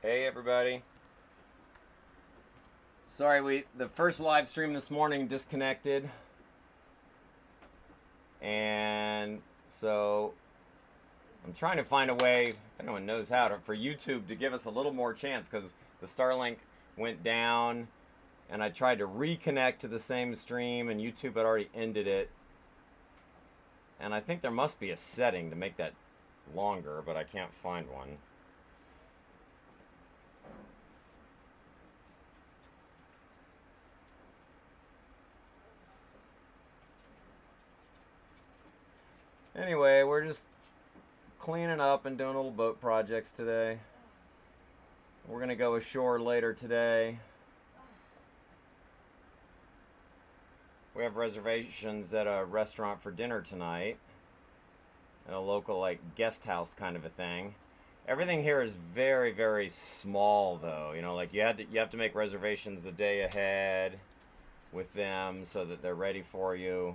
Hey everybody. Sorry, the first live stream this morning disconnected. And so I'm trying to find a way, if anyone knows how to, for YouTube to give us a little more chance, because the Starlink went down and I tried to reconnect to the same stream and YouTube had already ended it. And I think there must be a setting to make that longer, but I can't find one. Anyway, we're just cleaning up and doing little boat projects today. We're gonna go ashore later today. We have reservations at a restaurant for dinner tonight, in a local like guest house kind of a thing. Everything here is very, very small though. You know, like you have to make reservations the day ahead with them so that they're ready for you.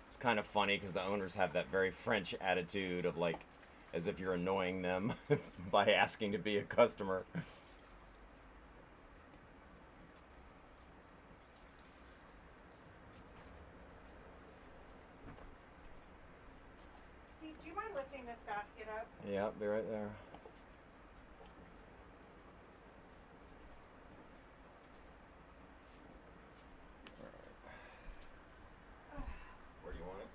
It's kind of funny because the owners have that very French attitude of like, as if you're annoying them by asking to be a customer. Steve, do you mind lifting this basket up? Yeah, be right there. Where do you want it?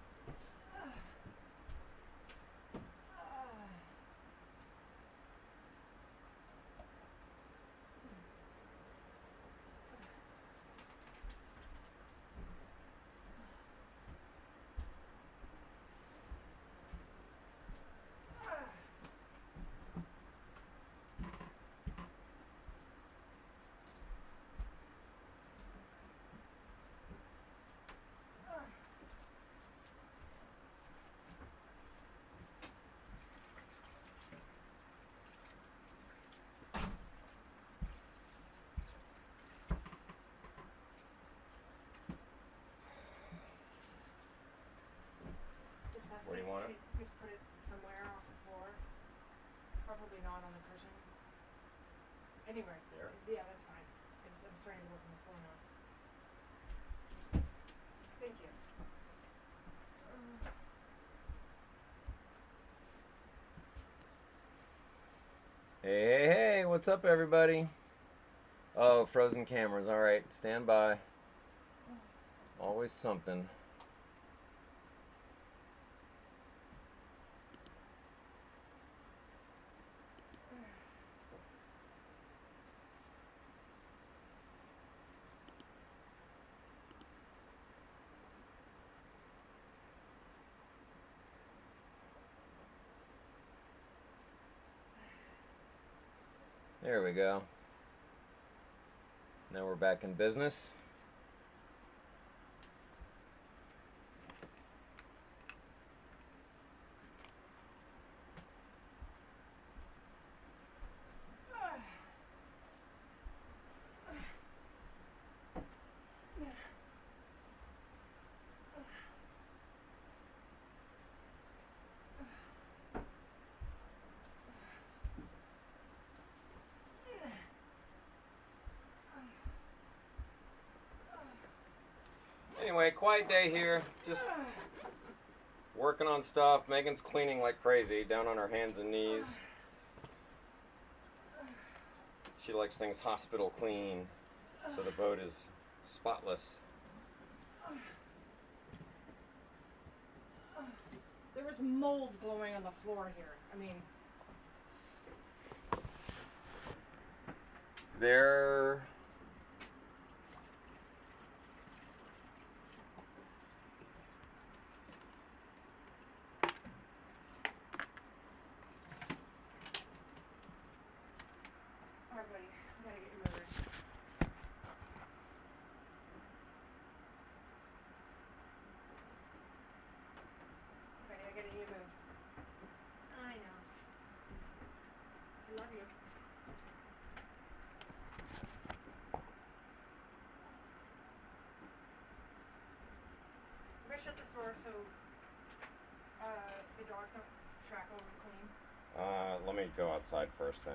This basket, Where do you want it? Just put it somewhere off the floor. Preferably not on the cushion. Anywhere. There? Yeah, that's fine. I'm starting to work on the floor now. Thank you. Hey, what's up, everybody? Oh, frozen cameras. All right, stand by. Always something. There we go. Now we're back in business. Anyway, quiet day here. Just working on stuff. Megan's cleaning like crazy, down on her hands and knees. She likes things hospital clean, so the boat is spotless. There was mold blowing on the floor here. I mean, There. alright, buddy. I gotta get you moving. Okay, I gotta get you moved. I know. I love you. I'm gonna shut this door so the dogs don't track over clean. Let me go outside first then.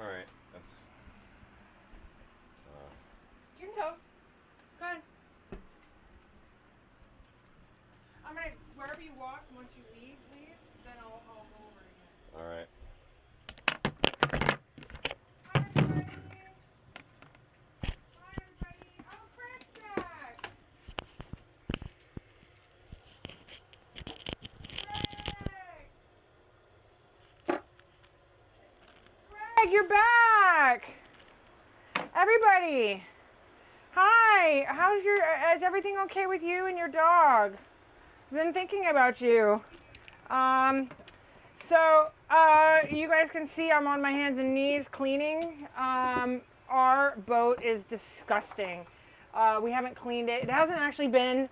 Alright, that's... You can go. Go ahead. I'm gonna, wherever you walk, once you leave, then I'll go over again. Alright. Hi, everybody. Hi, everybody. Oh, Fred's back. Greg, you're back. Everybody. Hi. Is everything okay with you and your dog? I've been thinking about you. You guys can see I'm on my hands and knees cleaning. Our boat is disgusting. We haven't cleaned it. It hasn't actually been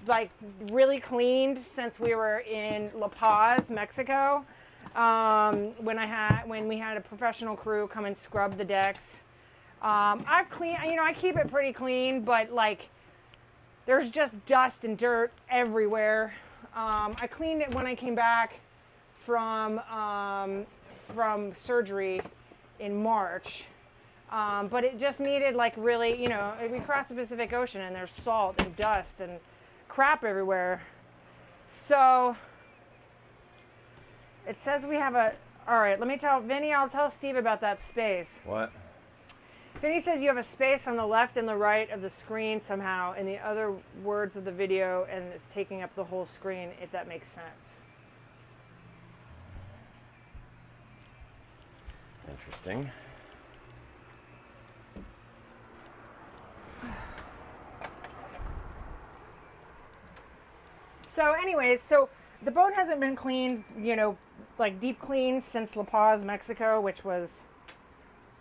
like really cleaned since we were in La Paz, Mexico. When we had a professional crew come and scrub the decks. I've cleaned, I keep it pretty clean, but like there's just dust and dirt everywhere. I cleaned it when I came back from surgery in March. But it just needed like really, we crossed the Pacific Ocean and there's salt and dust and crap everywhere. So it says we have all right, let me tell Vinny, I'll tell Steve about that space. What? Vinny says you have a space on the left and the right of the screen somehow in the other words of the video, and it's taking up the whole screen, if that makes sense. Interesting. So anyways, the boat hasn't been cleaned, like deep cleaned since La Paz, Mexico, which was,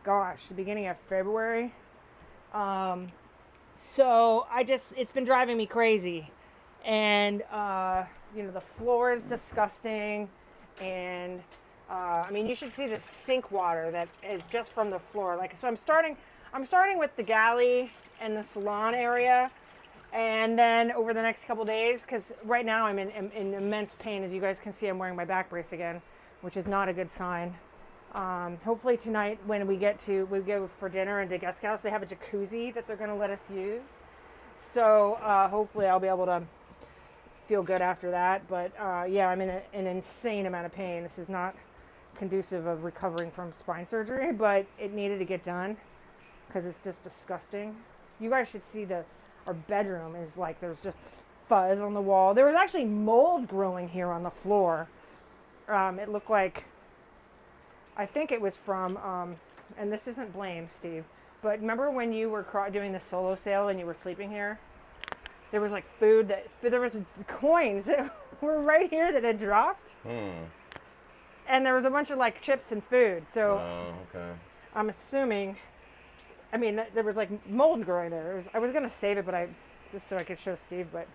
gosh, the beginning of February. So it's been driving me crazy. And, the floor is disgusting. And, you should see the sink water that is just from the floor. So I'm starting with the galley and the salon area. And then over the next couple days, because right now I'm in immense pain. As you guys can see, I'm wearing my back brace again, which is not a good sign. Hopefully tonight when we go for dinner into guest house, they have a jacuzzi that they're going to let us use. So hopefully I'll be able to feel good after that. But yeah, I'm in an insane amount of pain. This is not conducive of recovering from spine surgery, but it needed to get done because it's just disgusting. You guys should see our bedroom is like there's just fuzz on the wall. There was actually mold growing here on the floor. It looked like, I think it was from, and this isn't blame, Steve, but remember when you were doing the solo sail and you were sleeping here? There was like food there was coins that were right here that had dropped. And there was a bunch of like chips and food. So okay. I'm assuming, I mean, there was like mold growing there. I was going to save it, but just so I could show Steve, but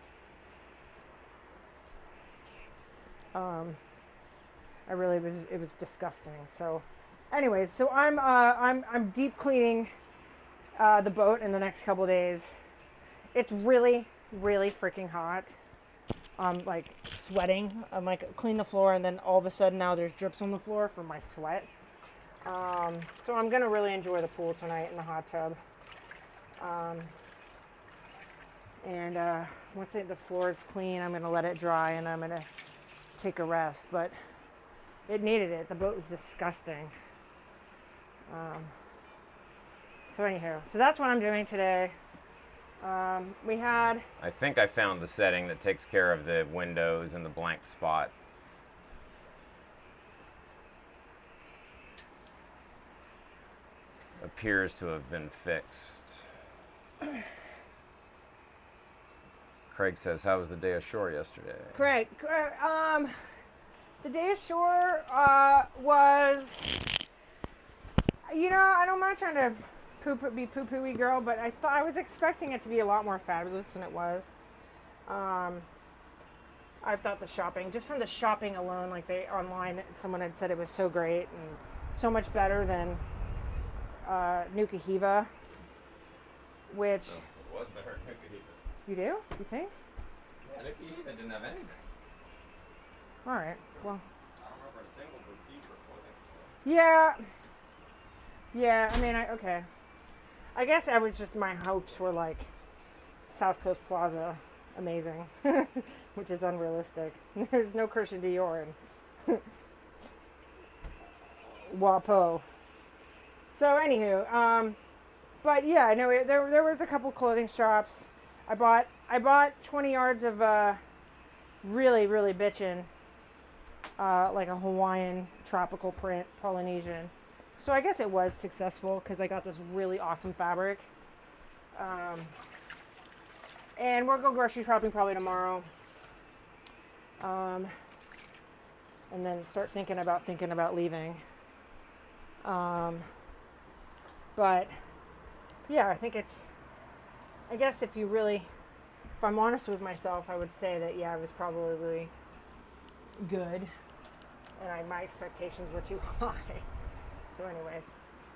it was disgusting. So anyways, so I'm deep cleaning the boat in the next couple days. It's really, really freaking hot. I'm like sweating. I'm like clean the floor, and then all of a sudden now there's drips on the floor from my sweat. So I'm gonna really enjoy the pool tonight in the hot tub. Once the floor is clean, I'm gonna let it dry and I'm gonna take a rest. But it needed it. The boat was disgusting. So anyhow, so that's what I'm doing today. I think I found the setting that takes care of the windows and the blank spot. Appears to have been fixed. Craig says, how was the day ashore yesterday? Craig, the day ashore was, I'm not trying to be poo-poo-y girl, but I was expecting it to be a lot more fabulous than it was. I thought the shopping, just from the shopping alone, like online, someone had said it was so great and so much better than Nuka Hiva, which... Oh, it was better than Nuka Hiva. You do? You think? Yeah, Nuka Hiva didn't have anything. All right, well... I don't remember a single boutique or clothing store. Yeah, I mean, okay. I guess my hopes were like South Coast Plaza, amazing, which is unrealistic. There's no Christian Dior in WAPO. So anywho, but yeah, I know there was a couple clothing shops. I bought 20 yards of really, really bitchin', like a Hawaiian tropical print Polynesian. So I guess it was successful because I got this really awesome fabric. And we'll go grocery shopping probably tomorrow. And then start thinking about leaving. But yeah, I guess if I'm honest with myself, I would say that, yeah, it was probably really good. And my expectations were too high. So anyways,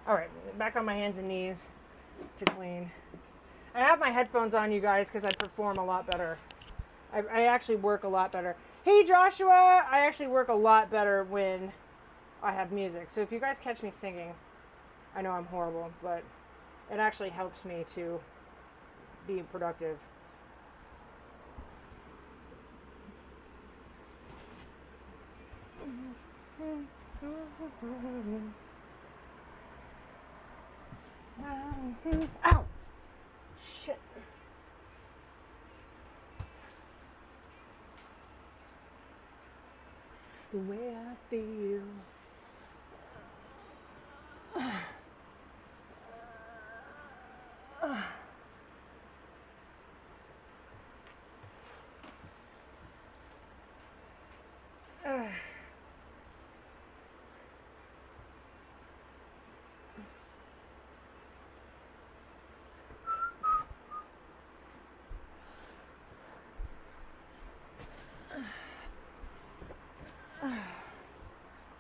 all right, back on my hands and knees to clean. I have my headphones on, you guys, because I perform a lot better. I actually work a lot better. Hey, Joshua, I actually work a lot better when I have music. So if you guys catch me singing, I know I'm horrible, but it actually helps me to be productive. Ow! Shit. The way I feel.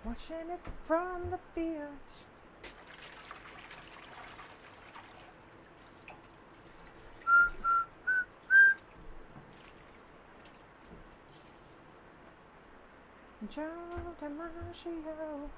Watching it from the fields. John Damasio.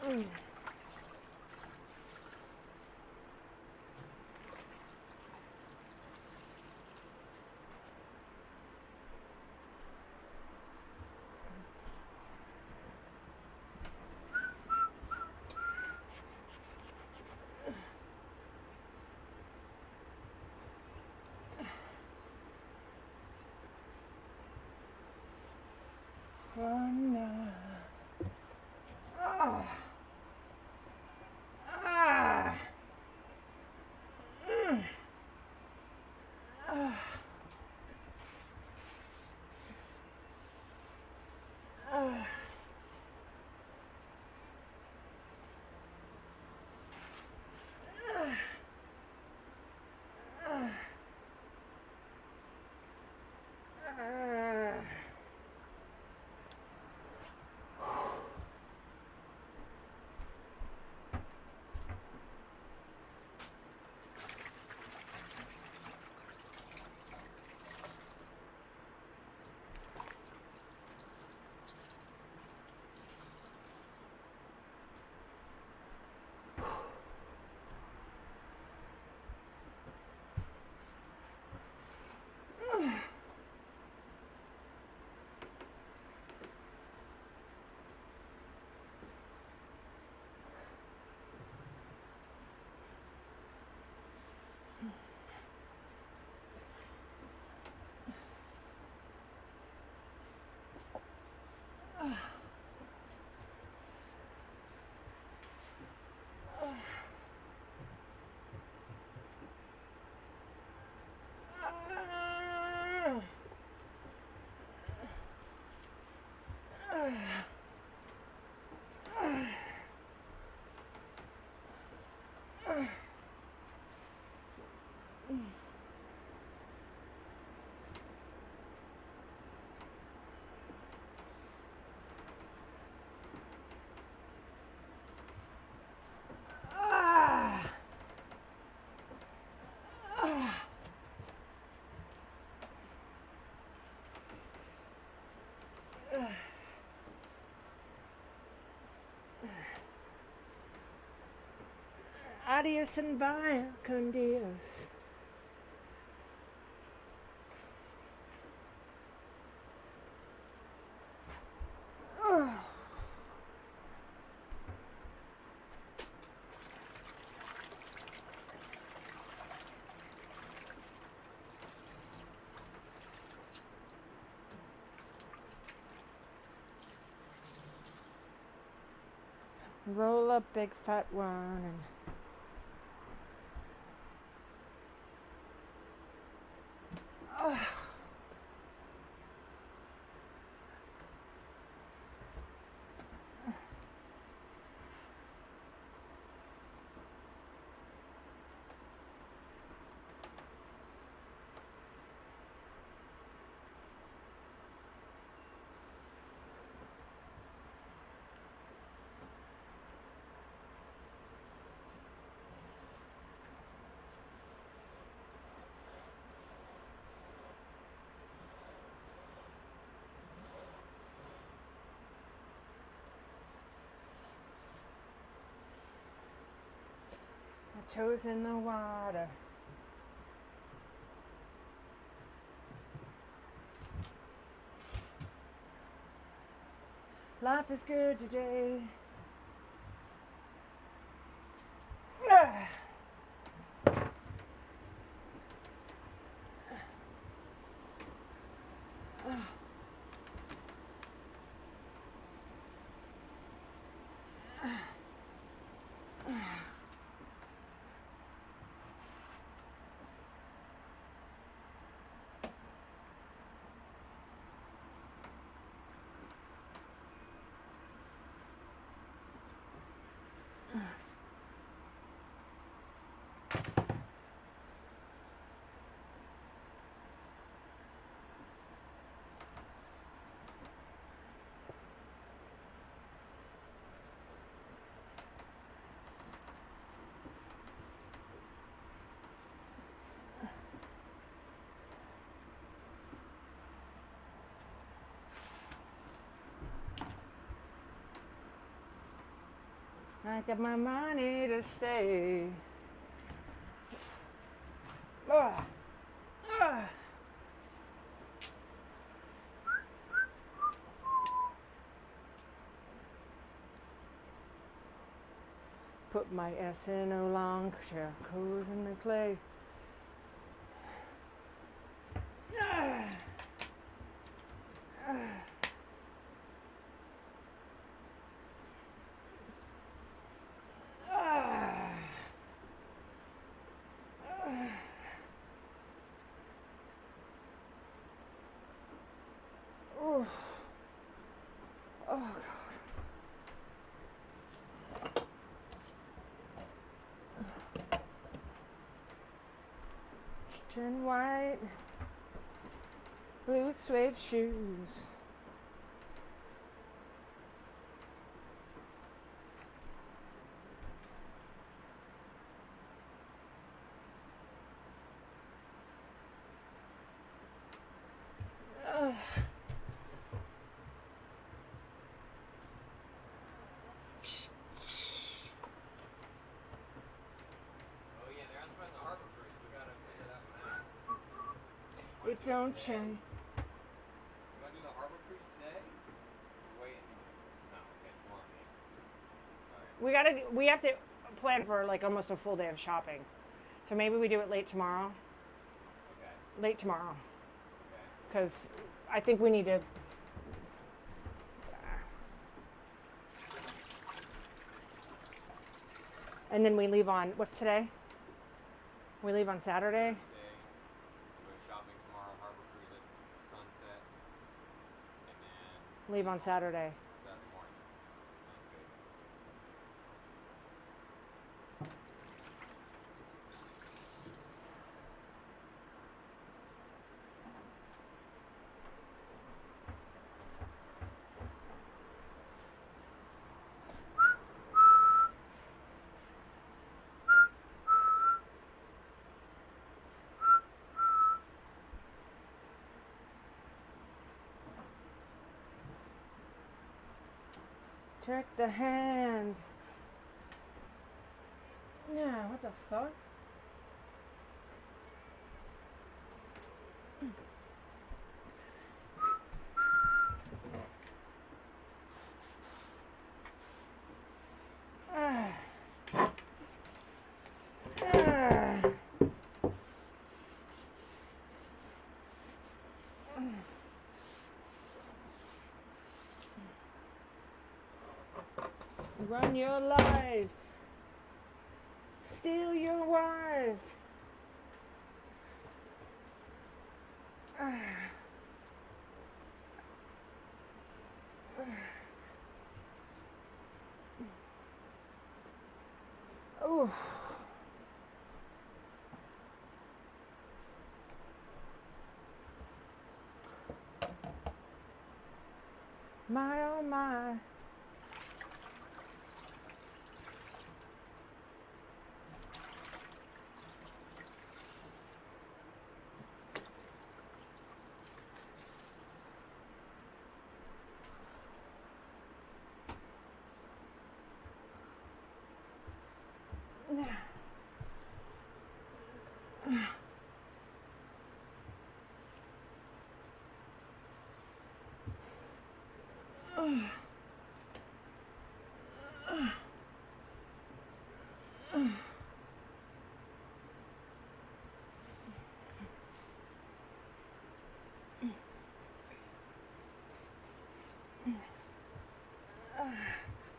Oh no. Ah. Ah. Ah. Ah. Adios and vaya con Dios. Roll up big fat one and my toes in the water. Life is good today. I got my money to stay. Ugh. Ugh. Put my S in a long shell, goes in the clay. Ugh. Ugh. Oh, oh God. Turn white, blue suede shoes. Ugh. Oh yeah, they're asking about the harbor cruise. We gotta figure that one out. It don't change. You wanna do the harbor cruise today? Or wait. No, okay, tomorrow. Alright. We have to plan for like almost a full day of shopping. So maybe we do it late tomorrow. Okay. Late tomorrow. Okay. Because I think we need to. And then we leave on, what's today? We leave on Saturday. Thursday. So go shopping tomorrow, harbor cruise at sunset. And then Leave on Saturday. Saturday morning. Sounds good. Check the hand. Yeah, what the fuck? Run your life. Steal your wife. Oh. My oh my.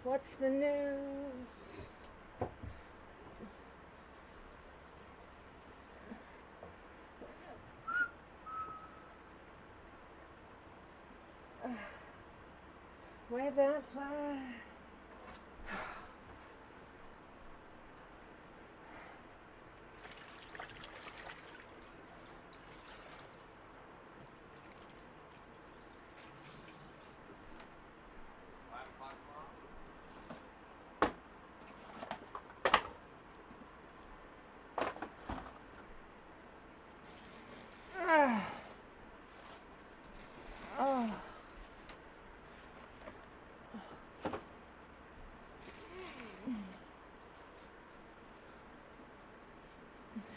What's the news? Wave that flag.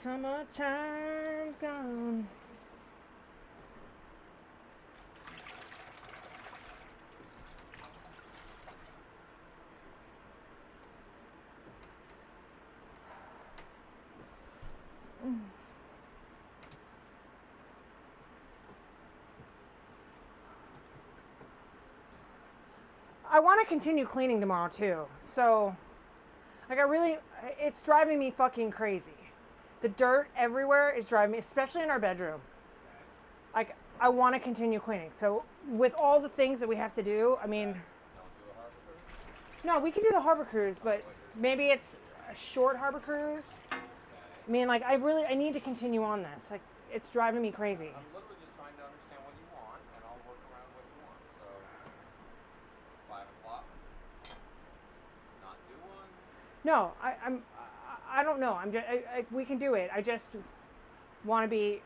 Summertime gone. I want to continue cleaning tomorrow too. So, like, it's driving me fucking crazy. The dirt everywhere is driving me, especially in our bedroom. Like, I want to continue cleaning. So, with all the things that we have to do, I mean, no, we can do the harbor cruise, but maybe it's a short harbor cruise. I mean, like, I need to continue on this. Like, it's driving me crazy. I'm literally just trying to understand what you want, and I'll work around what you want. So, 5 o'clock, not do one. No, I don't know. We can do it. I just want to be.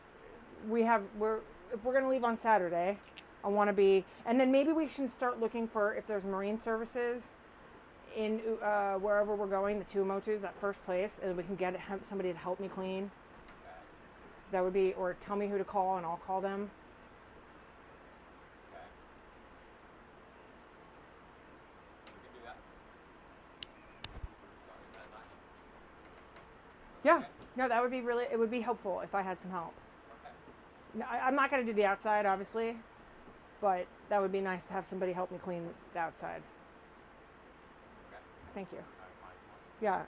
If we're gonna leave on Saturday, I want to be, and then maybe we should start looking for if there's marine services in wherever we're going, the Tuamotus, that first place, and we can have somebody to help me clean. Okay. That would be, or tell me who to call, and I'll call them. Okay. We can do that. Sorry, is that not? Yeah. Okay. No, that would be really. It would be helpful if I had some help. Okay. No, I'm not going to do the outside, obviously, but that would be nice to have somebody help me clean the outside. Okay. Thank you. I'll find someone. Yeah.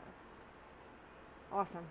Awesome.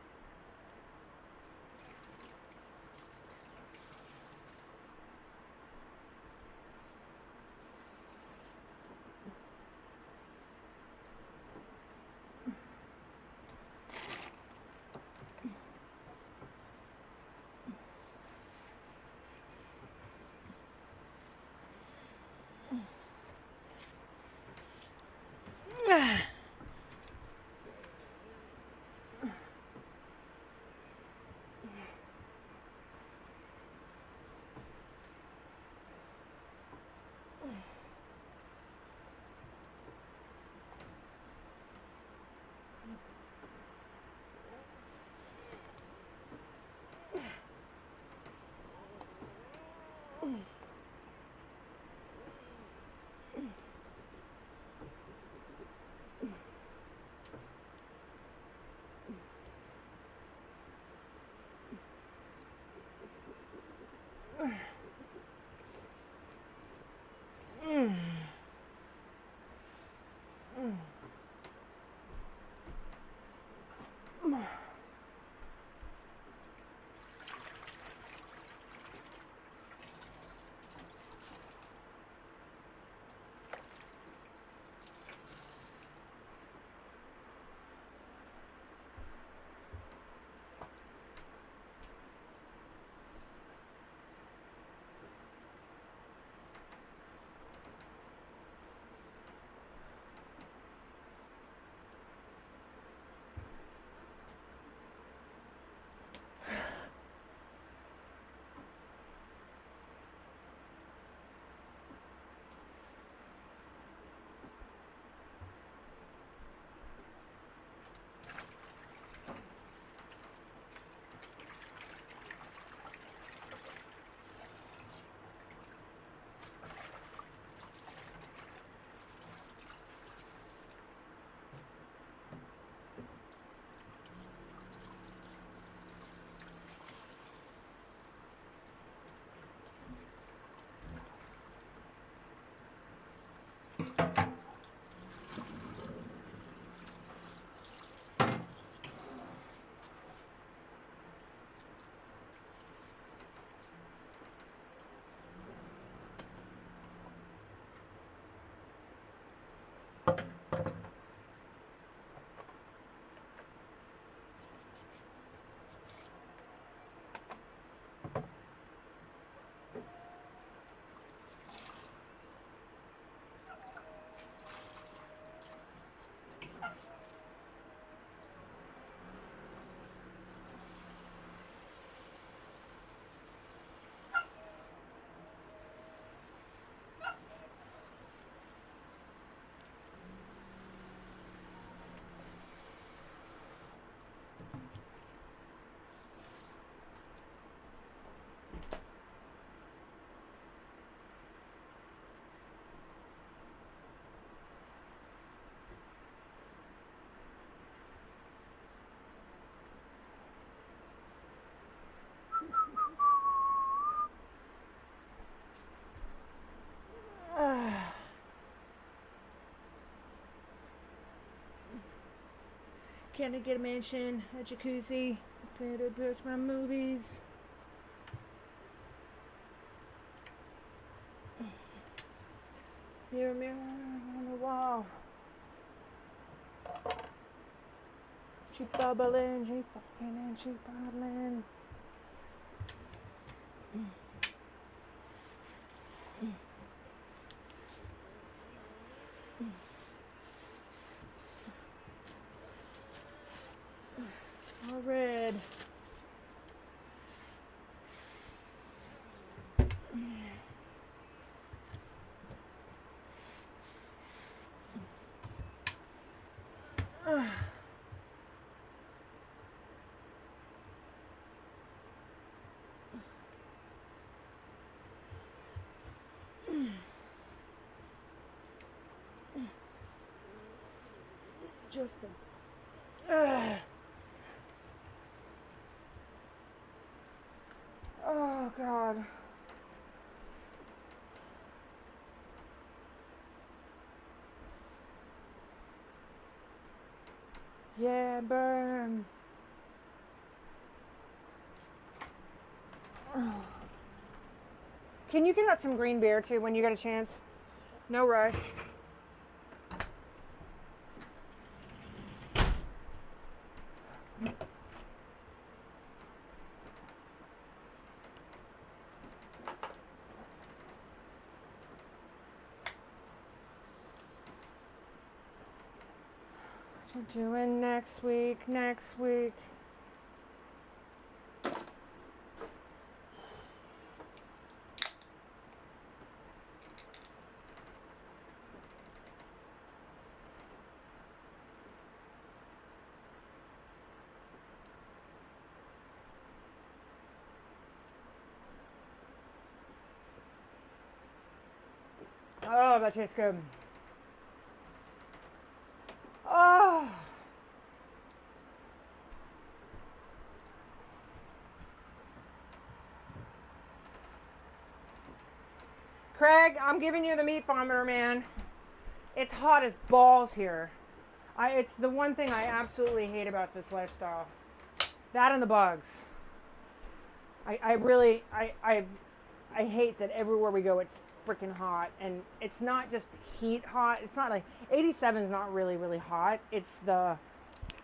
Can I get a mansion, a jacuzzi, play to watch my movies? Mirror, mirror on the wall. She bubbling, she fucking, and she bottling. All red. Justin. Oh God. Yeah, burn. Can you get out some green beer too when you get a chance? No rush. What you doing next week? Next week. Oh, that tastes good. Oh. Craig, I'm giving you the meat vomiter, man. It's hot as balls here. It's the one thing I absolutely hate about this lifestyle. That and the bugs. I hate that everywhere we go it's freaking hot, and it's not just heat hot. It's not like 87 is not really hot. It's the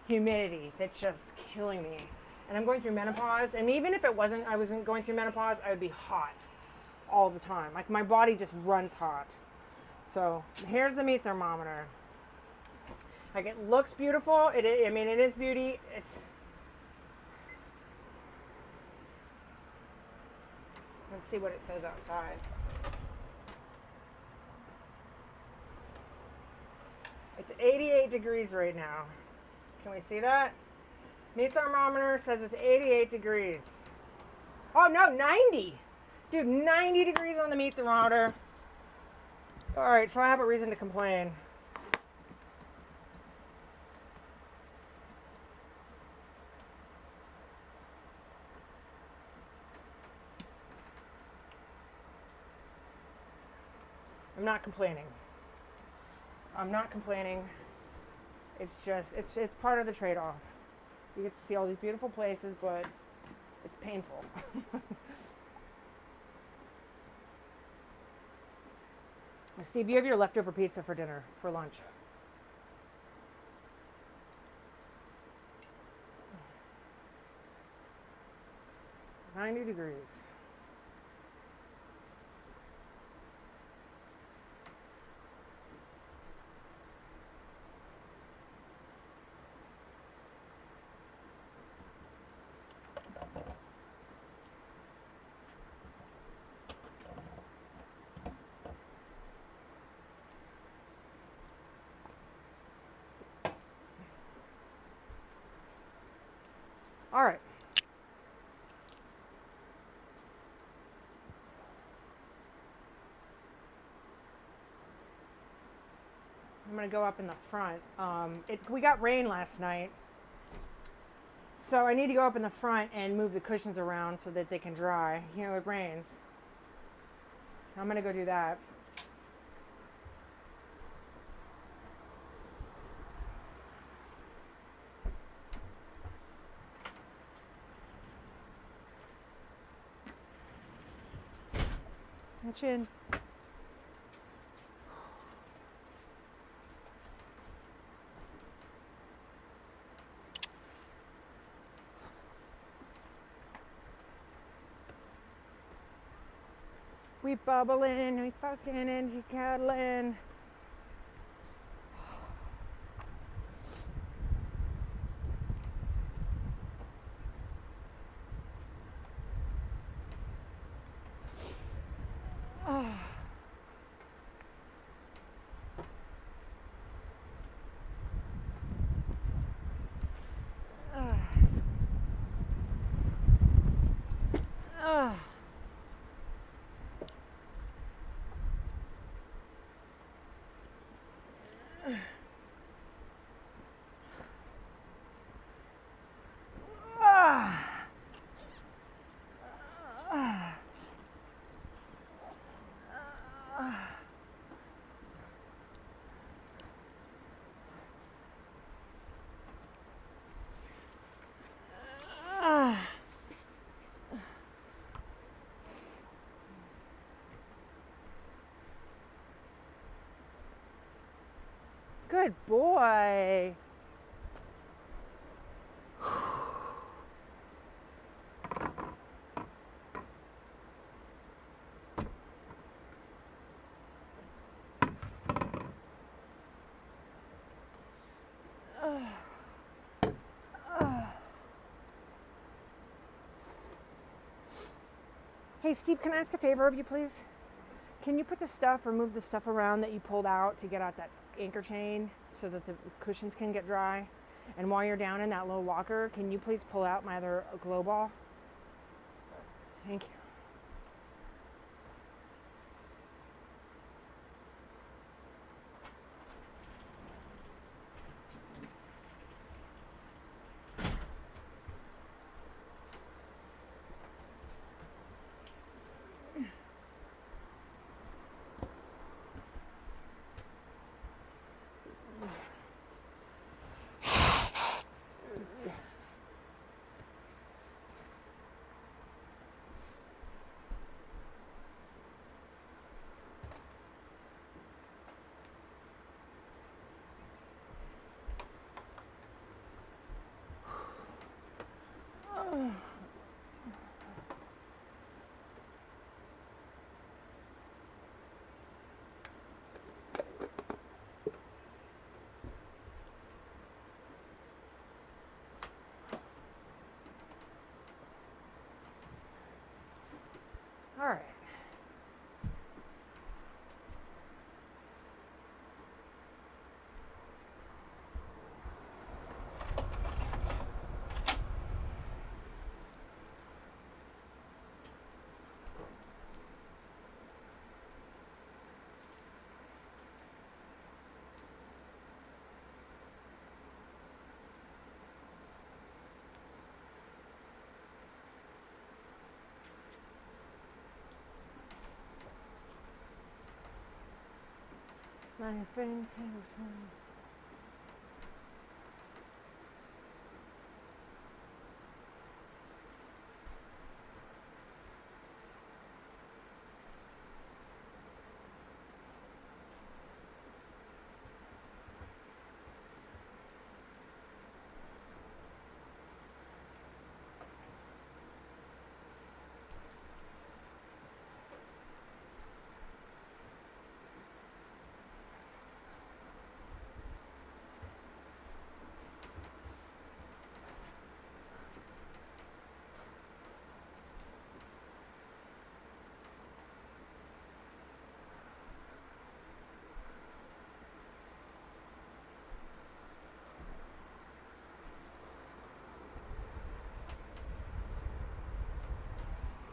humidity that's just killing me. And I'm going through menopause, and even if I wasn't going through menopause, I would be hot all the time. Like my body just runs hot. So here's the meat thermometer. Like it looks beautiful. It is beauty. Let's see what it says outside. It's 88 degrees right now. Can we see that? Meat thermometer says it's 88 degrees. Oh no, 90. Dude, 90 degrees on the meat thermometer. All right, so I have a reason to complain. I'm not complaining. I'm not complaining. It's just, it's part of the trade-off. You get to see all these beautiful places, but it's painful. Steve, you have your leftover pizza for dinner, for lunch. $90 degrees. All right. I'm gonna go up in the front. We got rain last night, so I need to go up in the front and move the cushions around so that they can dry. You know, it rains. I'm gonna go do that. My chin. We bubbling, we fucking and she cuddling. Good boy. Hey Steve, can I ask a favor of you, please? Can you put the stuff, remove the stuff around that you pulled out to get out that anchor chain so that the cushions can get dry? And while you're down in that low walker, can you please pull out my other glow ball? Thank you. All right. My friends have fun.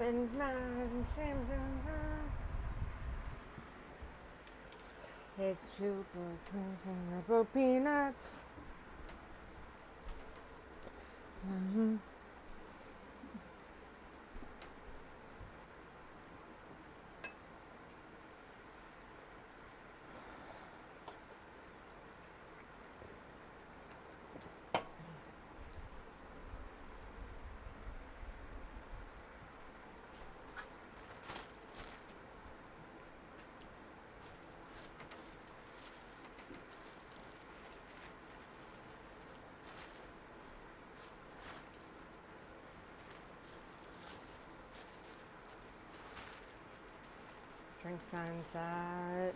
And it's super pineapple peanuts. surfing sunset.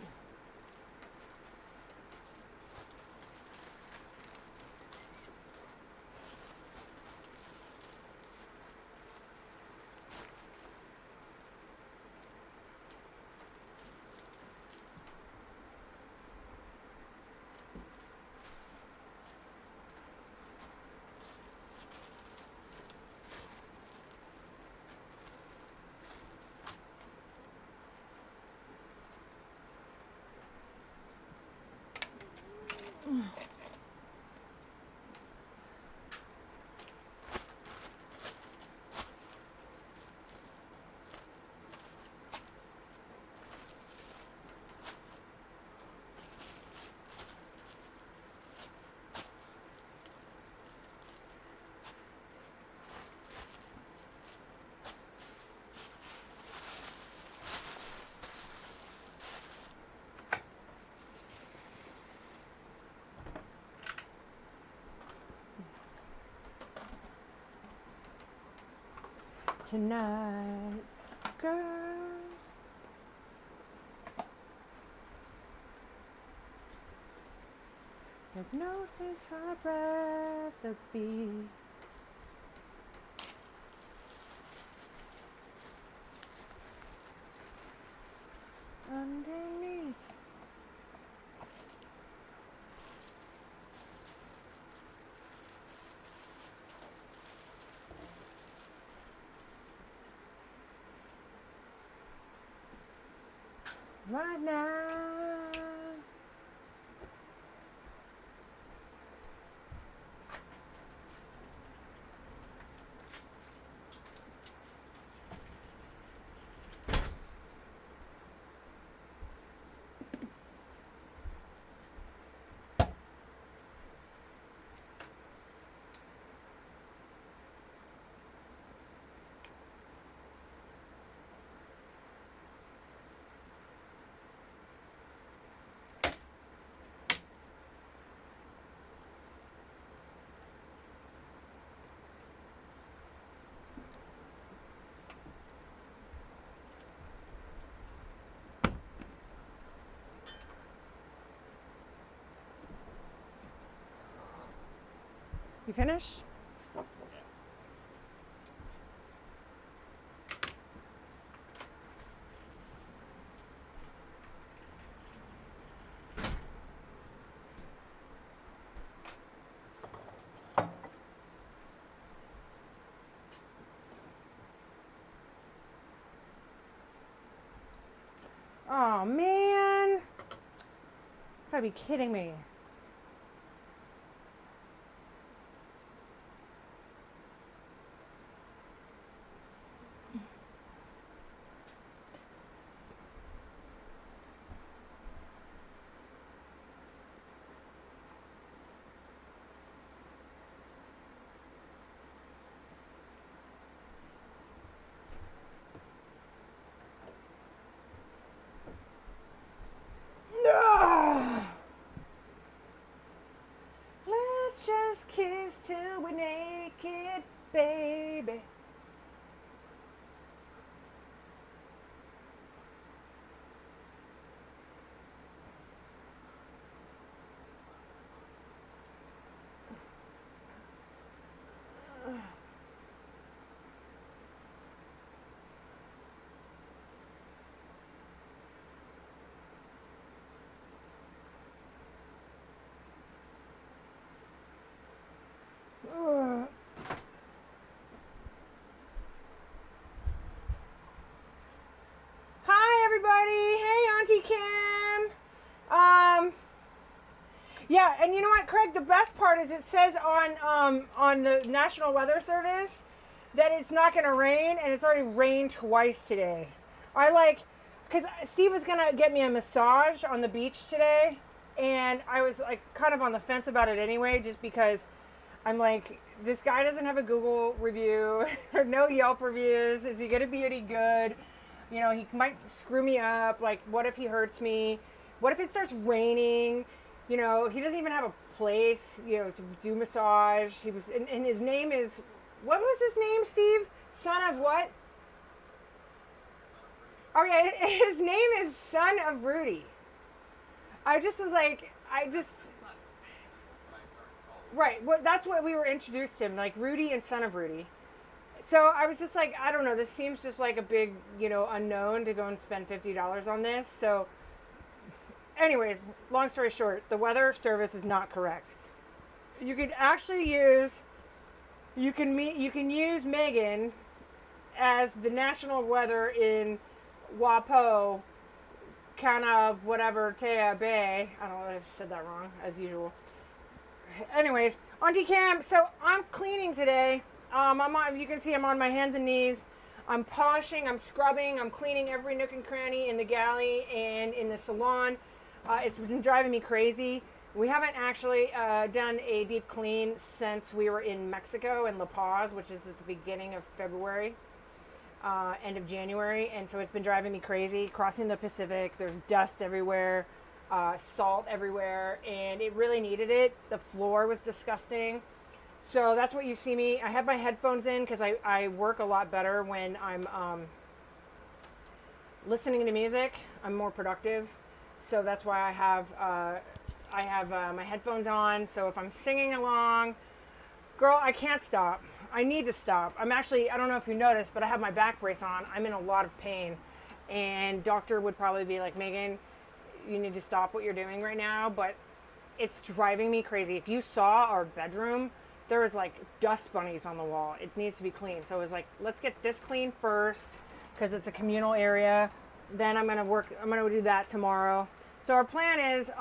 Tonight, girl, there's no place I'd rather be. Underneath. Right now. You finished? Oh man. Gotta be kidding me. Let's just kiss till we're naked, baby. Hi everybody. Hey Auntie Kim. Yeah, and you know what, Craig? The best part is it says on the National Weather Service that it's not going to rain, and it's already rained twice today. Because Steve was going to get me a massage on the beach today, and I was like kind of on the fence about it anyway, just because I'm like, this guy doesn't have a Google review or no Yelp reviews. Is he going to be any good? You know, he might screw me up. Like, what if he hurts me? What if it starts raining? You know, he doesn't even have a place, you know, to do massage. He was, and his name is, what was his name, Steve? Son of what? Okay, his name is Son of Rudy. I just was like, right. Well, that's what we were introduced to him, like Rudy and Son of Rudy. So I was just like, I don't know. This seems just like a big, unknown to go and spend $50 on this. So, anyways, long story short, the weather service is not correct. You can actually use, you can use Megan as the national weather in Wapo, kind of whatever Tea Bay. I don't know if I said that wrong as usual. Anyways, Auntie Cam. So I'm cleaning today. You can see I'm on my hands and knees. I'm polishing, I'm scrubbing, I'm cleaning every nook and cranny in the galley and in the salon. It's been driving me crazy. We haven't actually done a deep clean since we were in Mexico in La Paz, which is at the beginning of February, end of January. And so it's been driving me crazy. Crossing the Pacific, there's dust everywhere, salt everywhere, and it really needed it. The floor was disgusting. So that's what you see me. I have my headphones in because I work a lot better when I'm listening to music. I'm more productive. So that's why I have my headphones on. So if I'm singing along, girl, I can't stop. I need to stop. I don't know if you noticed, but I have my back brace on. I'm in a lot of pain. And doctor would probably be like, Megan, you need to stop what you're doing right now. But it's driving me crazy. If you saw our bedroom, there was like dust bunnies on the wall. It needs to be clean. So it was like, let's get this clean first because it's a communal area. Then I'm going to do that tomorrow. So our plan is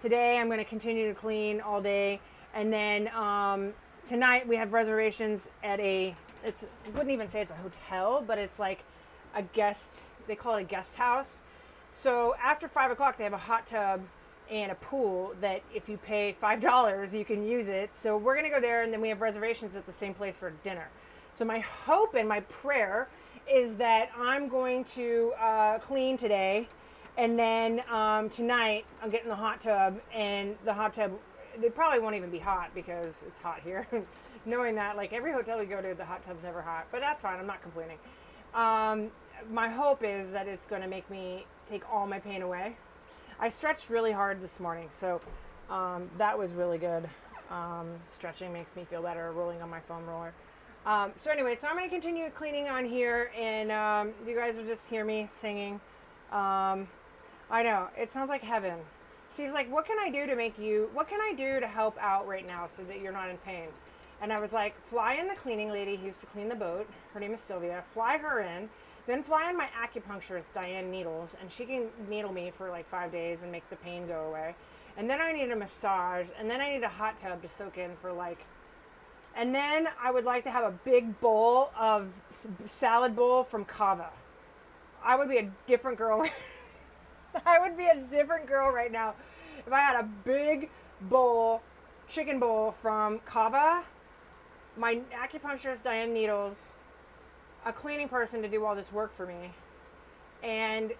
today I'm going to continue to clean all day. And then tonight we have reservations at I wouldn't even say it's a hotel, but it's like a guest, they call it a guest house. So after 5 o'clock, they have a hot tub and a pool that if you pay $5, you can use it. So we're going to go there, and then we have reservations at the same place for dinner. So my hope and my prayer is that I'm going to clean today, and then tonight I'm getting the hot tub, and the hot tub, it probably won't even be hot because it's hot here. Knowing that, like every hotel we go to, the hot tub's never hot, but that's fine. I'm not complaining. My hope is that it's going to make me take all my pain away. I stretched really hard this morning, so that was really good. Stretching makes me feel better, rolling on my foam roller. So anyway, so I'm going to continue cleaning on here, and you guys will just hear me singing. I know, it sounds like heaven. Steve's like, what can I do to help out right now so that you're not in pain? And I was like, fly in the cleaning lady who used to clean the boat. Her name is Sylvia. Fly her in. Then fly in my acupuncturist, Diane Needles, and she can needle me for like 5 days and make the pain go away. And then I need a massage, and then I need a hot tub to soak in for and then I would like to have a big bowl of salad bowl from Kava. I would be a different girl. I would be a different girl right now if I had a big bowl, chicken bowl from Kava, my acupuncturist, Diane Needles, a cleaning person to do all this work for me, and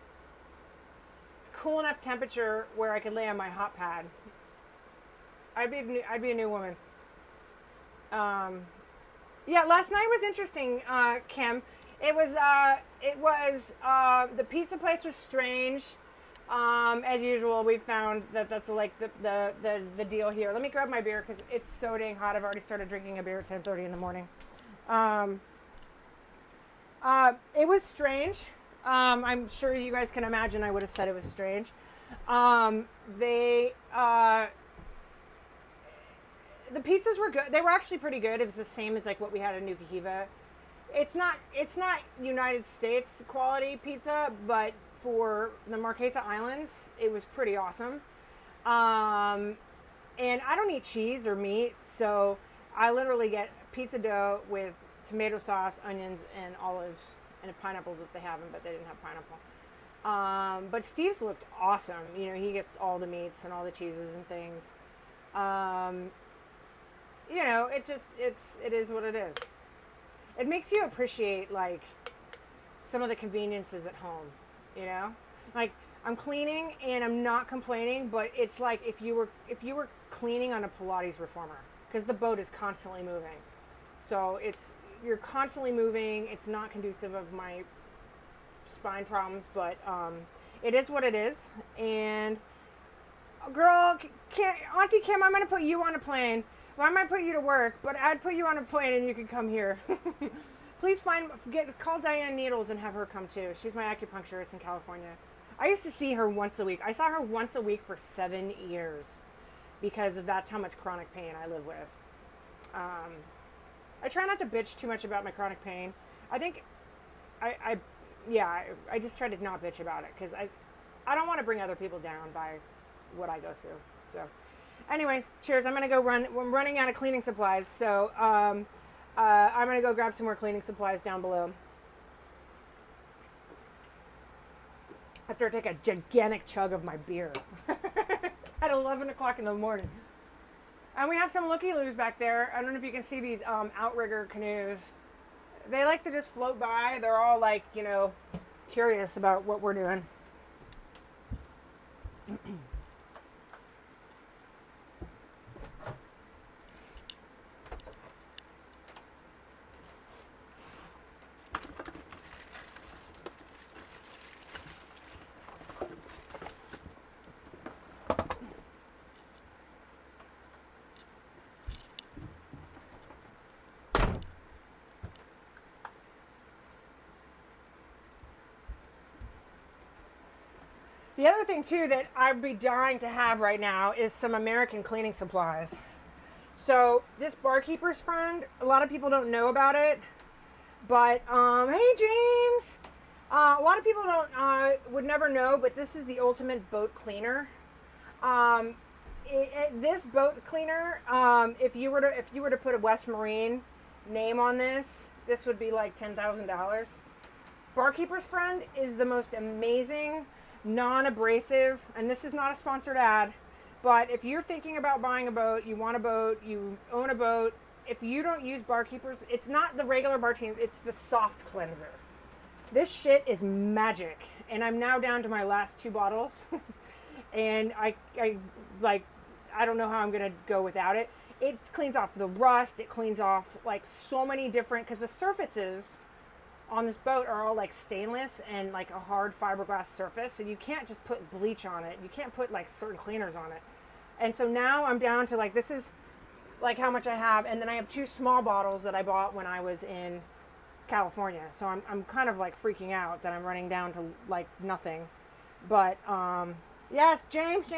cool enough temperature where I could lay on my hot pad. I'd be a new woman. Yeah, last night was interesting, Kim. It was the pizza place was strange. As usual, we found that's like the deal here. Let me grab my beer because it's so dang hot. I've already started drinking a beer at 10:30 in the morning. It was strange. I'm sure you guys can imagine I would have said it was strange. The pizzas were good. They were actually pretty good. It was the same as like what we had in New Cahiva. It's not United States quality pizza, but for the Marquesas Islands, it was pretty awesome. And I don't eat cheese or meat, so I literally get pizza dough with tomato sauce, onions, and olives, and pineapples if they have them, but they didn't have pineapple. But Steve's looked awesome. You know, he gets all the meats and all the cheeses and things. You know, it is what it is. It makes you appreciate like some of the conveniences at home, you know? Like I'm cleaning and I'm not complaining, but it's like if you were cleaning on a Pilates reformer, because the boat is constantly moving. So you're constantly moving. It's not conducive of my spine problems, but it is what it is. And girl, Auntie Kim, I'm gonna put you on a plane. Well, I might put you to work, but I'd put you on a plane and you could come here. Please call Diane Needles and have her come too. She's my acupuncturist in California. I used to see her once a week. I saw her once a week for 7 years because that's how much chronic pain I live with. I try not to bitch too much about my chronic pain. I think I just try to not bitch about it because I don't want to bring other people down by what I go through. So anyways, cheers. I'm going to go run. I'm running out of cleaning supplies. So I'm going to go grab some more cleaning supplies down below. After I take a gigantic chug of my beer at 11 o'clock in the morning. And we have some looky-loos back there. I don't know if you can see these outrigger canoes. They like to just float by. They're all like, you know, curious about what we're doing. The other thing too that I'd be dying to have right now is some American cleaning supplies. So this barkeeper's friend, a lot of people don't know about it, but hey James, a lot of people would never know, but this is the ultimate boat cleaner. This boat cleaner, if you were to put a West Marine name on this would be like $10,000. Barkeeper's friend is the most amazing, non-abrasive, and this is not a sponsored ad, but if you're thinking about buying a boat, you want a boat, you own a boat, if you don't use Barkeepers, it's not the regular Bartine, it's the soft cleanser. This shit is magic, and I'm now down to my last 2 bottles, and I don't know how I'm gonna go without it. It cleans off the rust, it cleans off like so many different, because the surfaces on this boat are all like stainless and like a hard fiberglass surface, so you can't just put bleach on it. You can't put like certain cleaners on it. And so now I'm down to like, this is like how much I have, and then I have 2 small bottles that I bought when I was in California. So I'm kind of like freaking out that I'm running down to like nothing. But yes, James,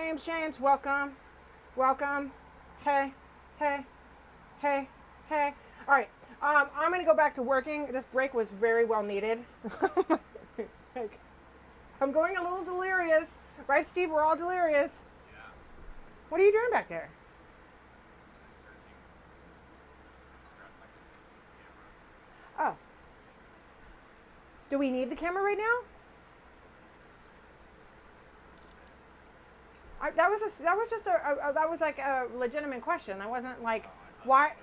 welcome. Hey. All right. I'm going to go back to working. This break was very well needed. I'm going a little delirious. Right, Steve? We're all delirious. Yeah. What are you doing back there? Oh. Do we need the camera right now? That was like a legitimate question. I wasn't like, why?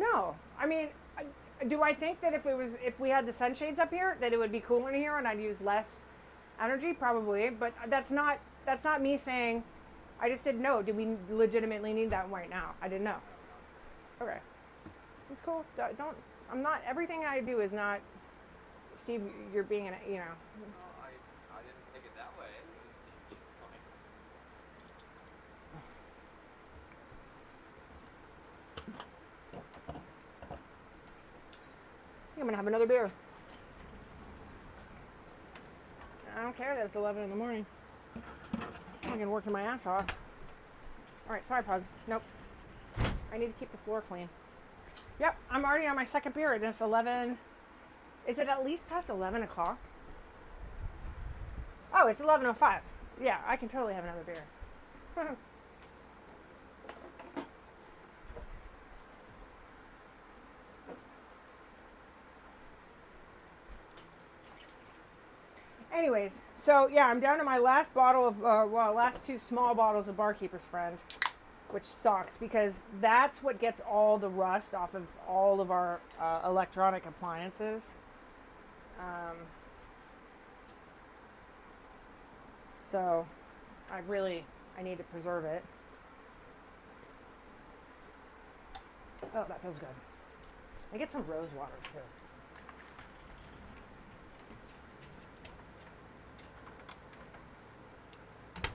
No, I mean, do I think that if we had the sunshades up here, that it would be cooler in here and I'd use less energy? Probably, but that's not me saying. I just didn't know. Do we legitimately need that right now? I didn't know. Okay, it's cool. I'm not. Everything I do is not. Steve, you're being I didn't take it that way. It was just like. I'm gonna have another beer. I don't care that it's 11 in the morning. I'm gonna work my ass off. All right, sorry, Pug. Nope. I need to keep the floor clean. Yep, I'm already on my second beer, and it's 11. Is it at least past 11 o'clock? Oh, it's 11:05. Yeah, I can totally have another beer. Anyways, so yeah, I'm down to my last bottle of, last 2 small bottles of Barkeeper's Friend, which sucks because that's what gets all the rust off of all of our electronic appliances. So I need to preserve it. Oh, that feels good. I get some rose water too.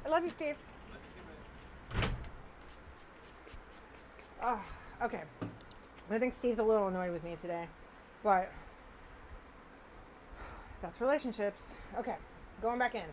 I love you, Steve. Oh, okay. I think Steve's a little annoyed with me today, but that's relationships. Okay, going back in.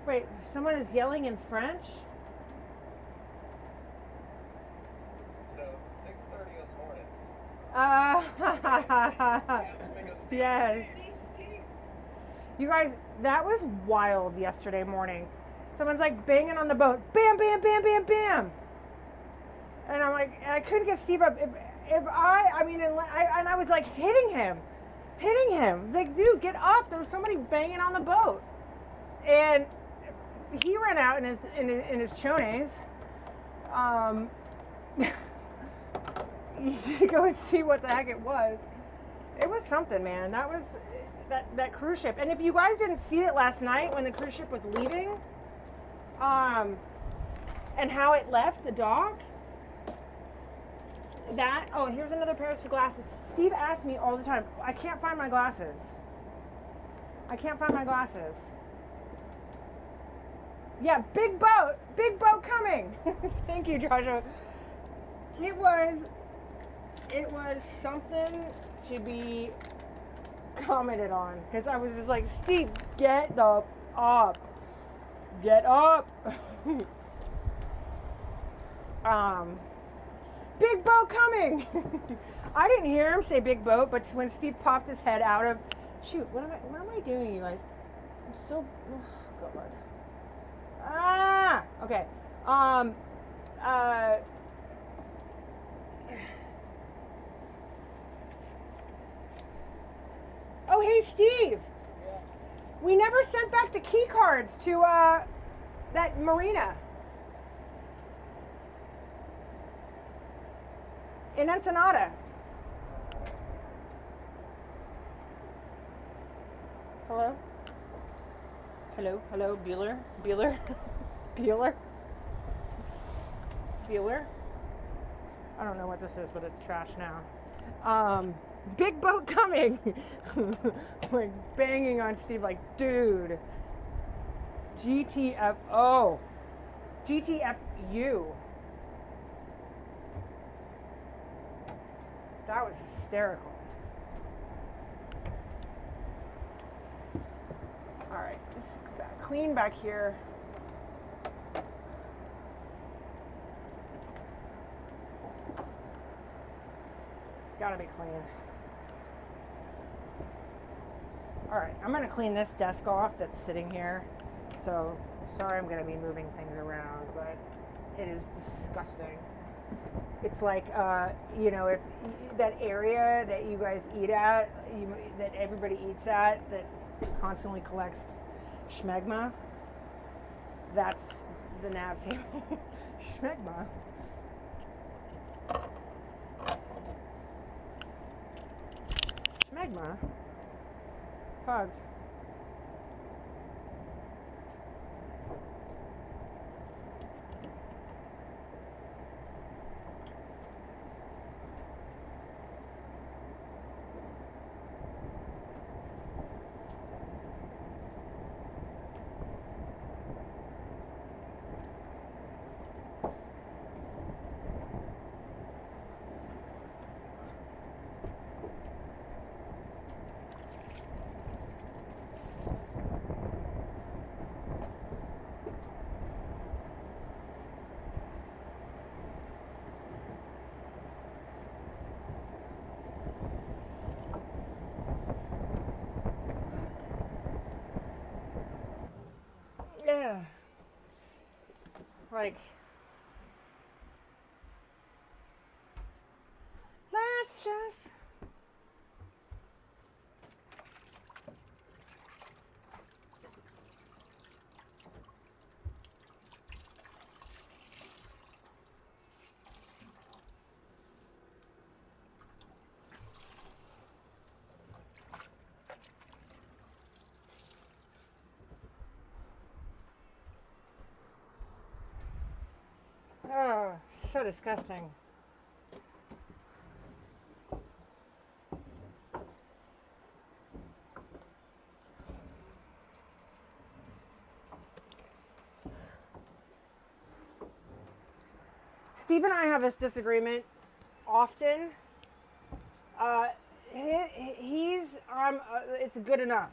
Wait, someone is yelling in French? So 6:30 this morning. Yes. You guys, that was wild yesterday morning. Someone's like banging on the boat. Bam, bam, bam, bam, bam. And I'm like, I couldn't get Steve up. And I was like hitting him. Like, dude, get up. There was somebody banging on the boat. And he ran out in his chones. You go and see what the heck it was. It was something, man. That was that cruise ship. And if you guys didn't see it last night when the cruise ship was leaving, and how it left the dock. Here's another pair of glasses. Steve asks me all the time, I can't find my glasses. Yeah, big boat coming. Thank you, Joshua. It was something to be commented on, because I was just like, Steve, get up. Big boat coming. I didn't hear him say big boat, but when Steve popped his head out of, shoot, what am I doing, you guys? I'm so, oh God. Okay. Oh, hey, Steve. Yeah. We never sent back the key cards to that marina in Ensenada. Hello? Hello, Bueller? I don't know what this is, but it's trash now. Big boat coming. Like banging on Steve like, dude. GTFO. GTFU. That was hysterical. All right, this clean back here. It's gotta be clean. All right, I'm gonna clean this desk off that's sitting here. So, sorry I'm gonna be moving things around, but it is disgusting. It's like, if that area that you guys eat at, that everybody eats at, that constantly collects schmegma, that's the nav table. Schmegma. Schmegma. Pugs. Yeah. Like, let's just. Oh, so disgusting. Steve and I have this disagreement often. It's good enough.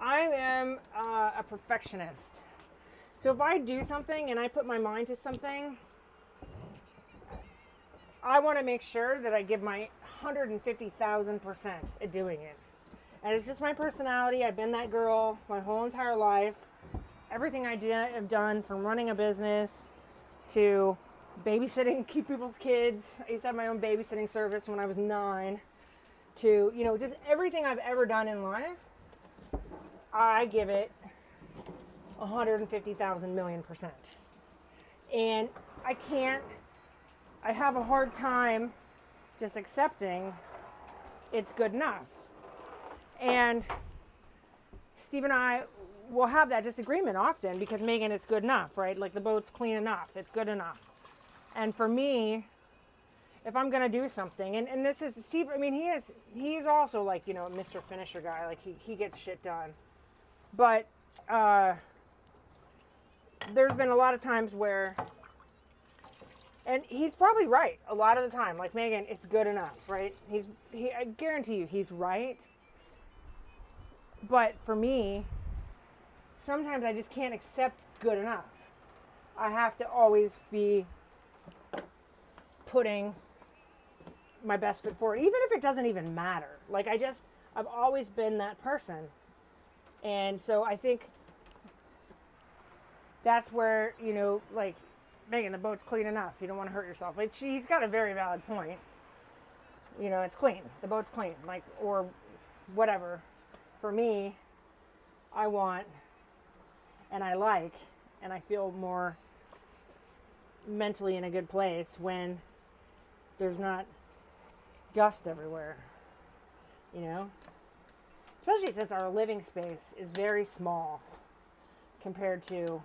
I am a perfectionist. So if I do something and I put my mind to something, I want to make sure that I give my 150,000% at doing it. And it's just my personality. I've been that girl my whole entire life. Everything I have done, from running a business to babysitting, keep people's kids. I used to have my own babysitting service when I was 9. To, just everything I've ever done in life, I give it 150,000 million %. And I have a hard time just accepting it's good enough. And Steve and I will have that disagreement often because, Megan, it's good enough, right? Like, the boat's clean enough, it's good enough. And for me, if I'm going to do something, and this is Steve, I mean, he's also like, Mr. Finisher guy, like he gets shit done. But there's been a lot of times where, and he's probably right a lot of the time, like, Megan, it's good enough, right? I guarantee you he's right. But for me, sometimes I just can't accept good enough. I have to always be putting my best foot forward, even if it doesn't even matter. Like, I've always been that person. And so I think that's where, like, Megan, the boat's clean enough. You don't want to hurt yourself. Like, he's got a very valid point. It's clean. The boat's clean. Like, or whatever. For me, I want, and I like, and I feel more mentally in a good place when there's not dust everywhere. Especially since our living space is very small compared to,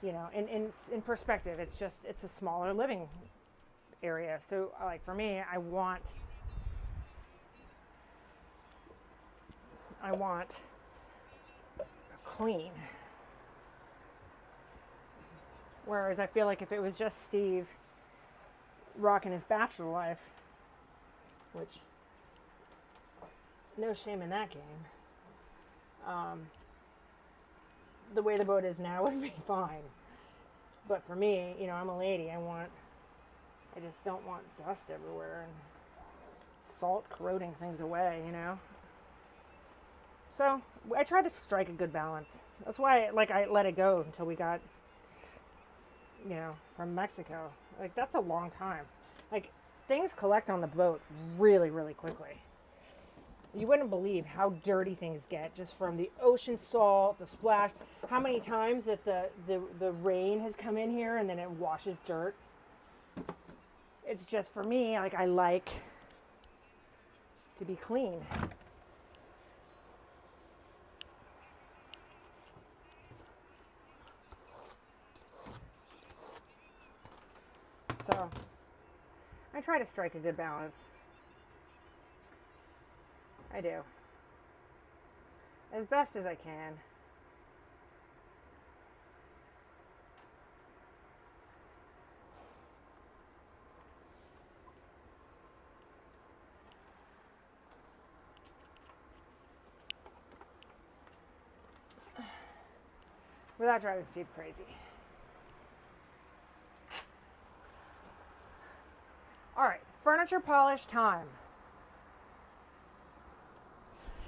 in perspective, it's a smaller living area. So, like, for me, I want clean. Whereas I feel like if it was just Steve rocking his bachelor life, which, no shame in that game, the way the boat is now would be fine. But for me, I'm a lady. I just don't want dust everywhere and salt corroding things away, So I tried to strike a good balance. That's why, I let it go until we got, from Mexico. Like, that's a long time. Like, things collect on the boat really, really quickly. You wouldn't believe how dirty things get just from the ocean salt, the splash. How many times that the rain has come in here and then it washes dirt. It's just for me, like I like to be clean. So I try to strike a good balance. I do. As best as I can. Without driving Steve crazy. All right, furniture polish time.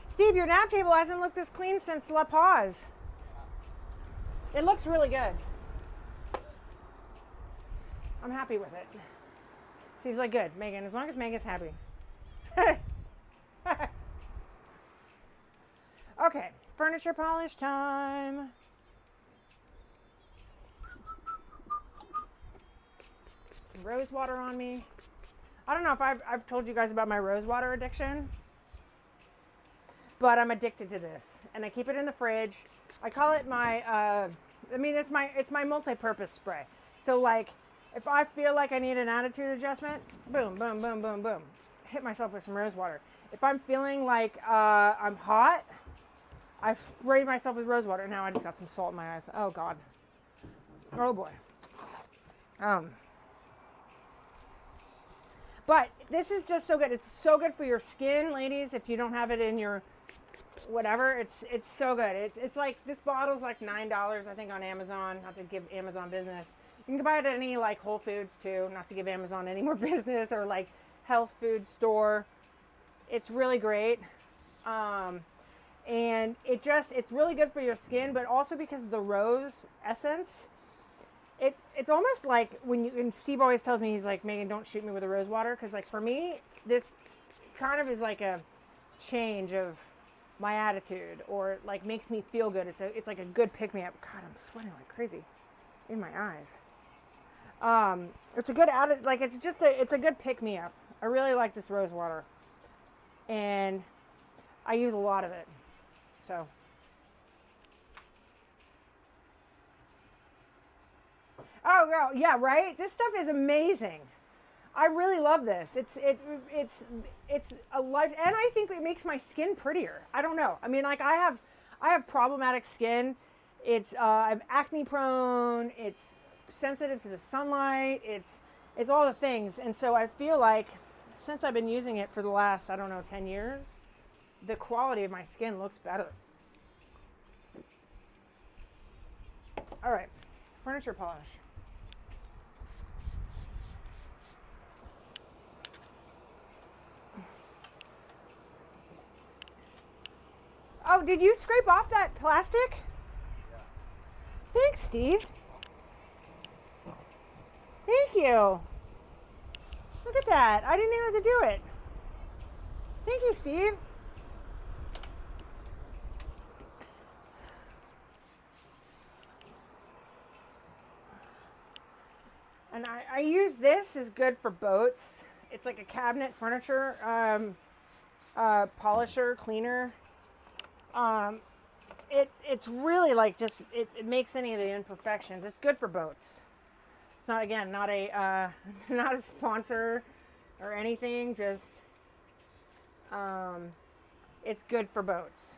Steve, your nav table hasn't looked this clean since La Paz. It looks really good. I'm happy with it. Seems like good. Megan, as long as Megan's happy. Okay, furniture polish time. Some rose water on me. I don't know if I've told you guys about my rose water addiction. But I'm addicted to this, and I keep it in the fridge. I call it my, it's my multi-purpose spray. So like, if I feel like I need an attitude adjustment, boom, boom, boom, boom, boom, hit myself with some rose water. If I'm feeling like I'm hot, I spray myself with rose water. Now I just got some salt in my eyes. Oh God. Oh boy. But this is just so good. It's so good for your skin, ladies. If you don't have it in your whatever, it's so good. It's like, this bottle's like $9, I think, on Amazon. Not to give Amazon business. You can buy it at any like Whole Foods too. Not to give Amazon any more business, or like health food store. It's really great. And it's really good for your skin, but also because of the rose essence. It's almost like and Steve always tells me, he's like, Megan, don't shoot me with a rose water. Cause like for me, this kind of is like a change of my attitude, or like makes me feel good. It's like a good pick me up. God, I'm sweating like crazy in my eyes. It's a good like it's a good pick me up. I really like this rose water, and I use a lot of it. So oh girl, yeah, right? This stuff is amazing. I really love this. It's a life, and I think it makes my skin prettier. I don't know. I mean, like I have problematic skin. I'm acne prone. It's sensitive to the sunlight. It's all the things. And so I feel like since I've been using it for the last, I don't know, 10 years, the quality of my skin looks better. All right, furniture polish. Oh, did you scrape off that plastic? Yeah. Thanks, Steve. Thank you. Look at that. I didn't even have to do it. Thank you, Steve. And I use this, is good for boats. It's like a cabinet furniture polisher, cleaner. It's really like just, it makes any of the imperfections. It's good for boats. It's not, again, not a not a sponsor or anything, just it's good for boats.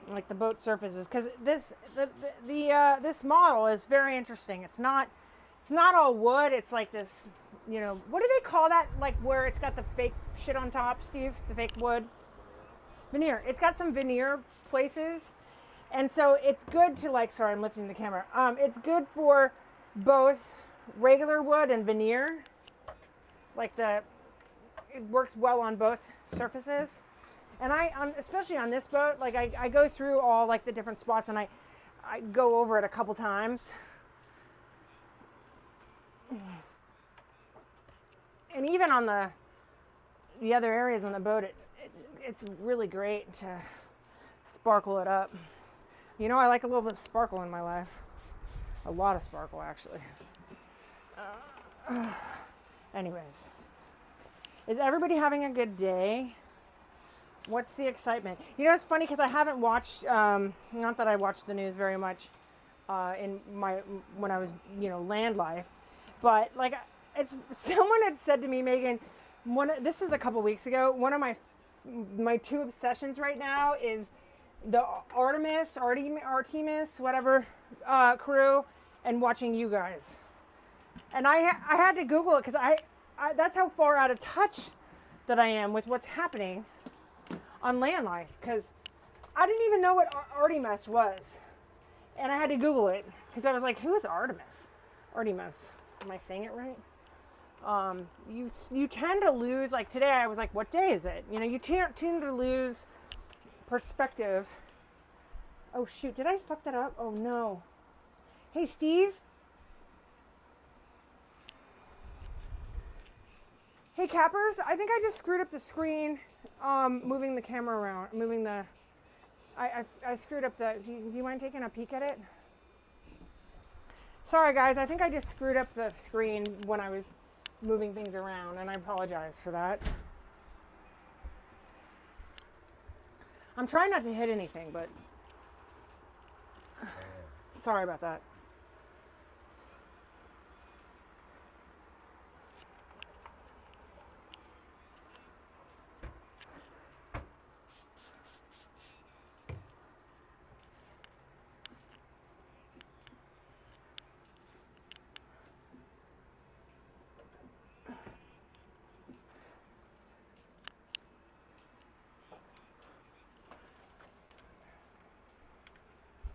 Like the boat surfaces, because this model is very interesting. It's not all wood. It's like this, you know, what do they call that? Like where it's got the fake shit on top, Steve? The fake wood? Veneer. It's got some veneer places, and so it's good to like. Sorry, I'm lifting the camera. It's good for both regular wood and veneer. Like it works well on both surfaces. And especially on this boat, like I go through all like the different spots and I go over it a couple times. And even on the other areas on the boat, it's really great to sparkle it up. You know, I like a little bit of sparkle in my life. A lot of sparkle, actually. Anyways, is everybody having a good day? What's the excitement? You know, it's funny because I haven't watched, not that I watched the news very much when I was, land life, but like someone had said to me, Megan, this is a couple weeks ago, one of my two obsessions right now is the Artemis, whatever, crew, and watching you guys. And I had to Google it because I that's how far out of touch that I am with what's happening on land life, because I didn't even know what Artemis was. And I had to Google it because I was like, who is Artemis? Artemis. Am I saying it right? You tend to lose, like today I was like, what day is it? You tend to lose perspective. Oh shoot, did I fuck that up? Oh no. Hey Steve. Hey Cappers, I think I just screwed up the screen, moving the camera around, I screwed up do you mind taking a peek at it? Sorry guys, I think I just screwed up the screen when I was moving things around, and I apologize for that. I'm trying not to hit anything, but sorry about that.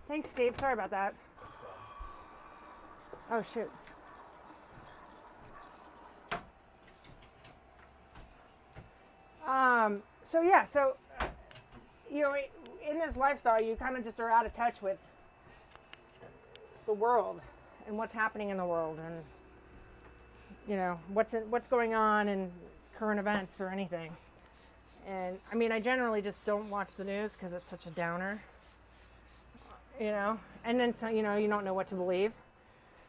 Thanks, Steve. Sorry about that. Oh, shoot. So in this lifestyle, you kind of just are out of touch with the world and what's happening in the world, and what's going on in current events or anything. And I mean, I generally just don't watch the news because it's such a downer. And then, you don't know what to believe.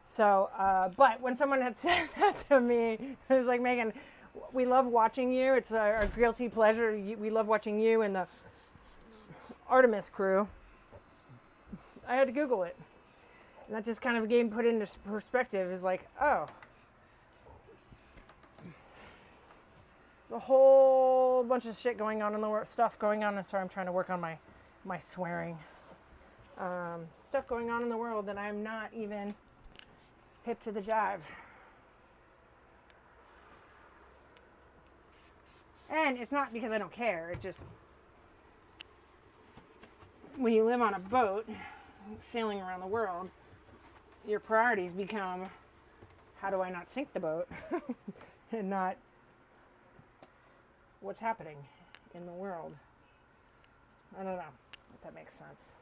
So, but when someone had said that to me, it was like, Megan, we love watching you. It's our guilty pleasure. We love watching you and the Artemis crew. I had to Google it. And that just kind of put into perspective is like, oh, there's a whole bunch of shit going on in the world, stuff going on. Sorry, I'm trying to work on my swearing. Stuff going on in the world that I'm not even hip to the jive. And it's not because I don't care. It just, when you live on a boat sailing around the world, your priorities become, how do I not sink the boat? And not what's happening in the world. I don't know if that makes sense.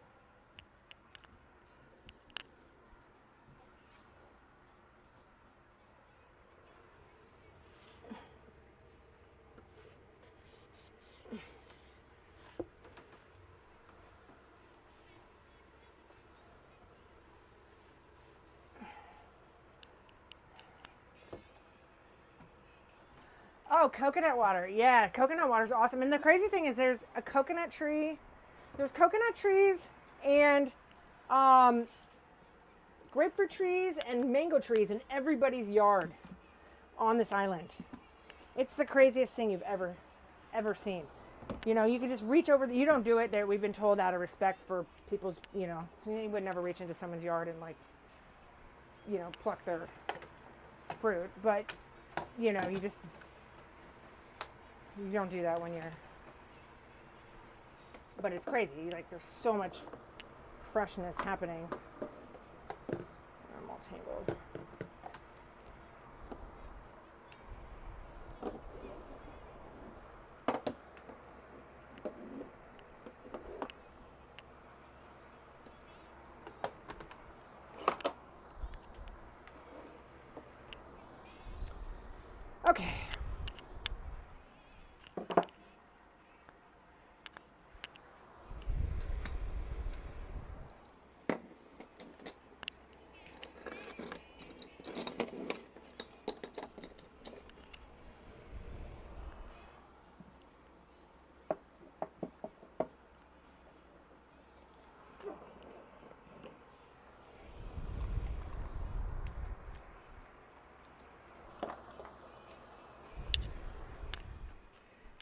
Oh, coconut water. Yeah, coconut water is awesome. And the crazy thing is there's a coconut tree. There's coconut trees and grapefruit trees and mango trees in everybody's yard on this island. It's the craziest thing you've ever seen. You can just reach over. You don't do it there. We've been told out of respect for people's, so you would never reach into someone's yard and pluck their fruit. But, you don't do that when you're, but it's crazy. Like, there's so much freshness happening. I'm all tangled. Okay.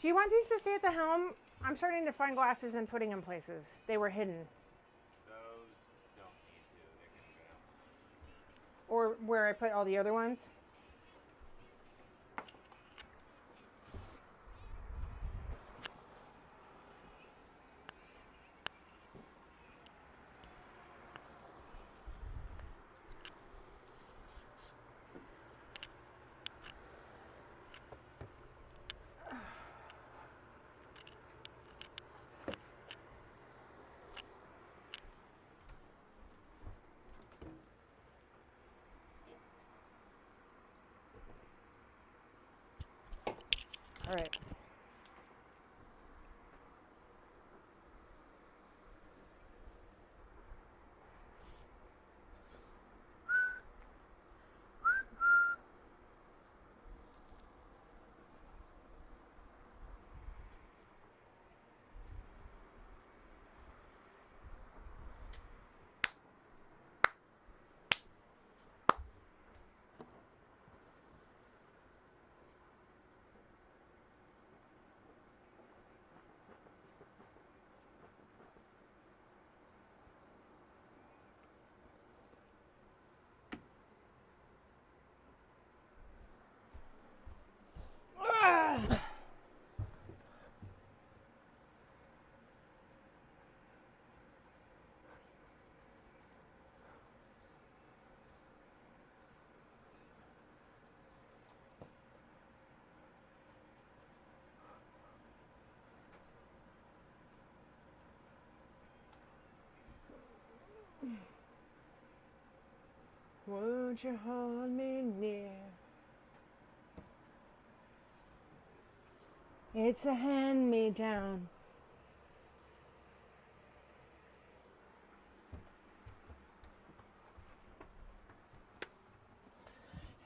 Do you want these to stay at the helm? I'm starting to find glasses and putting in places. They were hidden. Those don't need to. They can go. Or where I put all the other ones. All right. Won't you hold me near? It's a hand-me-down.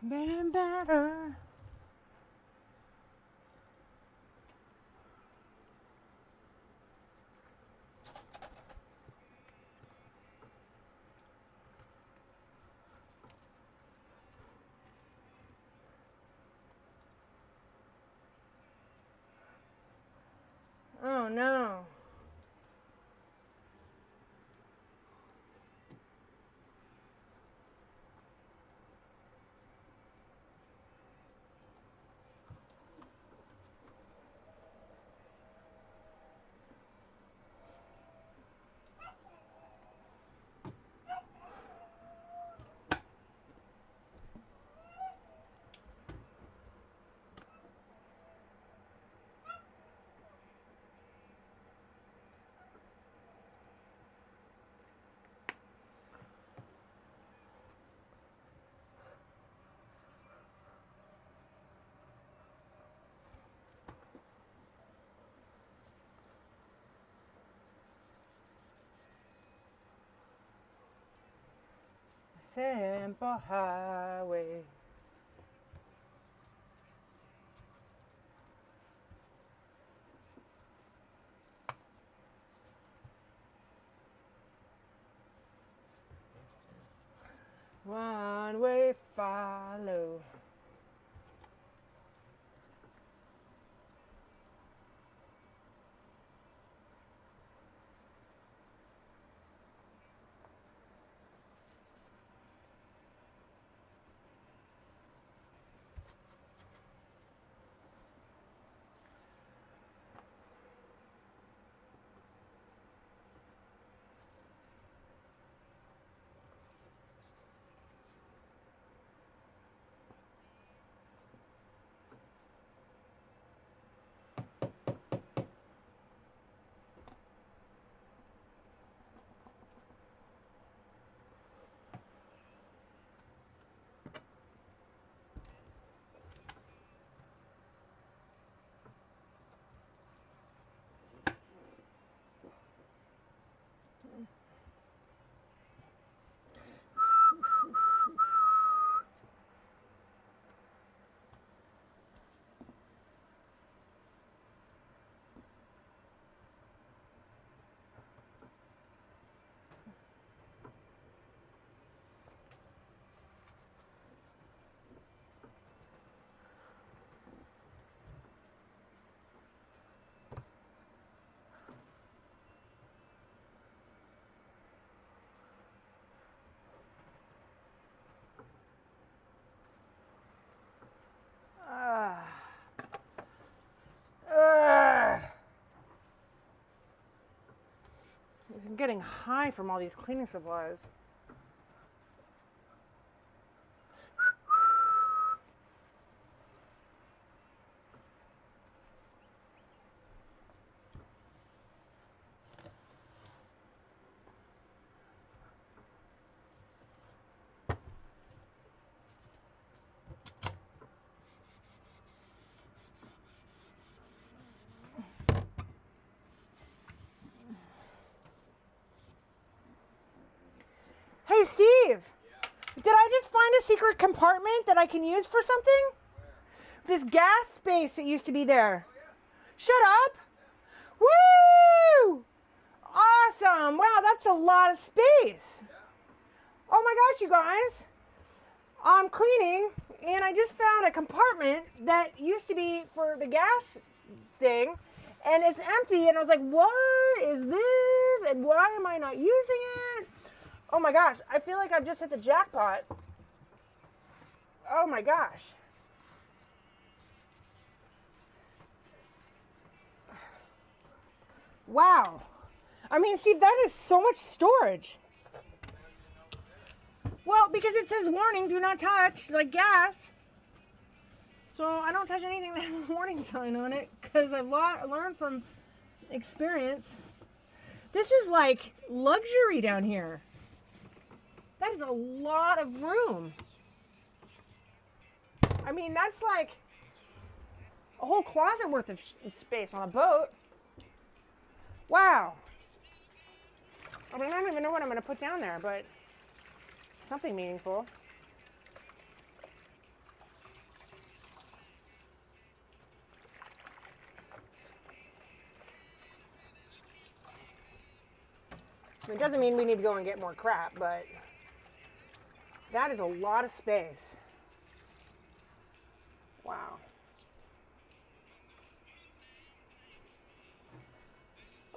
Better. Oh no. Simple highway. One way follow. I'm getting high from all these cleaning supplies. Hey, Steve, did I just find a secret compartment that I can use for something? This gas space that used to be there. Shut up. Woo! Awesome. Wow, that's a lot of space. Oh my gosh, you guys. I'm cleaning and I just found a compartment that used to be for the gas thing and it's empty and I was like, what is this? And why am I not using it? Oh my gosh, I feel like I've just hit the jackpot. Oh my gosh. Wow. I mean, Steve, that is so much storage. Well, because it says warning, do not touch, like gas. So I don't touch anything that has a warning sign on it because I've learned from experience. This is like luxury down here. That is a lot of room. I mean, that's like a whole closet worth of space on a boat. Wow. I mean, I don't even know what I'm going to put down there, but something meaningful. It doesn't mean we need to go and get more crap, but that is a lot of space. Wow.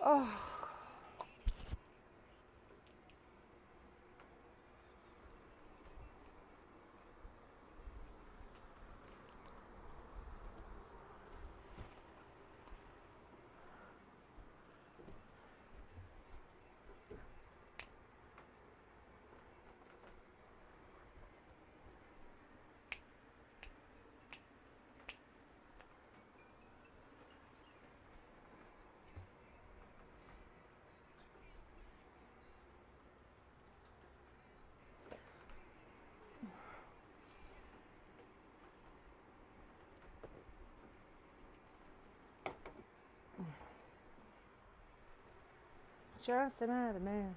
Oh. Just another man.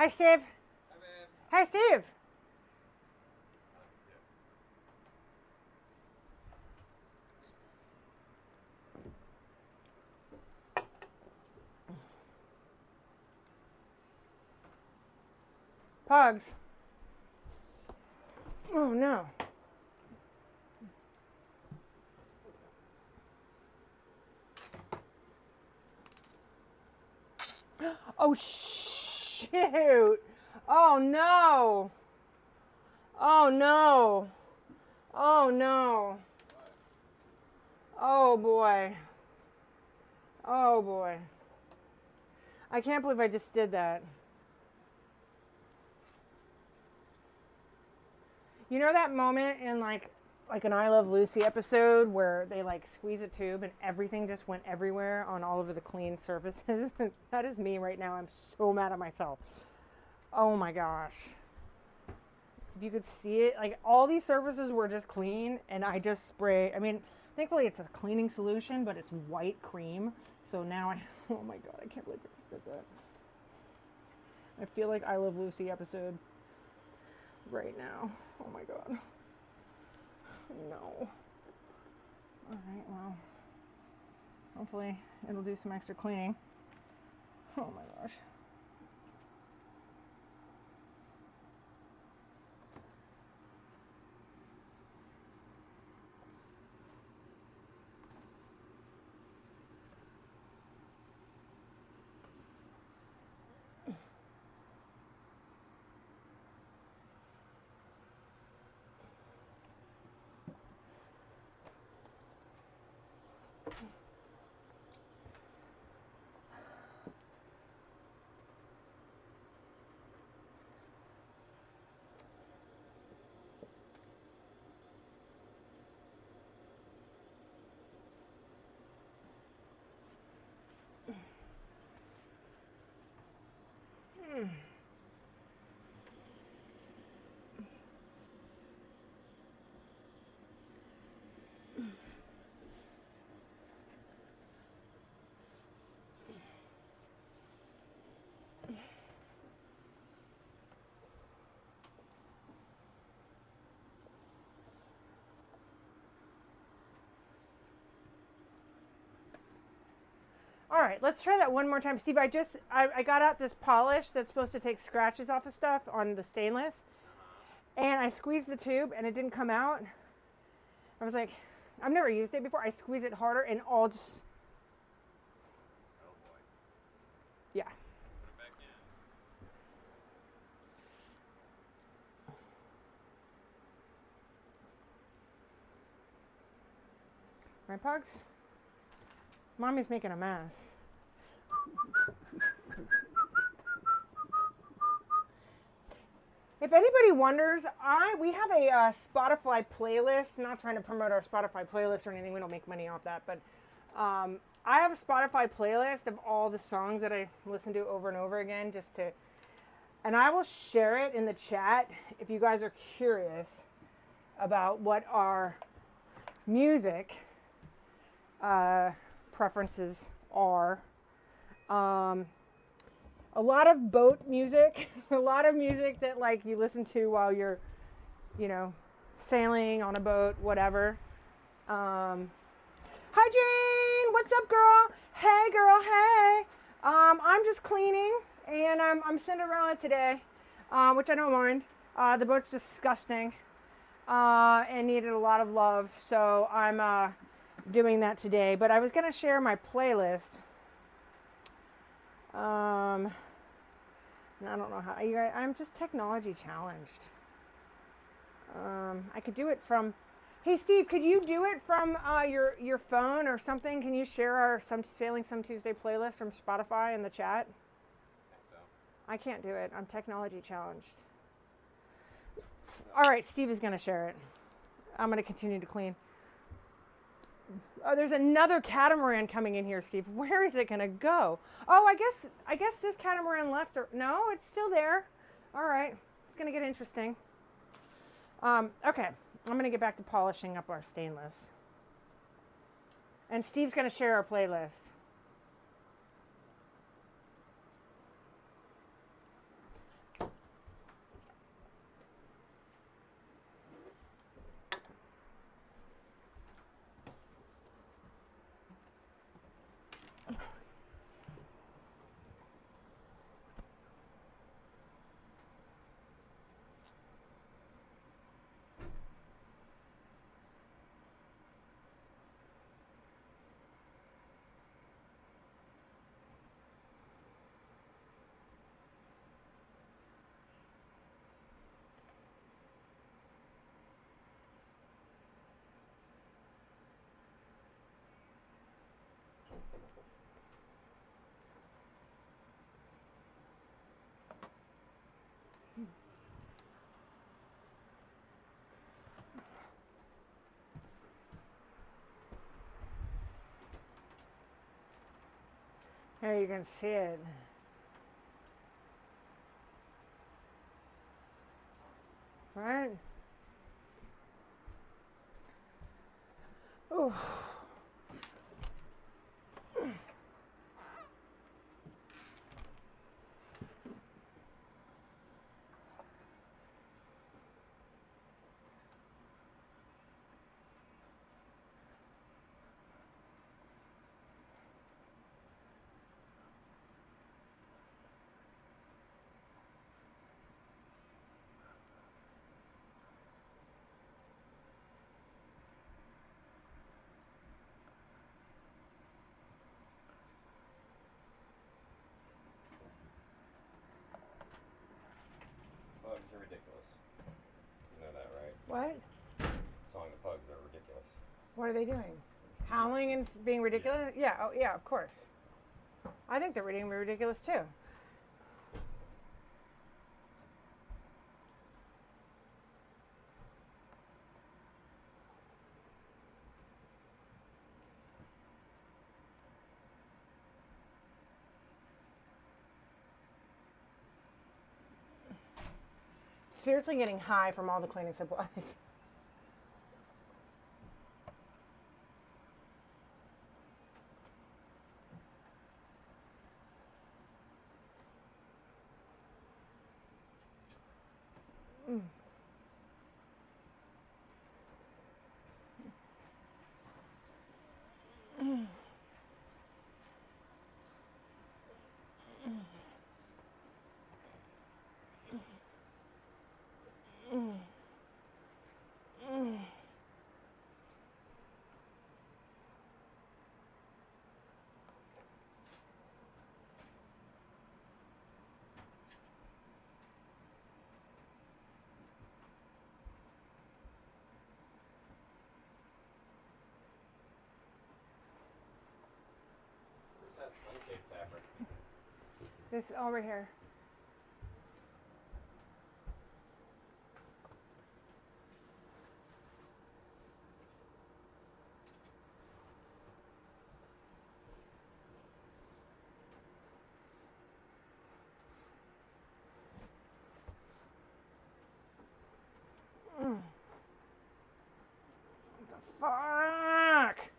Hi, Steve. Hi, babe. Hi, Steve. Pugs. Oh, no. Oh, shoot. Oh, no. Oh, no. Oh, no. Oh, boy. Oh, boy. I can't believe I just did that. You know that moment in like an I Love Lucy episode where they like squeeze a tube and everything just went everywhere on all over the clean surfaces? That is me right now. I'm so mad at myself. Oh my gosh. If you could see it, like all these surfaces were just clean and I just spray. I mean, thankfully it's a cleaning solution, but it's white cream. So now oh my God, I can't believe I just did that. I feel like I Love Lucy episode right now. Oh my God. No. Alright, well. Hopefully it'll do some extra cleaning. Oh my gosh. All right, let's try that one more time. Steve, I got out this polish that's supposed to take scratches off of stuff on the stainless. And I squeezed the tube and it didn't come out. I was like, I've never used it before. I squeeze it harder and all just... Oh boy. Yeah. Put it back in. Right, Pugs? Mommy's making a mess. If anybody wonders, we have a Spotify playlist. I'm not trying to promote our Spotify playlist or anything. We don't make money off that. But I have a Spotify playlist of all the songs that I listen to over and over again and I will share it in the chat if you guys are curious about what our music preferences are. A lot of boat music, a lot of music that like you listen to while you're, sailing on a boat, whatever. Hi Jane, what's up, girl? Hey, girl, hey. I'm just cleaning, and I'm Cinderella today, which I don't mind. The boat's disgusting, and needed a lot of love, so I'm doing that today. But I was gonna share my playlist. And I don't know how you guys, I'm just technology challenged. I could do it from, hey Steve, could you do it from your phone or something? Can you share our Sailing Some Tuesday playlist from Spotify in the chat? I think so. I can't do it. I'm technology challenged. All right, Steve is going to share it. I'm going to continue to clean. Oh, there's another catamaran coming in here, Steve. Where is it going to go? Oh, I guess this catamaran left. Or no, it's still there. All right, it's going to get interesting. Okay, I'm going to get back to polishing up our stainless. And Steve's going to share our playlist. There you can see it. Right? Ooh. Pugs are ridiculous. You know that, right? What? Telling the pugs they're ridiculous. What are they doing? Howling and being ridiculous? Yes. Yeah, oh, yeah, of course. I think they're being ridiculous too. Seriously getting high from all the cleaning supplies. Where's that sunshade fabric? This over here. What the fuck?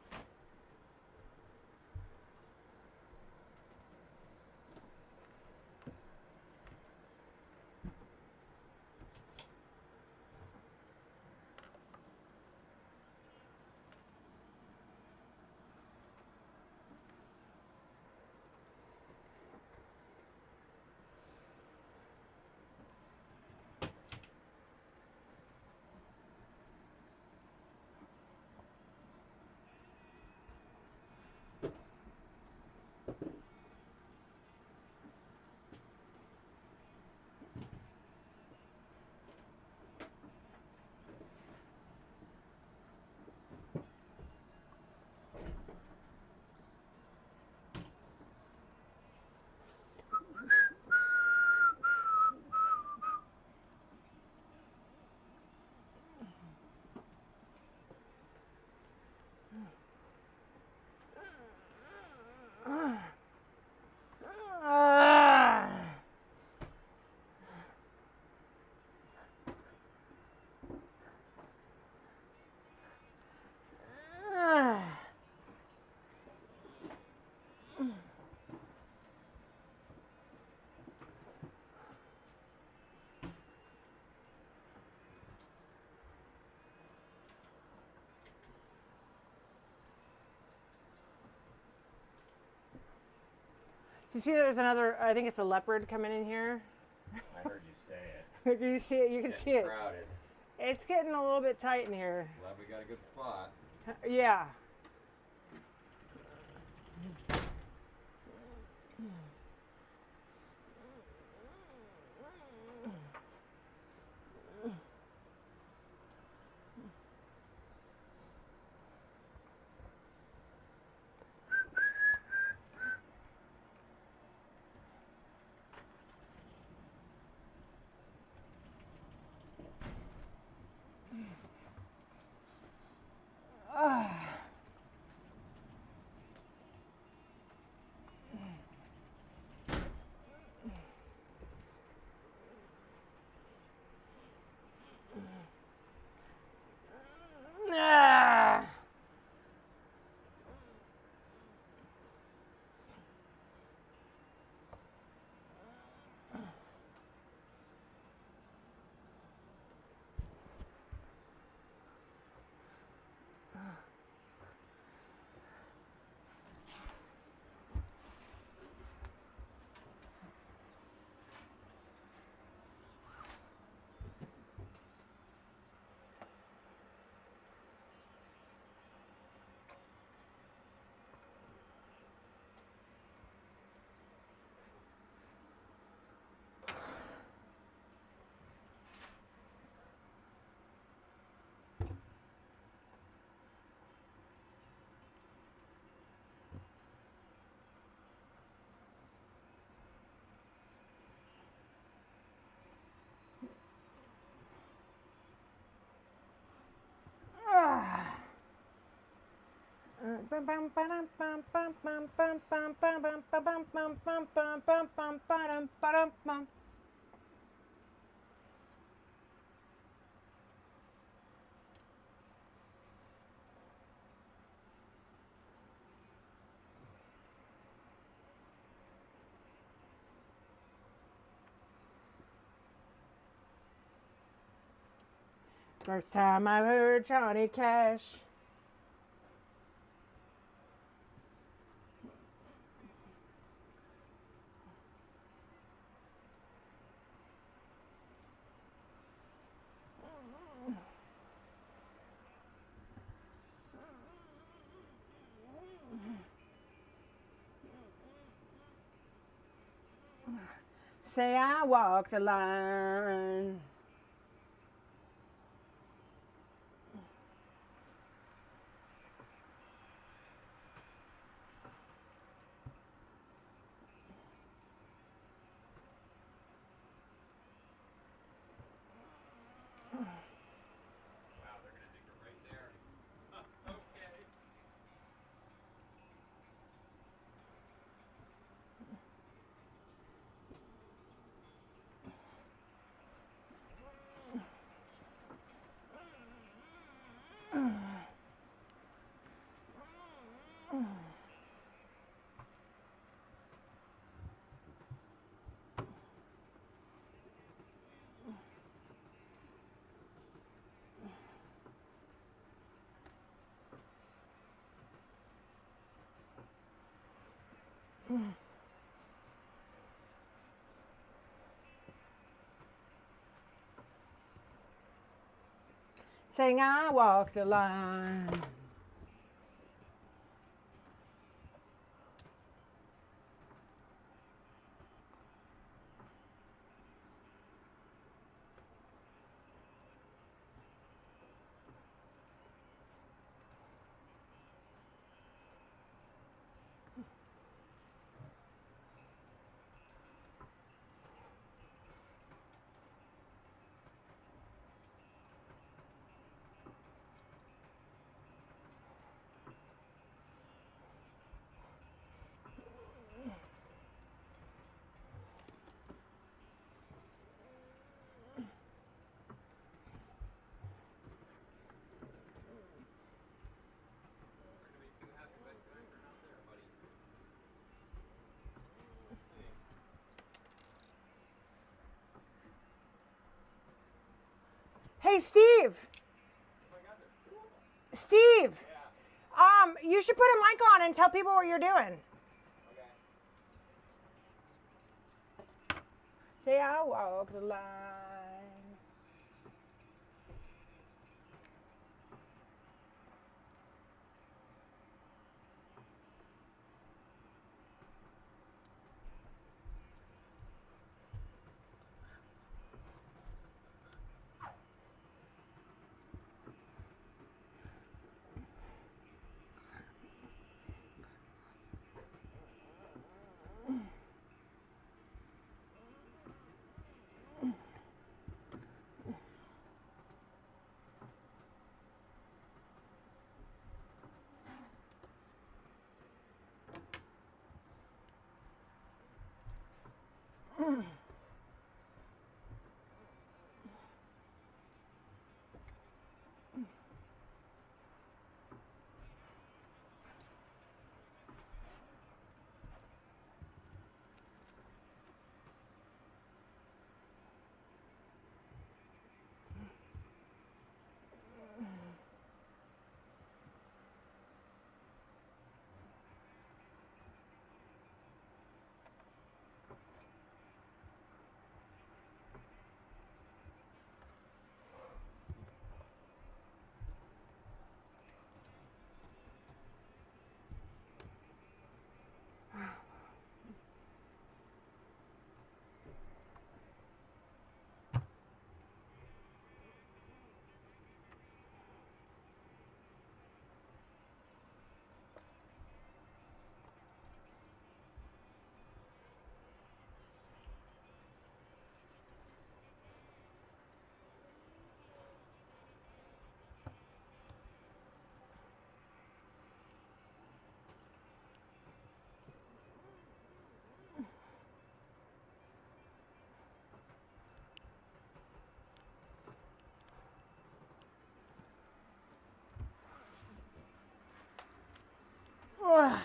Do you see there's another, I think it's a leopard coming in here? I heard you say it. You see it, you can see it. Crowded. It's getting a little bit tight in here. Glad we got a good spot. Yeah. First time I heard Johnny Cash. Say I walk the line. Wow, they're gonna dig it right there. Okay. Saying I walk the line. We're gonna be too happy with that turn out there, buddy. Let's see. Hey, Steve. Oh my God, there's two of them. Steve. Yeah. You should put a mic on and tell people what you're doing. Okay. Say I walk the line. Ugh.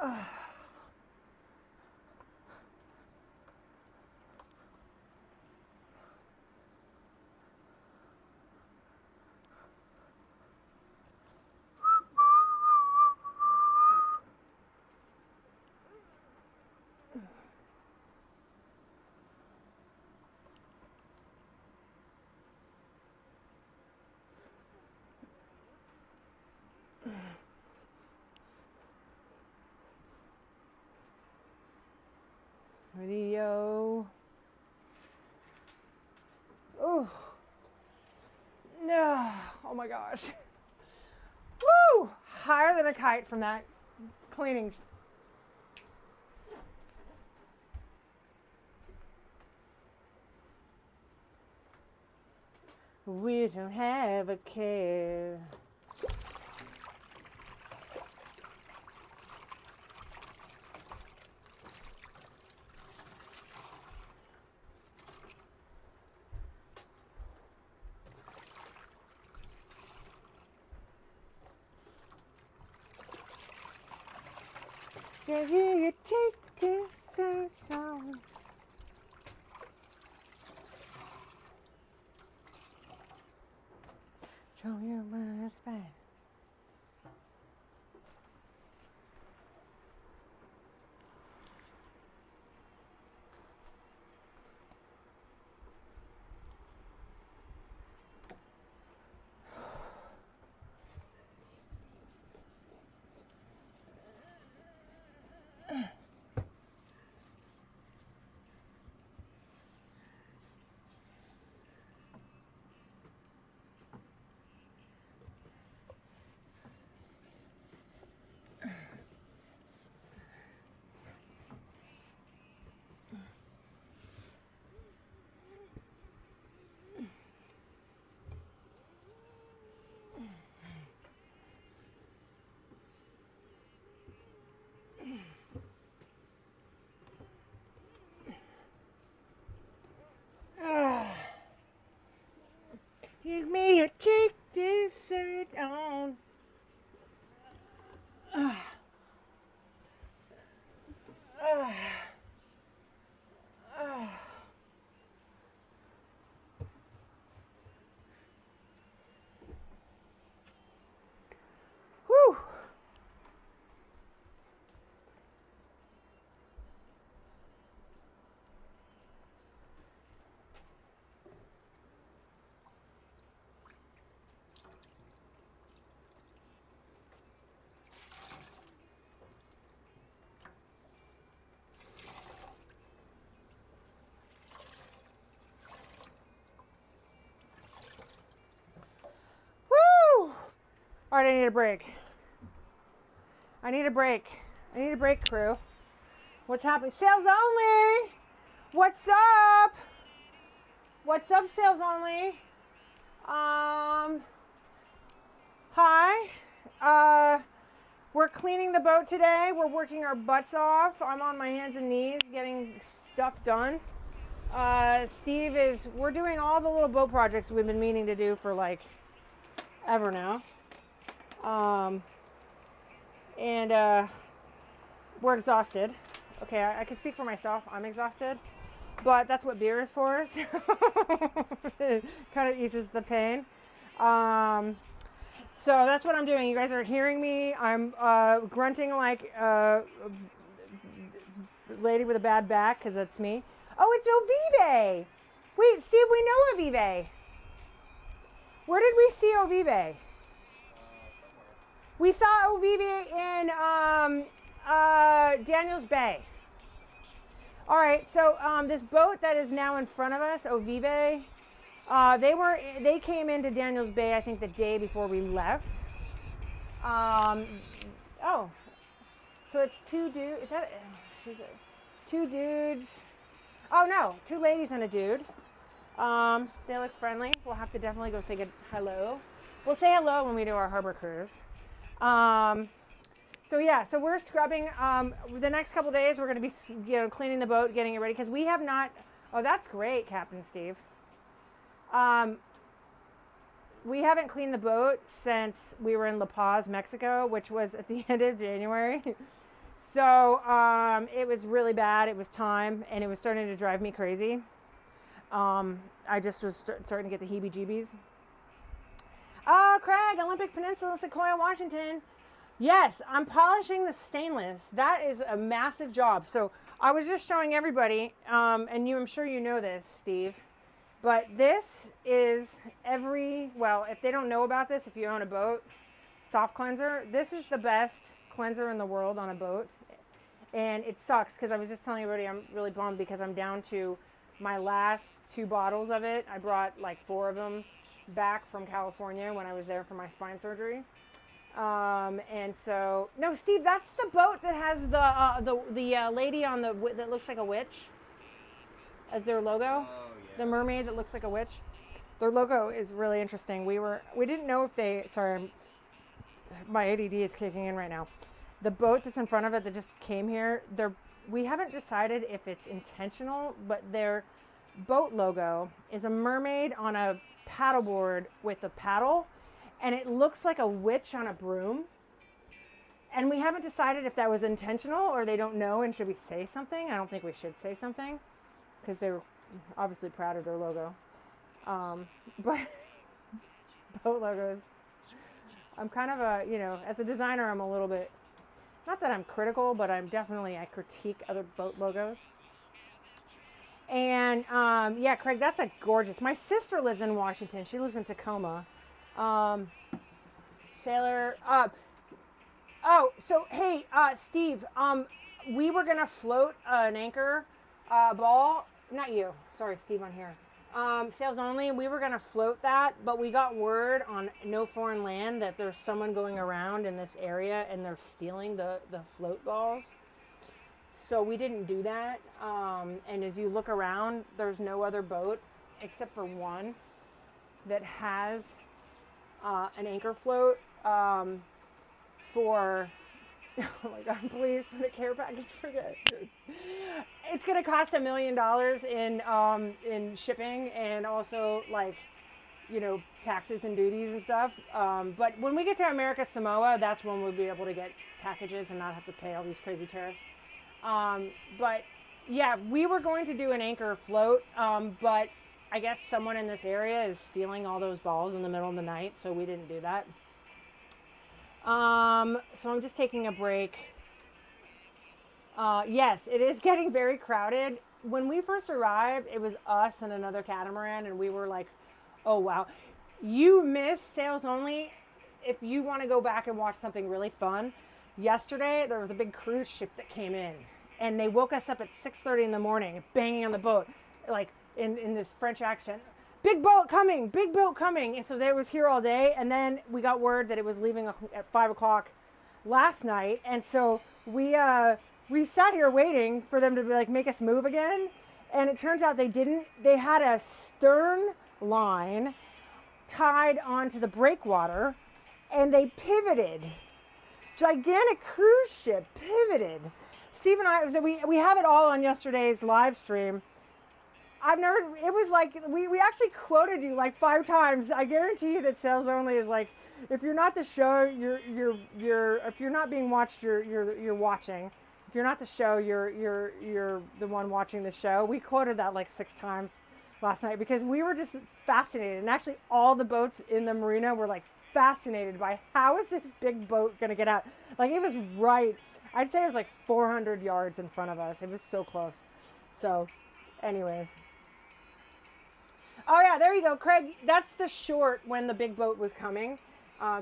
Ah. Video. Oh. No. Oh my gosh. Woo! Higher than a kite from that cleaning. We don't have a care. Yeah, you take this on. Show your mind back. Give me a cheek dessert on. Whew. Woo! All right, I need a break. I need a break. I need a break, crew. What's happening? Sales only! What's up? What's up, sales only? Hi. We're cleaning the boat today. We're working our butts off. I'm on my hands and knees getting stuff done. We're doing all the little boat projects we've been meaning to do for like ever now. We're exhausted. Okay, I can speak for myself. I'm exhausted. but that's what beer is for. So it kind of eases the pain. So that's what I'm doing. You guys are hearing me. I'm grunting like a lady with a bad back, because that's me. Oh, it's Ovive. Wait, Steve, we know Ovive. Where did we see Ovive? Somewhere. We saw Ovive in Daniels Bay. All right, so this boat that is now in front of us, Ovive, they came into Daniels Bay, I think, the day before we left. Oh, so it's two dudes. Is that? Two dudes. Oh no, two ladies and a dude. They look friendly. We'll have to definitely go say hello. We'll say hello when we do our harbor cruise. So yeah, so we're scrubbing. The next couple days, we're going to be, cleaning the boat, getting it ready, because we have not. Oh, that's great, Captain Steve. We haven't cleaned the boat since we were in La Paz, Mexico, which was at the end of January. So it was really bad. It was time, and it was starting to drive me crazy. I just was starting to get the heebie-jeebies. Oh, Craig, Olympic Peninsula, Sequoia, Washington. Yes, I'm polishing the stainless. That is a massive job. So I was just showing everybody, and I'm sure you know this, Steve, but this is well, if they don't know about this, if you own a boat, soft cleanser, this is the best cleanser in the world on a boat. And it sucks, because I was just telling everybody I'm really bummed because I'm down to my last 2 bottles of it. I brought like 4 of them back from California when I was there for my spine surgery. And so, no, Steve, that's the boat that has the lady on that looks like a witch as their logo. Oh, yeah. The mermaid that looks like a witch. Their logo is really interesting. We didn't know if my ADD is kicking in right now. The boat that's in front of it that just came here, we haven't decided if it's intentional, but their boat logo is a mermaid on a paddleboard with a paddle, and it looks like a witch on a broom. And we haven't decided if that was intentional or they don't know, and should we say something? I don't think we should say something, because they're obviously proud of their logo. But boat logos, I'm kind of as a designer, I'm a little bit, not that I'm critical, but I critique other boat logos. And yeah, Craig, that's a gorgeous. My sister lives in Washington. She lives in Tacoma. Sailor. So hey, Steve. We were gonna float an anchor ball. Not you. Sorry, Steve on here. Sails only. We were gonna float that, but we got word on No Foreign Land that there's someone going around in this area and they're stealing the float balls. So we didn't do that. And as you look around, there's no other boat except for one that has an anchor float for. Oh my God! Please put a care package for that. It's gonna cost $1 million in shipping, and also taxes and duties and stuff. But when we get to America Samoa, that's when we'll be able to get packages and not have to pay all these crazy tariffs. But yeah, we were going to do an anchor float, but I guess someone in this area is stealing all those balls in the middle of the night, so we didn't do that. So I'm just taking a break. Yes, it is getting very crowded. When we first arrived, it was us and another catamaran, and we were like, oh wow. You missed Sails Only. If you want to go back and watch something really fun, yesterday there was a big cruise ship that came in, and they woke us up at 6:30 in the morning, banging on the boat, like in this French accent. Big boat coming, big boat coming. And so they was here all day. And then we got word that it was leaving at 5 o'clock last night. And so we sat here waiting for them to make us move again. And it turns out they didn't. They had a stern line tied onto the breakwater, and they pivoted. Gigantic cruise ship pivoted. Steve and I, we have it all on yesterday's live stream. It was like, we actually quoted you like 5 times. I guarantee you that Sails Only is like, if you're not the show, if you're not being watched, you're watching. If you're not the show, you're the one watching the show. We quoted that like 6 times last night because we were just fascinated. And actually all the boats in the marina were like fascinated by how is this big boat going to get out? Like it was right. I'd say it was like 400 yards in front of us. It was so close. So anyways. Oh yeah, there you go, Craig. That's the short when the big boat was coming.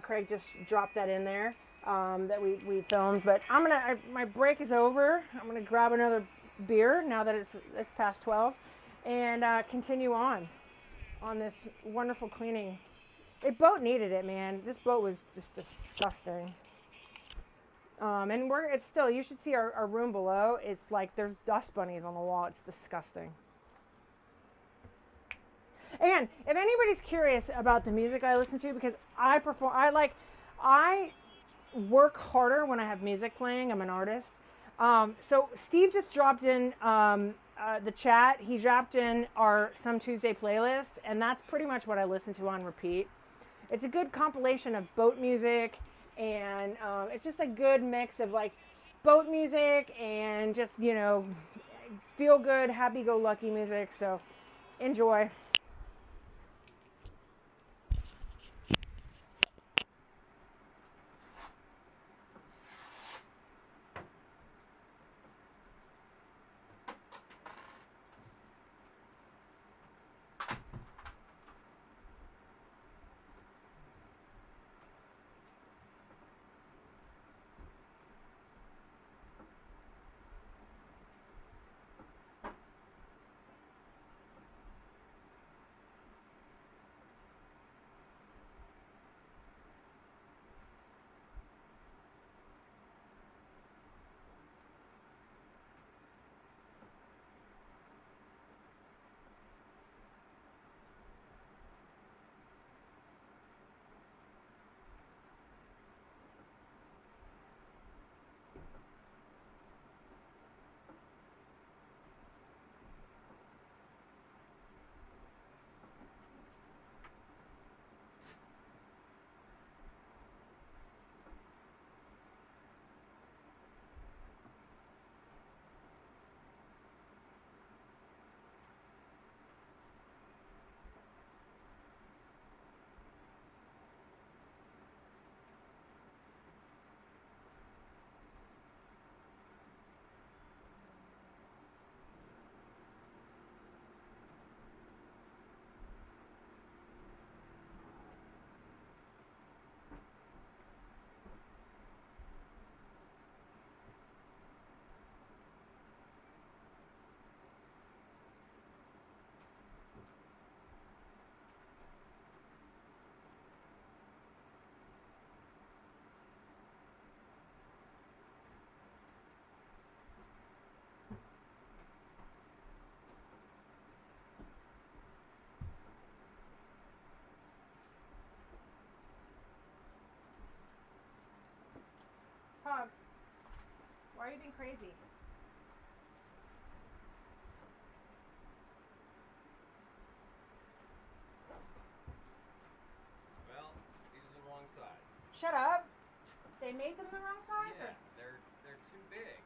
Craig just dropped that in there that we filmed. But my break is over. I'm gonna grab another beer now that it's past 12, and continue on this wonderful cleaning. The boat needed it, man. This boat was just disgusting. And it's still. You should see our room below. It's like there's dust bunnies on the wall. It's disgusting. And if anybody's curious about the music I listen to, because I work harder when I have music playing. I'm an artist. So Steve just dropped in the chat. He dropped in our Some Tuesday playlist, and that's pretty much what I listen to on repeat. It's a good compilation of boat music, and it's just a good mix of like boat music and just, you know, feel good, happy-go-lucky music. So enjoy. Pug, why are you being crazy? Well, these are the wrong size. Shut up. They made them the wrong size? Yeah, they're too big.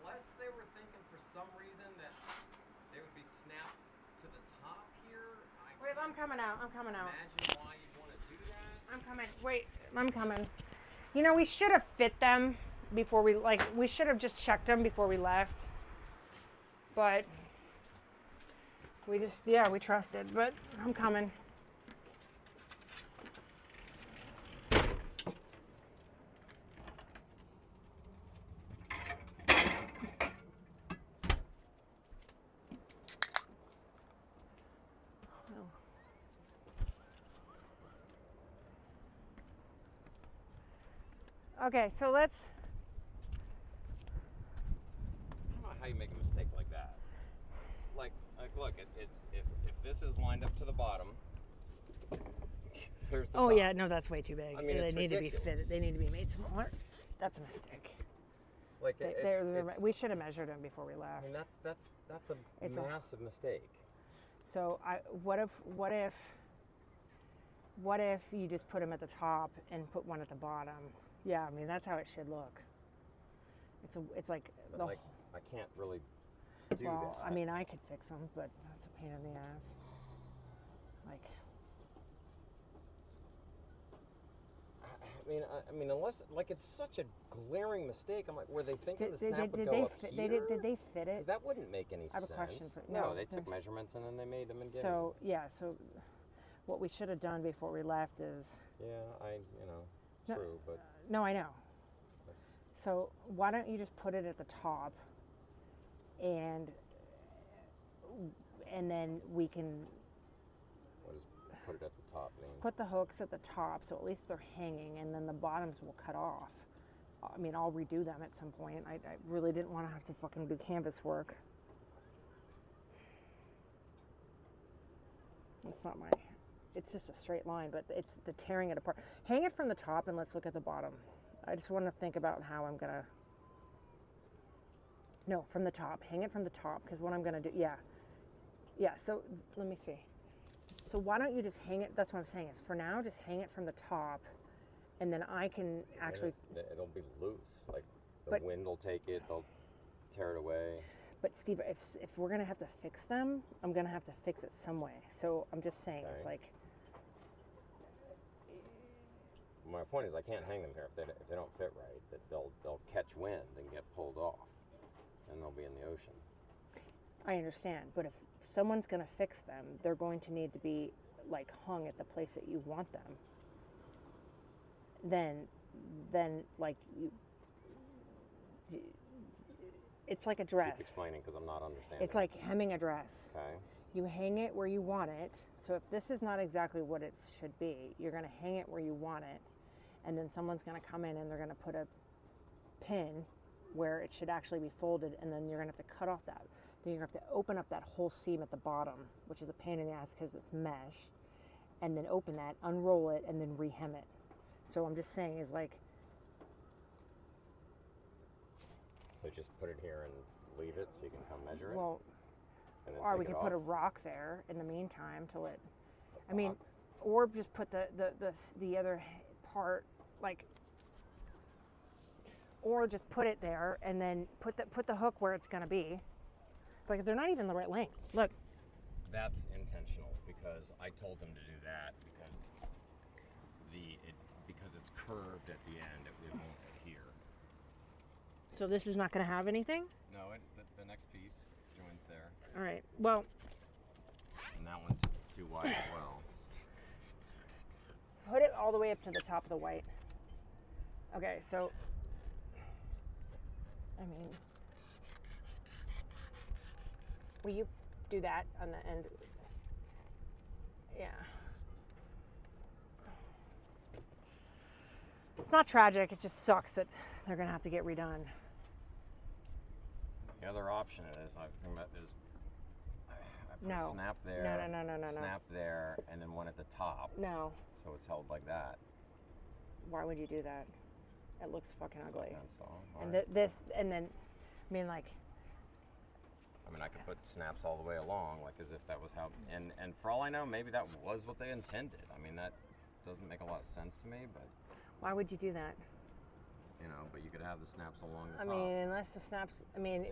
Unless they were thinking for some reason that they would be snapped to the top here. Wait, I'm coming out. Imagine why you'd want to do that. I'm coming. Wait, I'm coming. You know, we should have fit them before we should have just checked them before we left. But we trusted. But I'm coming. Okay, so let's. I don't know how you make a mistake like that. It's like look, it's if this is lined up to the bottom, there's the top. Yeah, no, that's way too big. I mean, they need ridiculous. to be fitted. They need to be made smaller. That's a mistake. Like We should have measured them before we left. I mean, that's a massive mistake. So what if you just put them at the top and put one at the bottom? Yeah, I mean that's how it should look. It's like But the like, I can't really do well, that. I mean, I could fix them, but that's a pain in the ass. Like, I mean, unless like it's such a glaring mistake. I'm like, were they thinking the did snap would they go up fit, here? did they fit it? Because that wouldn't make any I have sense. a question for No, they took there's- measurements and then they made them and gave So yeah, so what we should have done before we left is them. Yeah, No, true, but no, I know. that's So why don't you just put it at the top, and then we can what is put it at the top mean? put the hooks at the top, so at least they're hanging, and then the bottoms will cut off. I mean, I'll redo them at some point. I really didn't want to have to fucking do canvas work. It's not my, it's just a straight line, but it's the tearing it apart. Hang it from the top and let's look at the bottom. I just want to think about how I'm gonna, no, from the top. Hang it from the top, because what I'm gonna do, yeah, so let me see. So why don't you just hang it, that's what I'm saying, is for now, just hang it from the top, and then I can actually, It'll be loose. Like the But- wind will take it. They'll tear it away. but Steve, if we're gonna have to fix them, I'm gonna have to fix it some way. So I'm just saying, it's Okay. like, My point is, I can't hang them here if they don't fit right. That they'll catch wind and get pulled off, and they'll be in the ocean. I understand, but if someone's gonna fix them, they're going to need to be like hung at the place that you want them. Then like it's like a dress. Keep explaining because I'm not understanding. It's like hemming a dress. Okay. You hang it where you want it. So if this is not exactly what it should be, you're going to hang it where you want it. And then someone's going to come in and they're going to put a pin where it should actually be folded. And then you're going to have to cut off that. Then you're going to have to open up that whole seam at the bottom, which is a pain in the ass because it's mesh. And then open that, unroll it, and then rehem it. So I'm just saying is like, So just put it here and leave it so you can come measure it. well, and then or take we it could off. put a rock there in the meantime to let, A I mean, rock. or just put the other part, like, or just put it there and then put the hook where it's gonna be. Like, they're not even the right length. Look, That's intentional because I told them to do that because it's curved at the end. It won't adhere. so this is not gonna have anything. No, the next piece joins there, All right. Well, and that one's too wide as well. put it all the way up to the top of the white. Okay. So, I mean, will you do that on the end? Yeah. It's not tragic. It just sucks that they're gonna have to get redone. The other option is I put No. a snap there. No. Snap there, and then one at the top, No. so it's held like that. Why would you do that? It looks fucking So ugly. that's all. And Alright. this, and then, I mean, like, I mean, I could put snaps all the way along, like as if that was how. And for all I know, maybe that was what they intended. I mean, that doesn't make a lot of sense to me, but why would you do that? you know, but you could have the snaps along the I top. mean, unless the snaps, I mean,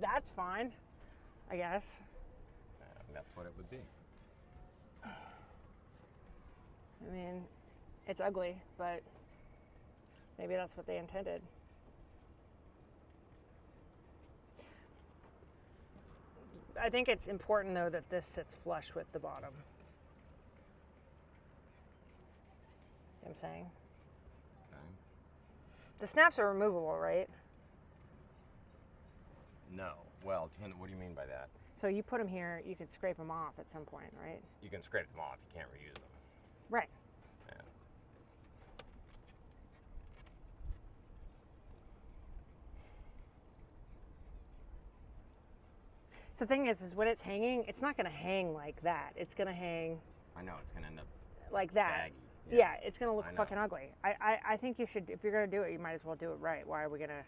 that's fine, I guess. That's what it would be. I mean, it's ugly, but maybe that's what they intended. I think it's important, though, that this sits flush with the bottom. You know what I'm saying? Okay. The snaps are removable, right? No. Well, what do you mean by that? So you put them here, you could scrape them off at some point, right? You can scrape them off. You can't reuse them. Right. Yeah. So the thing is when it's hanging, it's not going to hang like that. It's going to hang I know it's gonna end up like that. baggy. Yeah, it's going to look I know. fucking ugly. I think you should, if you're going to do it, you might as well do it right. Why are we going to,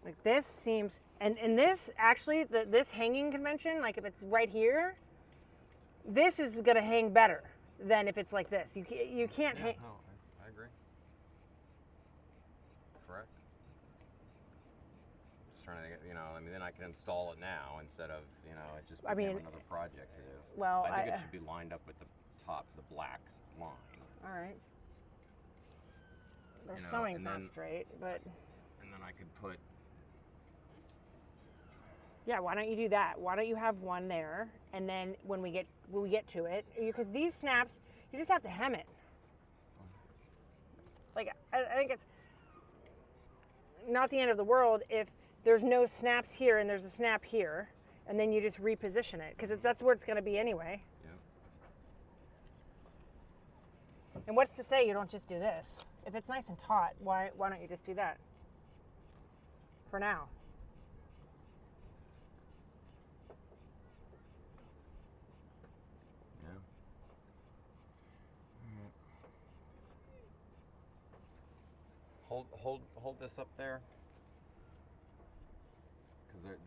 like this seems, and this actually, this hanging convention, like if it's right here, this is going to hang better than if it's like this. You can't Yeah, hang. no, I agree. Correct. trying to think, you know, I mean, then I can install it now instead of, you know, it just I became mean, another project to do. Well, I think it should be lined up with the top, the black line. All right. The You know, sewing's and not then- straight, but And then I could put, yeah, why don't you do that? Why don't you have one there, and then when we get to it, because these snaps, you just have to hem it. Like I think it's not the end of the world if there's no snaps here and there's a snap here, and then you just reposition it because that's where it's going to be anyway. yeah. And what's to say you don't just do this? If it's nice and taut, why don't you just do that? For now. Yeah. Hold this up there. Because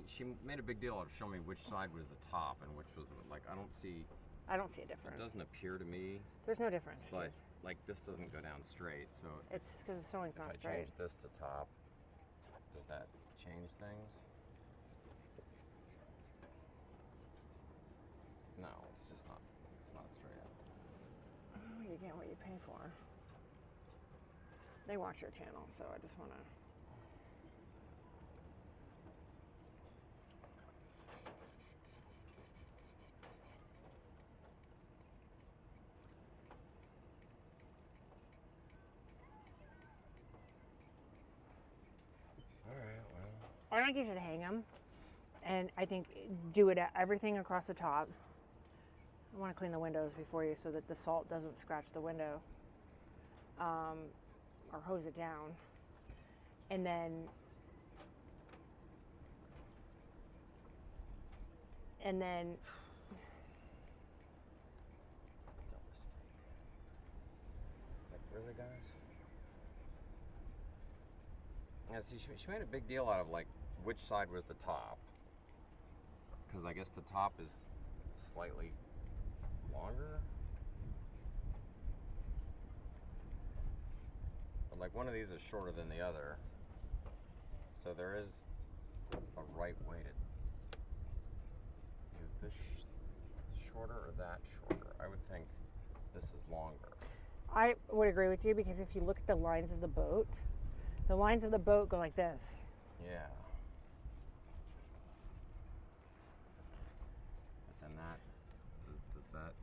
she made a big deal out of showing me which side was the top and which was like I don't see a difference. it doesn't appear to me, There's no difference. but Steve. like this doesn't go down straight. So It's because the sewing's if not I straight. change this to top, does that change things? No, it's just not. It's not straight up. Oh, you get what you pay for. They watch your channel, so I just want to. All right. Well. I think you should hang them, and I think do it everything across the top. I want to clean the windows before you so that the salt doesn't scratch the window, or hose it down, and then Dumb mistake. Like really, guys? Yeah, see, she made a big deal out of like which side was the top, because I guess the top is slightly longer. But like one of these is shorter than the other, so there is a right way to. Is this shorter or that shorter? I would think this is longer. I would agree with you because if you look at the lines of the boat go like this. Yeah. But then that does that.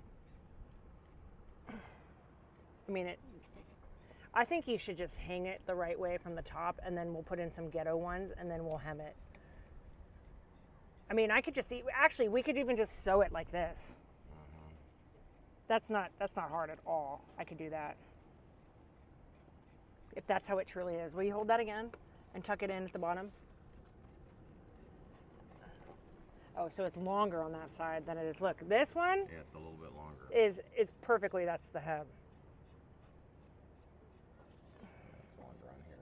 I mean, I think you should just hang it the right way from the top, and then we'll put in some ghetto ones, and then we'll hem it. I mean, actually, we could even just sew it like this. That's not hard at all. I could do that. If that's how it truly is. Will you hold that again and tuck it in at the bottom? Oh, so it's longer on that side than it is. Look, this one Yeah, it's a little bit longer. is perfectly, that's the hem. It's longer on here.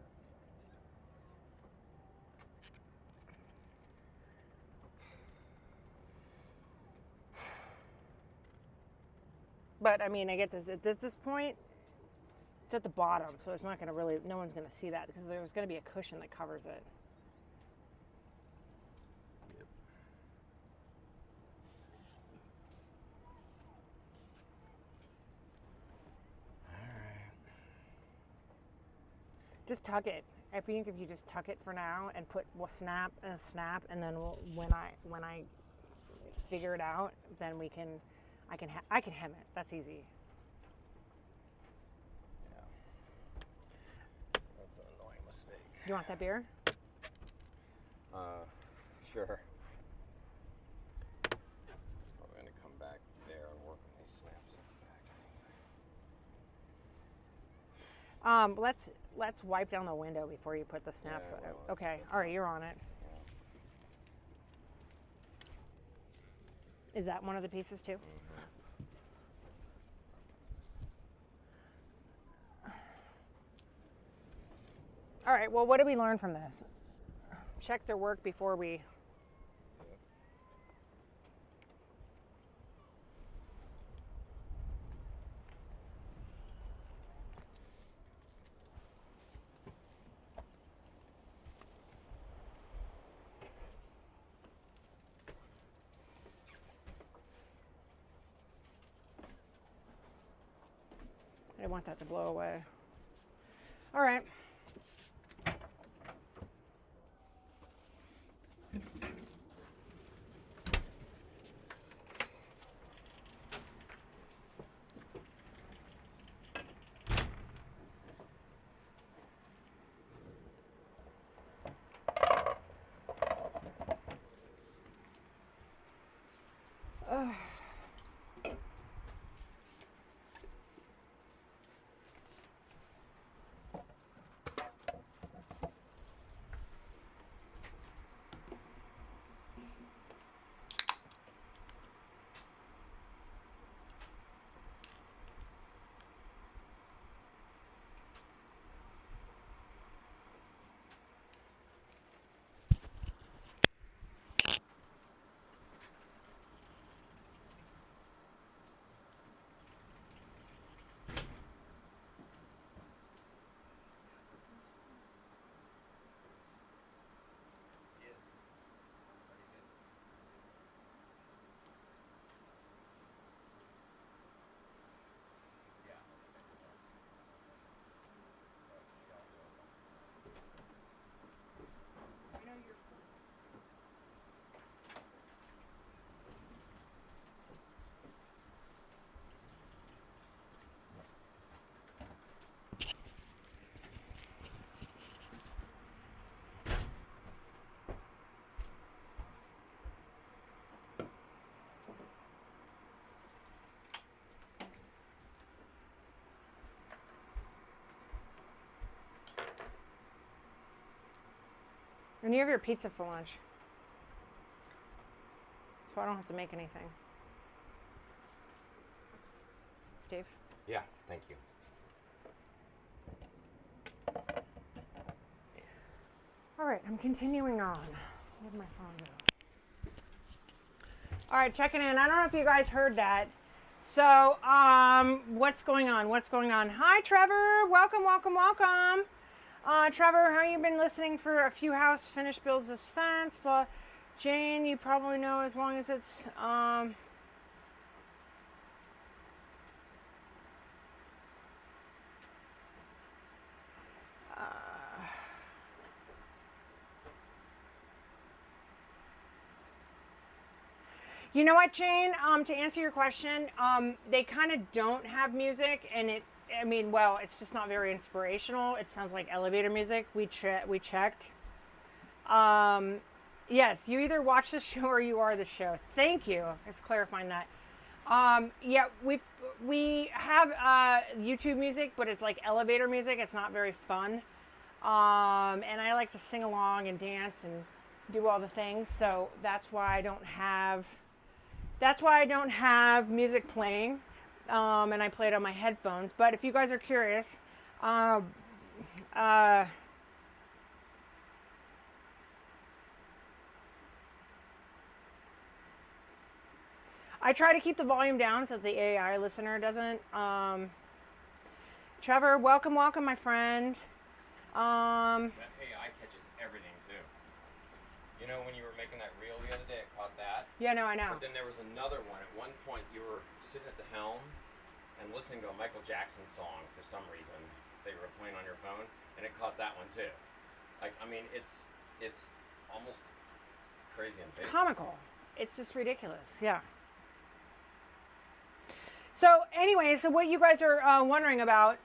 But I mean, I get this. At this point, it's at the bottom, so it's not going to really, no one's going to see that because there's going to be a cushion that covers it. Yep. Just tuck it. I think if you just tuck it for now and we'll snap and a snap, and then when I figure it out, then I can hem it. That's easy. Yeah. That's an annoying mistake. You want that beer? Sure. Probably gonna come back there and work on these snaps back. Let's wipe down the window before you put the snaps. Yeah, well, Okay. that's All right, you're on it. Yeah. Is that one of the pieces too? All right, well, what did we learn from this? Check their work before we... I didn't want that to blow away. All right. And you have your pizza for lunch. So I don't have to make anything. Steve? Yeah, thank you. All right, I'm continuing on. Where'd my phone go? All right, checking in. I don't know if you guys heard that. So, what's going on? What's going on? Hi, Trevor. Welcome, welcome, welcome. Trevor, how you been listening for a few house finish builds this fence? But Jane, you probably know as long as it's you know what, Jane? To answer your question, they kind of don't have music, and I mean, well, it's just not very inspirational. It sounds like elevator music. We checked. Yes, you either watch the show or you are the show. Thank you. It's clarifying that. Yeah, we have YouTube music, but it's like elevator music. It's not very fun. And I like to sing along and dance and do all the things. So that's why I don't have music playing. And I play it on my headphones. But if you guys are curious, I try to keep the volume down so the AI listener doesn't. Trevor, welcome, my friend. That AI catches everything too. You know when you were making that reel the other day, it caught that. Yeah, no, I know. But then there was another one. At one point, you were sitting at the helm and listening to a Michael Jackson song for some reason that you were playing on your phone, and it caught that one too. Like, I mean, it's almost crazy and basic. It's comical. It's just ridiculous. Yeah. So anyway, so what you guys are wondering about,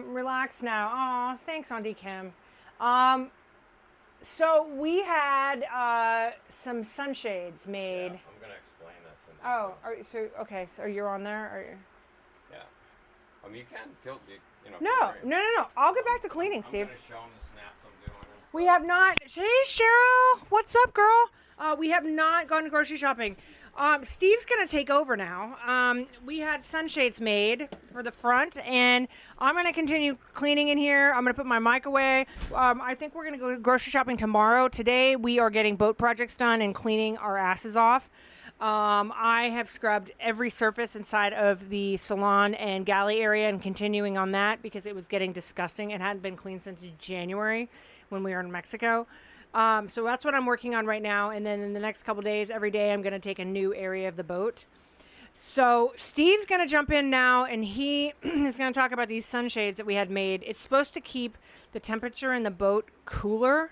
relax now. Oh, thanks, Auntie Kim. So we had some sunshades made. Yeah, I'm going to explain this. Okay, so you're on there? Or yeah. I mean, you can feel, you know. No. I'll get back to cleaning, Steve. I'm going to show them the snaps I'm doing. And stuff. We have not. Hey, Cheryl. What's up, girl? We have not gone grocery shopping. Steve's going to take over now. We had sunshades made for the front, and I'm going to continue cleaning in here. I'm going to put my mic away. I think we're going to go grocery shopping tomorrow. Today, we are getting boat projects done and cleaning our asses off. I have scrubbed every surface inside of the salon and galley area and continuing on that because it was getting disgusting. It hadn't been cleaned since January when we were in Mexico. So that's what I'm working on right now. And then in the next couple days, every day, I'm going to take a new area of the boat. So Steve's going to jump in now, and he is going to talk about these sunshades that we had made. It's supposed to keep the temperature in the boat cooler,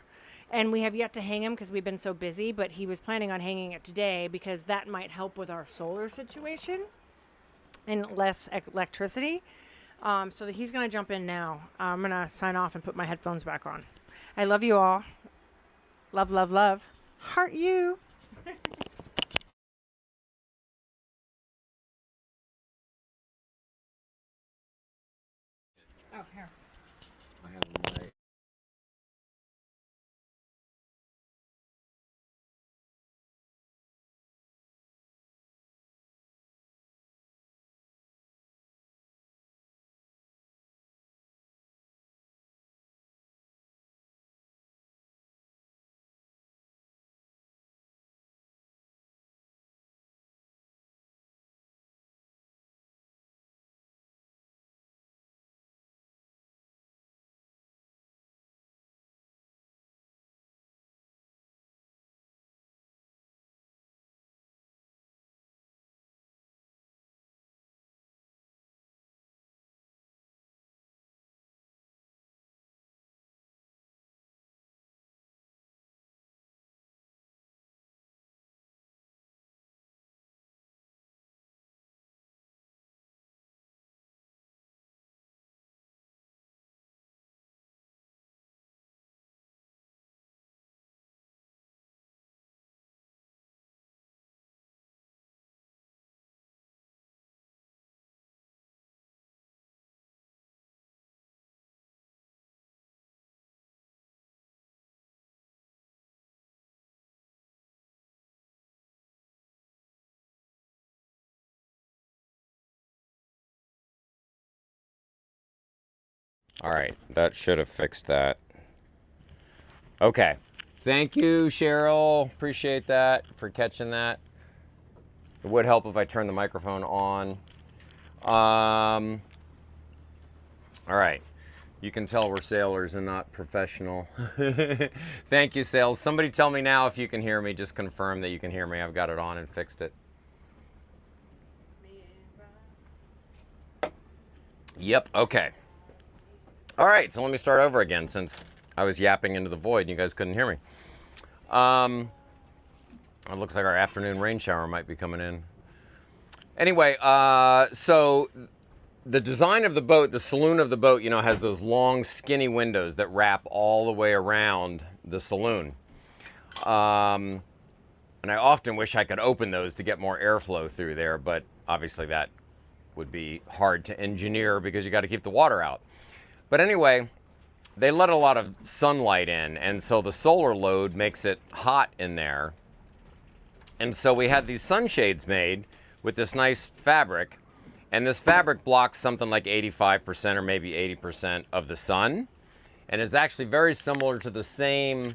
and we have yet to hang him because we've been so busy, but he was planning on hanging it today because that might help with our solar situation and less electricity. So he's going to jump in now. I'm going to sign off and put my headphones back on. I love you all. Love, love, love. Heart you. Oh, here. I have my... All right, that should have fixed that. Okay. Thank you, Cheryl. Appreciate that for catching that. It would help if I turned the microphone on. All right. You can tell we're sailors and not professional. Thank you, Sales. Somebody tell me now if you can hear me. Just confirm that you can hear me. I've got it on and fixed it. Yep, okay. All right, so let me start over again since I was yapping into the void and you guys couldn't hear me. It looks like our afternoon rain shower might be coming in. Anyway, so the design of the boat, the saloon of the boat, you know, has those long, skinny windows that wrap all the way around the saloon. And I often wish I could open those to get more airflow through there, but obviously that would be hard to engineer because you got to keep the water out. But anyway, they let a lot of sunlight in, and so the solar load makes it hot in there. And so we had these sunshades made with this nice fabric, and this fabric blocks something like 85% or maybe 80% of the sun, and is actually very similar to the same,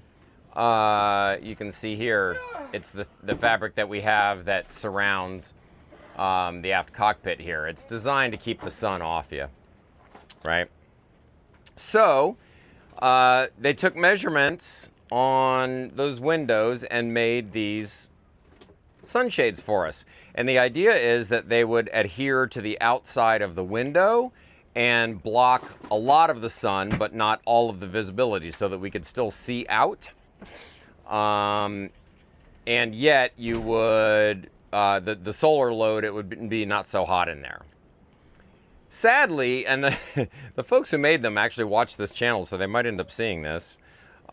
you can see here, it's the fabric that we have that surrounds the aft cockpit here. It's designed to keep the sun off you, right? So they took measurements on those windows and made these sunshades for us. And the idea is that they would adhere to the outside of the window and block a lot of the sun, but not all of the visibility, so that we could still see out. And yet you would, the solar load, it would be not so hot in there. Sadly, and the folks who made them actually watch this channel, so they might end up seeing this.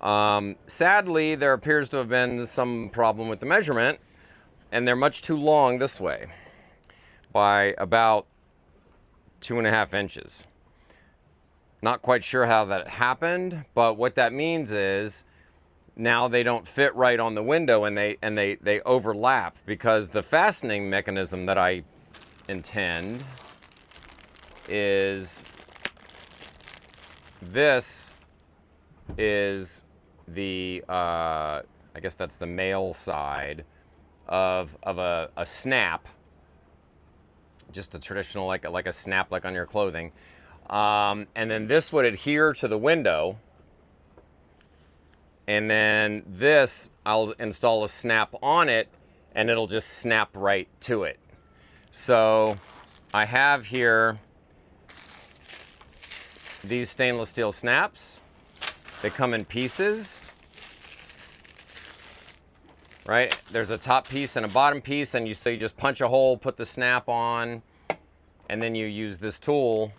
Sadly, there appears to have been some problem with the measurement, and they're much too long this way by about 2.5 inches. Not quite sure how that happened, but what that means is now they don't fit right on the window, and they overlap, because the fastening mechanism that I intend is this is the I guess that's the male side of a snap, just a traditional like a snap like on your clothing, and then this would adhere to the window, and then this I'll install a snap on it, and it'll just snap right to it. So I have here these stainless steel snaps. They come in pieces, right? There's a top piece and a bottom piece, and you just punch a hole, put the snap on, and then you use this tool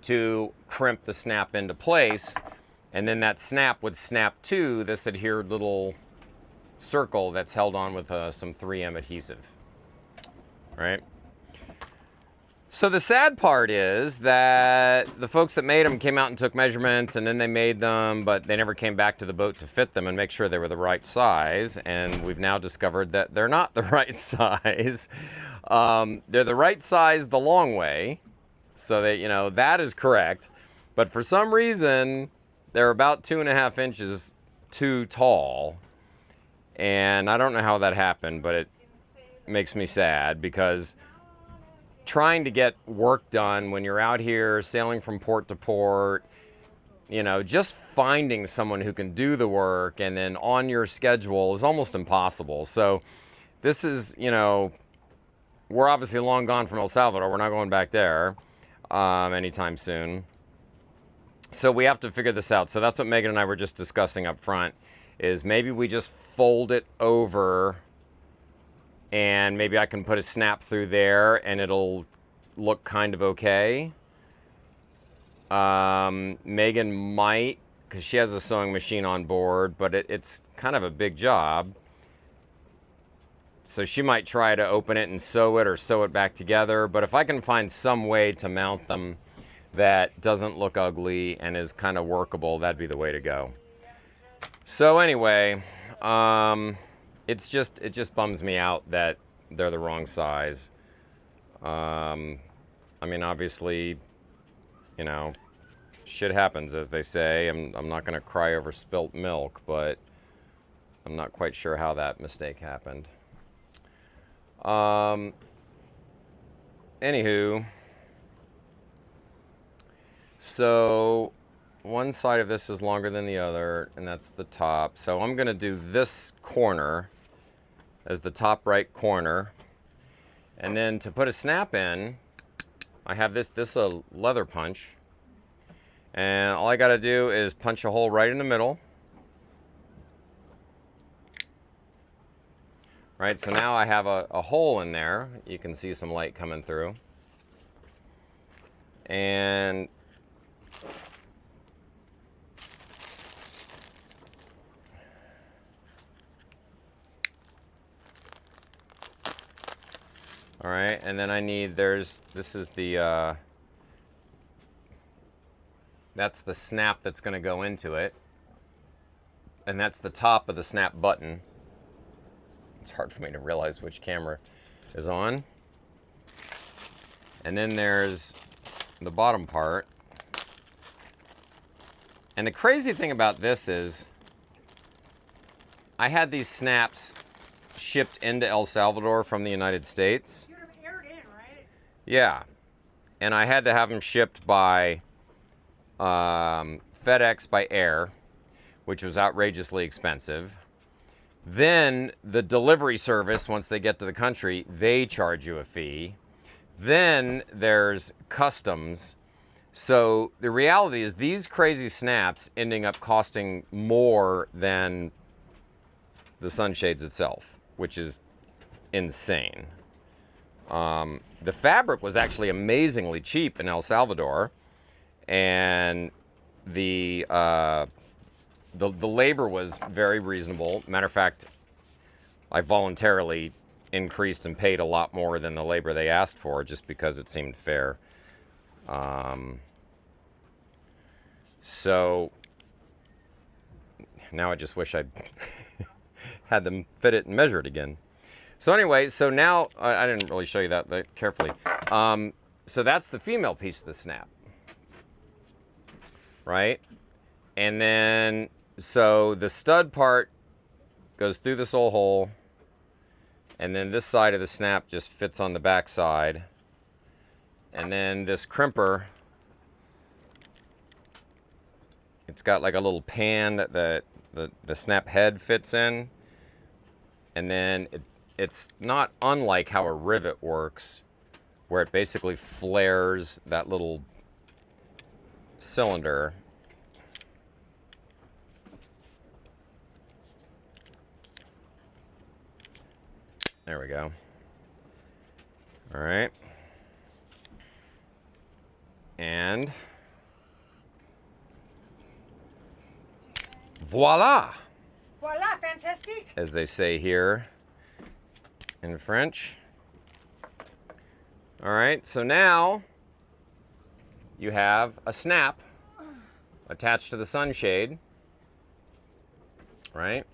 to crimp the snap into place, and then that snap would snap to this adhered little circle that's held on with some 3M adhesive, right? So the sad part is that the folks that made them came out and took measurements, and then they made them, but they never came back to the boat to fit them and make sure they were the right size, and we've now discovered that they're not the right size. They're the right size the long way, so that, you know, that is correct, but for some reason they're about 2.5 inches too tall, and I don't know how that happened, but it makes me sad, because trying to get work done when you're out here sailing from port to port, you know, just finding someone who can do the work and then on your schedule is almost impossible. So this is, you know, we're obviously long gone from El Salvador. We're not going back there anytime soon. So we have to figure this out. So that's what Megan and I were just discussing up front, is maybe we just fold it over, and maybe I can put a snap through there and it'll look kind of okay. Megan might, because she has a sewing machine on board, but it's kind of a big job. So she might try to open it and sew it, or sew it back together. But if I can find some way to mount them that doesn't look ugly and is kind of workable, that'd be the way to go. So anyway, it just bums me out that they're the wrong size. I mean, obviously, you know, shit happens, as they say. I'm not going to cry over spilt milk, but I'm not quite sure how that mistake happened. Anywho, so one side of this is longer than the other, and that's the top. So I'm going to do this corner as the top right corner, and then to put a snap in, I have this leather punch, and all I got to do is punch a hole right in the middle. Right, so now I have a hole in there. You can see some light coming through. And all right, and then I need, this is the, that's the snap that's going to go into it. And that's the top of the snap button. It's hard for me to realize which camera is on. And then there's the bottom part. And the crazy thing about this is, I had these snaps shipped into El Salvador from the United States. You would have aired in, right? Yeah. And I had to have them shipped by FedEx by air, which was outrageously expensive. Then the delivery service, once they get to the country, they charge you a fee. Then there's customs. So the reality is, these crazy snaps ending up costing more than the sunshades itself, which is insane. The fabric was actually amazingly cheap in El Salvador, and the labor was very reasonable. Matter of fact, I voluntarily increased and paid a lot more than the labor they asked for, just because it seemed fair. So now I just wish I'd had them fit it and measure it again. So anyway, so now, I didn't really show you that carefully. So that's the female piece of the snap, right? And then, so the stud part goes through this old hole, and then this side of the snap just fits on the back side. And then this crimper, it's got like a little pan that the snap head fits in, and then it's not unlike how a rivet works, where it basically flares that little cylinder. There we go. All right. And voila, Voila, fantastic. as they say here in French. All right, so now you have a snap attached to the sunshade, right?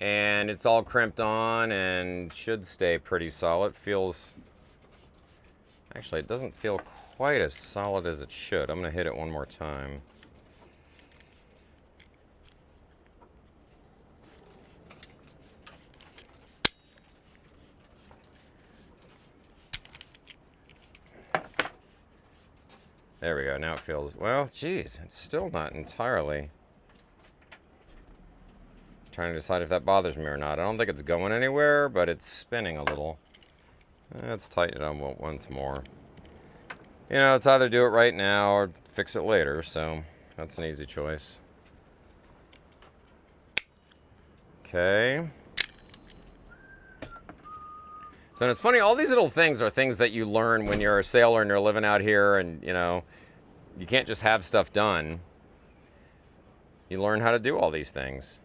And it's all crimped on and should stay pretty solid. Feels, actually it doesn't feel quite as solid as it should. I'm gonna hit it one more time. There we go, now it feels, well, geez, it's still not entirely. Trying to decide if that bothers me or not. I don't think it's going anywhere, but it's spinning a little. Let's tighten it up once more. You know, it's either do it right now or fix it later, so that's an easy choice. Okay. So it's funny, all these little things are things that you learn when you're a sailor and you're living out here, and you know, you can't just have stuff done. You learn how to do all these things.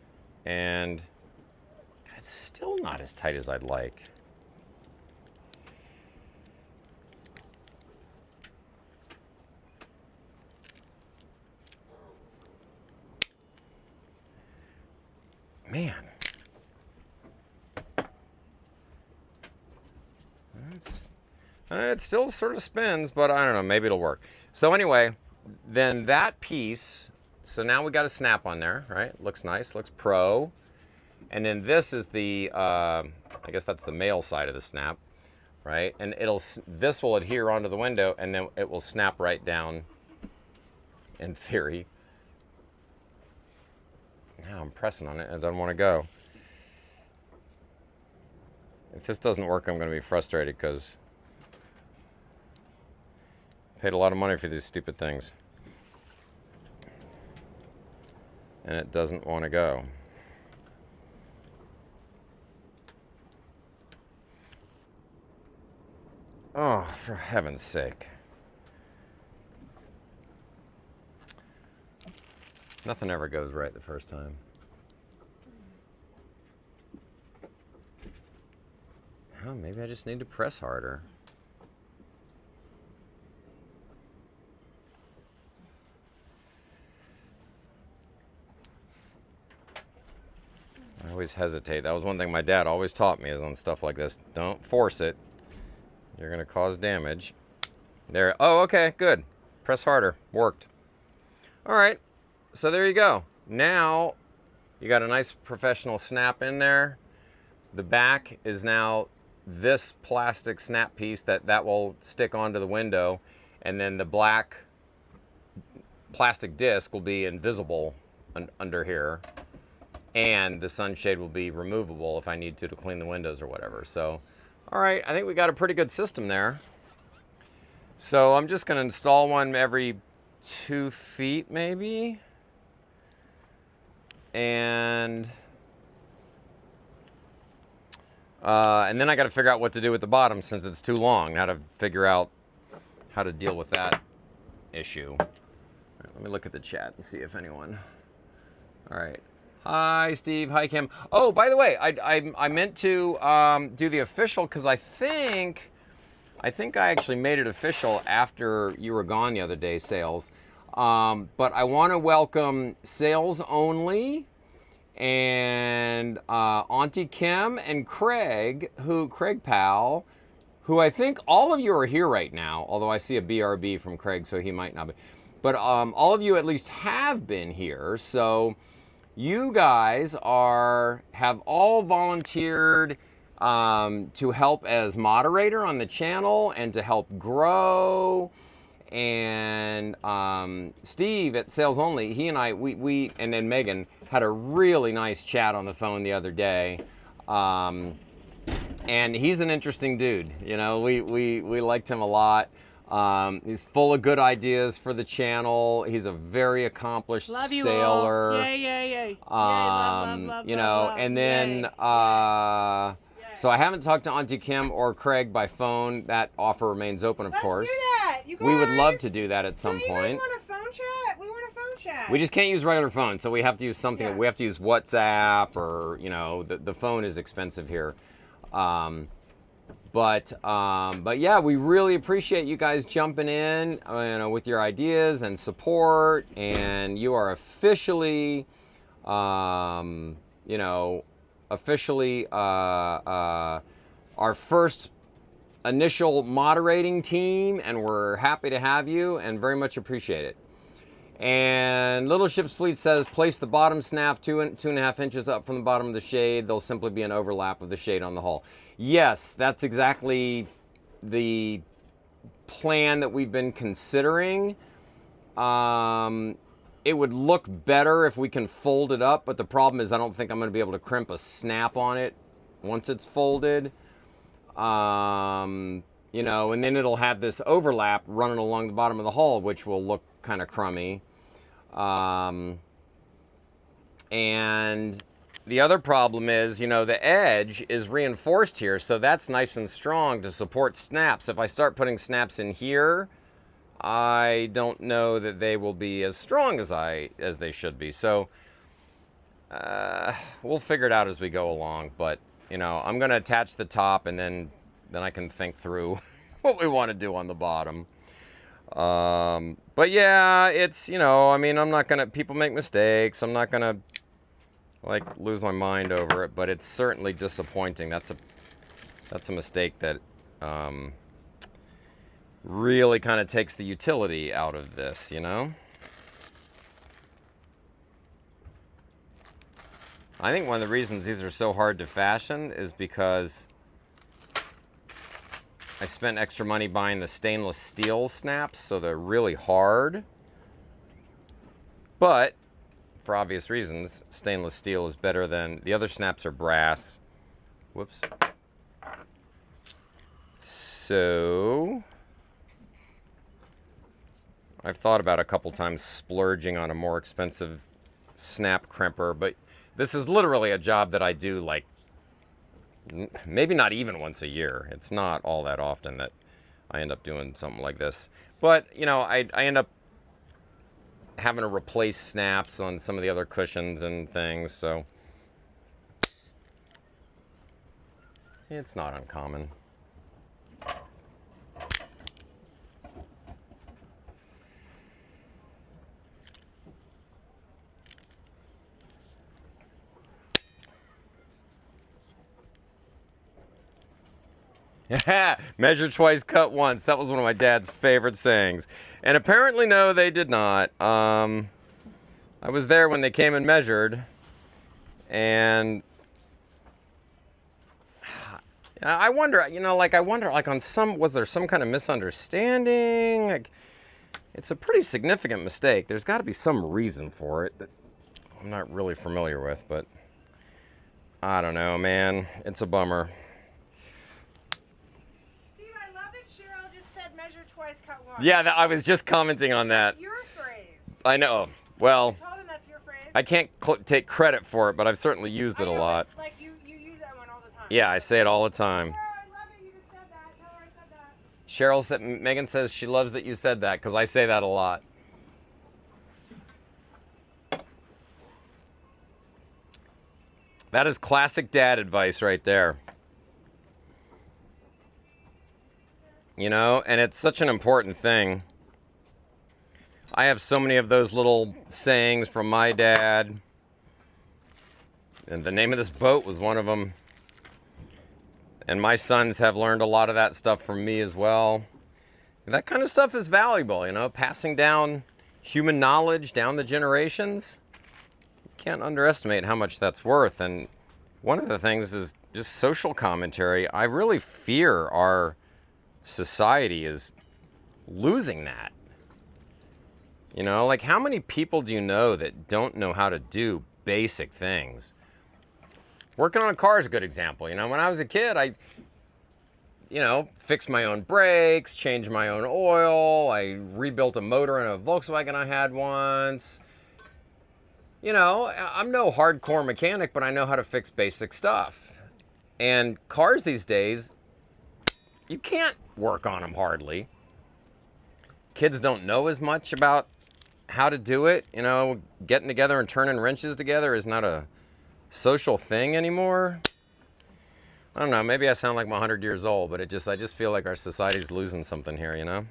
And it's still not as tight as I'd like. Man. It still sort of spins, but I don't know, maybe it'll work. So anyway, then that piece, so now we got a snap on there, right? Looks nice, looks pro. And then this is the, I guess that's the male side of the snap, right? And this will adhere onto the window, and then it will snap right down, in theory. Now I'm pressing on it, and it doesn't want to go. If this doesn't work, I'm going to be frustrated because I paid a lot of money for these stupid things. And it doesn't want to go. Oh, for heaven's sake. Nothing ever goes right the first time. Oh, maybe I just need to press harder. I always hesitate. That was one thing my dad always taught me, is on stuff like this, don't force it. You're going to cause damage. There. Oh, okay, good. Press harder. Worked. All right. So there you go. Now you got a nice professional snap in there. The back is now this plastic snap piece that will stick onto the window, and then the black plastic disc will be invisible under here, and the sunshade will be removable if I need to clean the windows or whatever. So, all right, I think we got a pretty good system there. So I'm just going to install one every 2 feet maybe. And then I got to figure out what to do with the bottom since it's too long. How to figure out how to deal with that issue. All right, let me look at the chat and see if anyone. All right. Hi, Steve. Hi, Kim. Oh, by the way, I meant to do the official because I think I actually made it official after you were gone the other day, Sales. But I want to welcome Sales Only and Auntie Kim and Craig Powell, who I think all of you are here right now, although I see a BRB from Craig, so he might not be. But all of you at least have been here, so you guys have all volunteered to help as moderator on the channel and to help grow. And Steve at Sales Only, he and I, we and then Megan had a really nice chat on the phone the other day. And he's an interesting dude. You know, we liked him a lot. He's full of good ideas for the channel. He's a very accomplished Love you sailor. all. Yay, yay, yay. Yay, love, You know, love. and then Yay. so I haven't talked to Auntie Kim or Craig by phone. That offer remains open, of course. Let's do that, you guys. We would love to do that at some You point. guys want a phone chat? We want a phone chat. We just can't use regular phones, so we have to use something. Yeah. We have to use WhatsApp, or you know, the phone is expensive here. But yeah, we really appreciate you guys jumping in, you know, with your ideas and support. And you are officially, you know, our first initial moderating team, and we're happy to have you and very much appreciate it. And Little Ship's Fleet says, place the bottom snaff 2.5 inches up from the bottom of the shade. There'll simply be an overlap of the shade on the hull. Yes, that's exactly the plan that we've been considering. It would look better if we can fold it up, but the problem is I don't think I'm going to be able to crimp a snap on it once it's folded. You know, and then it'll have this overlap running along the bottom of the hull, which will look kind of crummy. And the other problem is, you know, the edge is reinforced here, so that's nice and strong to support snaps. If I start putting snaps in here, I don't know that they will be as strong as they should be. So we'll figure it out as we go along. But you know, I'm going to attach the top, and then I can think through what we want to do on the bottom. But yeah, it's, you know, I mean, I'm not gonna, people make mistakes. I'm not gonna like lose my mind over it, but it's certainly disappointing. That's a mistake that really kind of takes the utility out of this, you know. I think one of the reasons these are so hard to fashion is because I spent extra money buying the stainless steel snaps, so they're really hard. But, for obvious reasons, stainless steel is better than... The other snaps are brass. Whoops. So... I've thought about a couple times splurging on a more expensive snap crimper, but this is literally a job that I do, like, maybe not even once a year. It's not all that often that I end up doing something like this. But, you know, I end up having to replace snaps on some of the other cushions and things, so it's not uncommon. Measure twice, cut once. That was one of my dad's favorite sayings. And apparently, no, they did not. I was there when they came and measured. And I wonder, you know, like, on some, was there some kind of misunderstanding? Like, it's a pretty significant mistake. There's got to be some reason for it that I'm not really familiar with, but I don't know, man. It's a bummer. Yeah, I was just commenting on that. That's your phrase. I know. Well, You told him that's your phrase. I can't take credit for it, but I've certainly used it a lot. Like you use that one all the time. Yeah, I say it all the time. Sarah, I love it. You just said that. Tell her I said that. Cheryl said, Megan says she loves that you said that because I say that a lot. That is classic dad advice right there. You know, and it's such an important thing. I have so many of those little sayings from my dad. And the name of this boat was one of them. And my sons have learned a lot of that stuff from me as well. And that kind of stuff is valuable, you know, passing down human knowledge down the generations. You can't underestimate how much that's worth. And one of the things is just social commentary. I really fear our society is losing that. You know, like, how many people do you know that don't know how to do basic things? Working on a car is a good example. You know, when I was a kid, I fixed my own brakes, changed my own oil. I rebuilt a motor in a Volkswagen I had once. You know, I'm no hardcore mechanic, but I know how to fix basic stuff. And cars these days, you can't work on them hardly. Kids don't know as much about how to do it. You know, getting together and turning wrenches together is not a social thing anymore. I don't know, maybe I sound like I'm 100 years old, but I just feel like our society's losing something here, you know?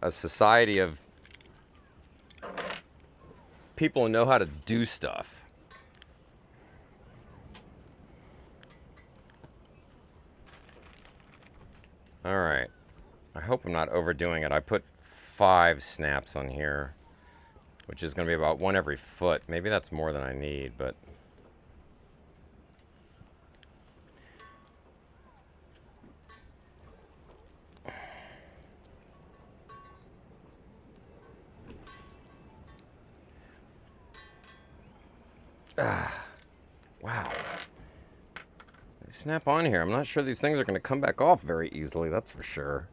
A society of people who know how to do stuff. All right. I hope I'm not overdoing it. I put 5 snaps on here, which is going to be about 1 every foot. Maybe that's more than I need, but... Wow. They snap on here. I'm not sure these things are going to come back off very easily, that's for sure.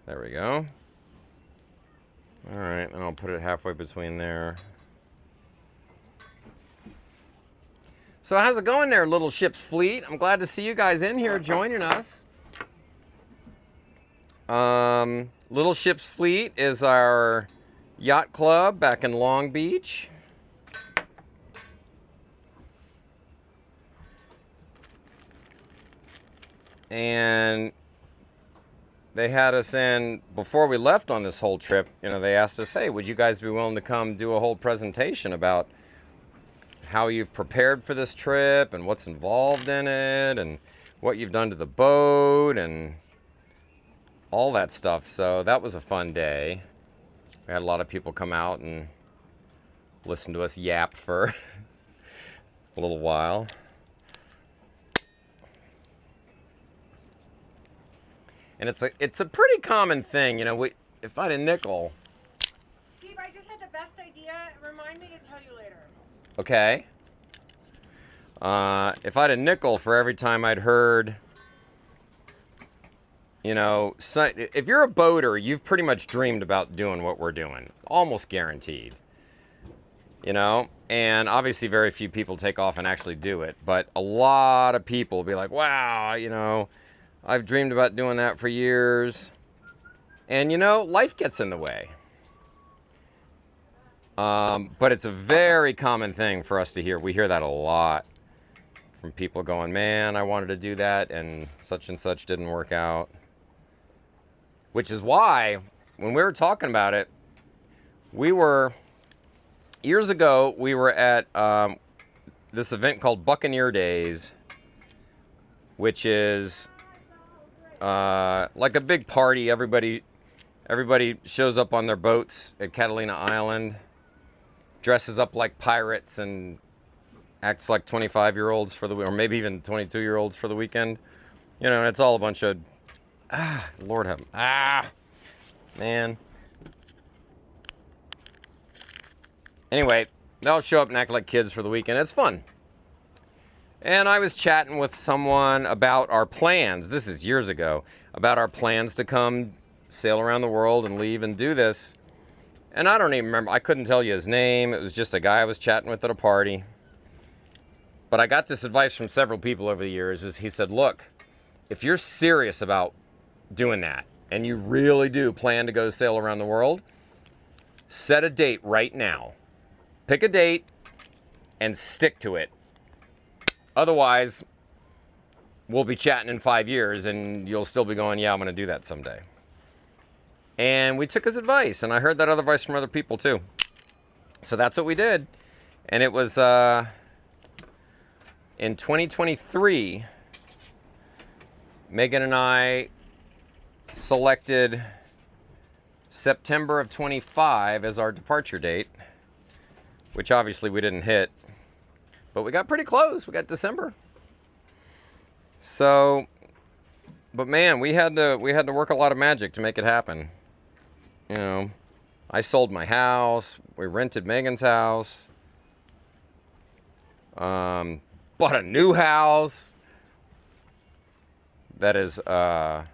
There we go. All right, and I'll put it halfway between there. So how's it going there, Little Ship's Fleet? I'm glad to see you guys in here joining us. Little Ship's Fleet is our yacht club back in Long Beach. And they had us in, before we left on this whole trip, you know, they asked us, hey, would you guys be willing to come do a whole presentation about how you've prepared for this trip and what's involved in it and what you've done to the boat and all that stuff. So that was a fun day. We had a lot of people come out and listen to us yap for a little while. And it's a pretty common thing, you know. If I had a nickel. Steve, I just had the best idea. Remind me to tell you later. Okay. If I had a nickel for every time I'd heard, you know, if you're a boater, you've pretty much dreamed about doing what we're doing, almost guaranteed. You know, and obviously very few people take off and actually do it, but a lot of people will be like, wow, you know, I've dreamed about doing that for years. And, you know, life gets in the way. But it's a very common thing for us to hear. We hear that a lot from people going, man, I wanted to do that and such didn't work out. Which is why, when we were talking about it, years ago, we were at this event called Buccaneer Days, which is like a big party. Everybody shows up on their boats at Catalina Island, dresses up like pirates and acts like 25-year-olds or maybe even 22-year-olds for the weekend. You know, it's all a bunch of, Lord have, man. Anyway, they'll show up and act like kids for the weekend. It's fun. And I was chatting with someone about our plans. This is years ago. About our plans to come sail around the world and leave and do this. And I don't even remember. I couldn't tell you his name. It was just a guy I was chatting with at a party. But I got this advice from several people over the years. He said, look, if you're serious about doing that and you really do plan to go sail around the world, set a date right now. Pick a date and stick to it. Otherwise, we'll be chatting in 5 years and you'll still be going, yeah, I'm going to do that someday. And we took his advice, and I heard that other advice from other people too. So that's what we did. And it was in 2023, Megan and I selected September of 25 as our departure date, which obviously we didn't hit. But we got pretty close. We got December. So, but man, we had to work a lot of magic to make it happen. You know, I sold my house. We rented Megan's house. Bought a new house. That is an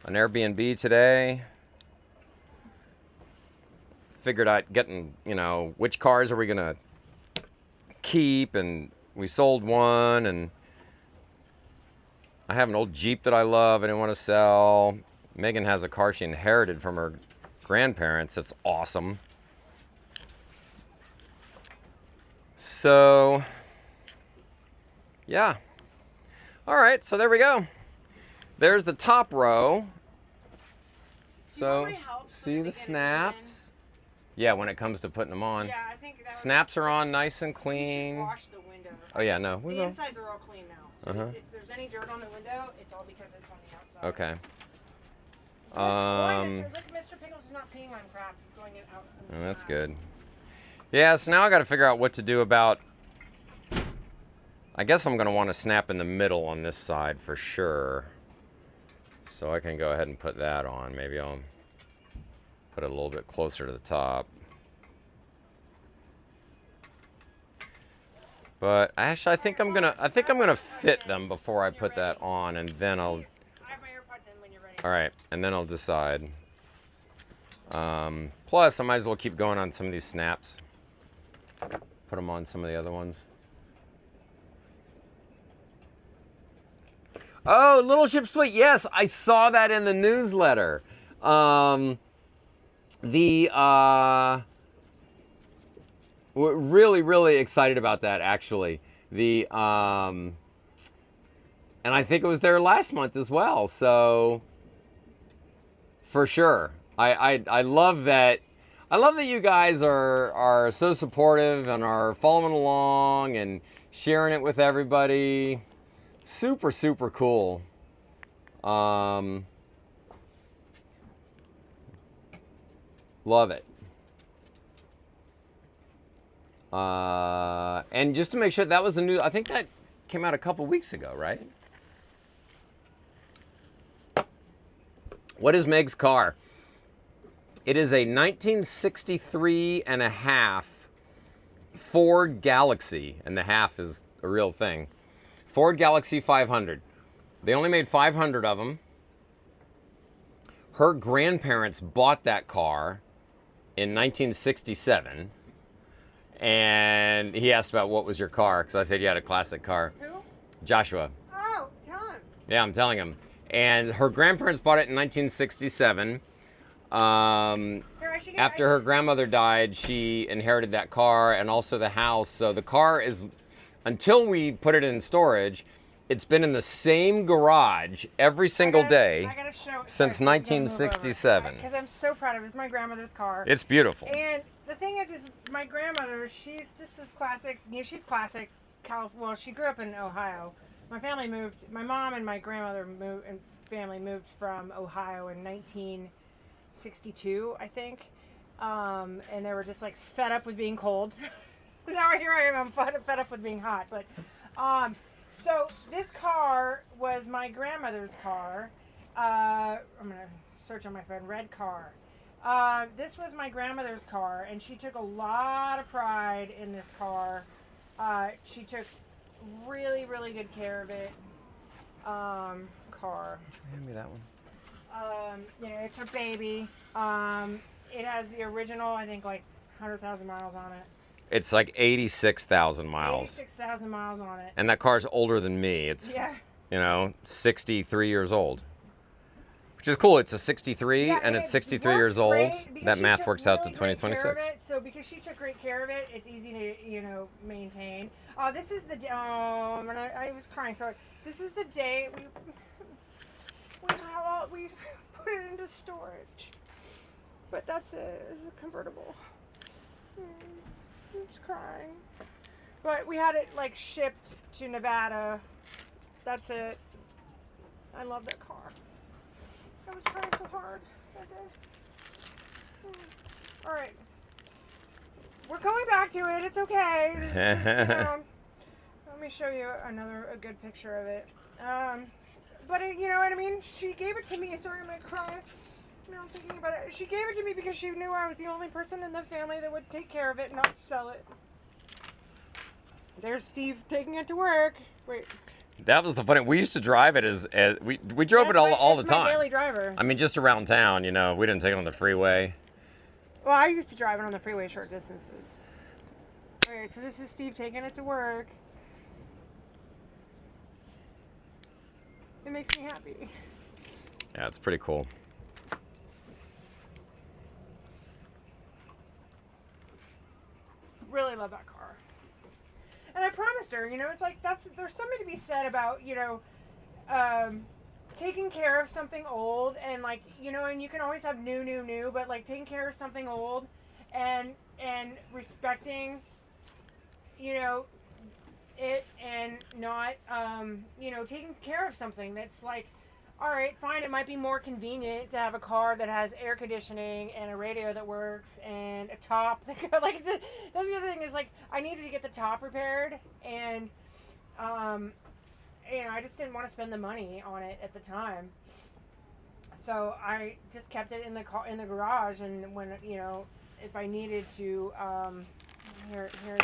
Airbnb today. Figured out getting, you know, which cars are we gonna keep, and we sold one, and I have an old Jeep that I love. I didn't want to sell. Megan has a car she inherited from her grandparents. It's awesome. So, yeah. All right, so there we go. There's the top row. So, see the snaps? Yeah, when it comes to putting them on. Yeah, I think that Snaps are on nice and You should clean. wash the window. Oh yeah, no, we The will. insides are all clean now. So if there's any dirt on the window, it's all because it's on the outside. Okay. Look, Mr. Pickles is not peeing on crap. He's going it out. Oh, that's good. Yeah, so now I got to figure out what to do about. I guess I'm gonna want to snap in the middle on this side for sure. So I can go ahead and put that on. Maybe I'll put it a little bit closer to the top. But actually, I think I'm gonna fit them before I put that on, and then I'll. I have my AirPods in when you're ready. All right, and then I'll decide. Plus, I might as well keep going on some of these snaps. Put them on some of the other ones. Oh, Little Ship's Fleet. Yes, I saw that in the newsletter. We're really excited about that, actually. And I think it was there last month as well. So, for sure, I love that. I love that you guys are so supportive and are following along and sharing it with everybody. Super cool. Love it. And just to make sure, that was the new, I think that came out a couple weeks ago, right? What is Meg's car? It is a 1963 and a half Ford Galaxy, and the half is a real thing. Ford Galaxy 500. They only made 500 of them. Her grandparents bought that car in 1967. And he asked about what was your car, because I said you had a classic car. Who? Joshua. Oh, tell him. Yeah, I'm telling him. And her grandparents bought it in 1967. After her grandmother died, she inherited that car and also the house. So the car is, until we put it in storage, it's been in the same garage every single day since 1967. Because I'm so proud of it. It's my grandmother's car. It's beautiful. And the thing is my grandmother, she's just as classic. You know, she's classic. Well, she grew up in Ohio. My mom and my grandmother family moved from Ohio in 1962, I think. And they were just like fed up with being cold. Now here I am, I'm fed up with being hot. But so this car was my grandmother's car. I'm gonna search on my phone. Red car. This was my grandmother's car, and she took a lot of pride in this car. She took really good care of it. Car. Hand me that one. You know, it's her baby. It has the original, I think, like 100,000 miles on it. It's like 86,000 miles. 86,000 miles on it. And that car's older than me. It's, you know, 63 years old. Which is cool. It's a 63 and it's 63 years old. That math works out to 2026. So because she took great care of it, it's easy to, you know, maintain. This is the day, and I was crying, sorry. This is the day we put it into storage. But that's it. It's a convertible. I'm just crying. But we had it like shipped to Nevada. That's it. I love that car. I was crying so hard that day. All right. We're going back to it. It's okay. This is just, Let me show you a good picture of it. But you know what I mean? She gave it to me. Sorry, I'm gonna cry. Now I'm thinking about it. She gave it to me because she knew I was the only person in the family that would take care of it and not sell it. There's Steve taking it to work. Wait. That was the funny. We used to drive it as we drove it all the time. My daily driver. I mean, just around town, you know. We didn't take it on the freeway. Well, I used to drive it on the freeway short distances. Alright, so this is Steve taking it to work. It makes me happy. Yeah, it's pretty cool. Really love that car. And I promised her, you know, it's like there's something to be said about, you know, taking care of something old and like, you know, and you can always have new, but like taking care of something old and respecting, you know, it and not, you know, taking care of something that's like, all right, fine, it might be more convenient to have a car that has air conditioning and a radio that works and a top that goes, like, that's the other thing is, like, I needed to get the top repaired and, you know, I just didn't want to spend the money on it at the time. So I just kept it in the garage, and when, you know, if I needed to, here's...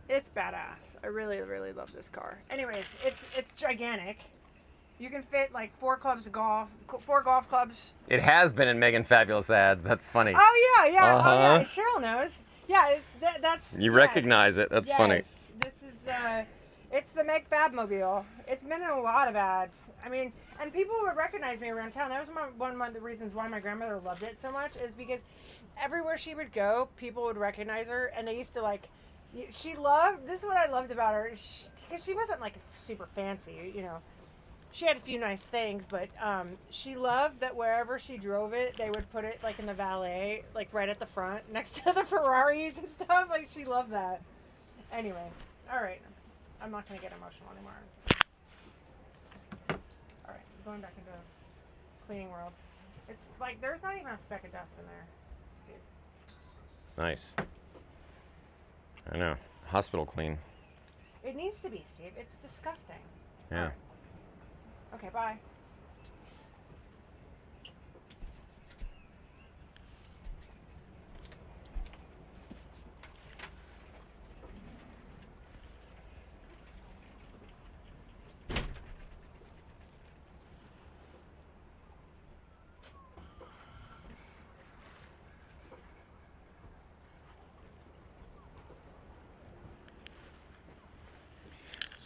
It's badass. I really, really love this car. Anyways, it's gigantic. You can fit like 4 golf clubs. It has been in Meghan Fabulous ads. That's funny. Oh yeah. Uh-huh. Oh yeah. Cheryl knows. Yeah, that's. You yes. recognize it. That's funny. This is it's the Meg Fabmobile. It's been in a lot of ads. I mean, and people would recognize me around town. That was one of the reasons why my grandmother loved it so much, is because everywhere she would go, people would recognize her, and they used to like. She loved, this is what I loved about her, because she wasn't like super fancy, you know. She had a few nice things, but she loved that wherever she drove it, they would put it like in the valet, like right at the front, next to the Ferraris and stuff. Like, she loved that. Anyways, all right. I'm not going to get emotional anymore. All right, going back into cleaning world. It's like, there's not even a speck of dust in there, Steve. Nice. I know. Hospital clean. It needs to be, Steve. It's disgusting. Yeah. Okay, bye.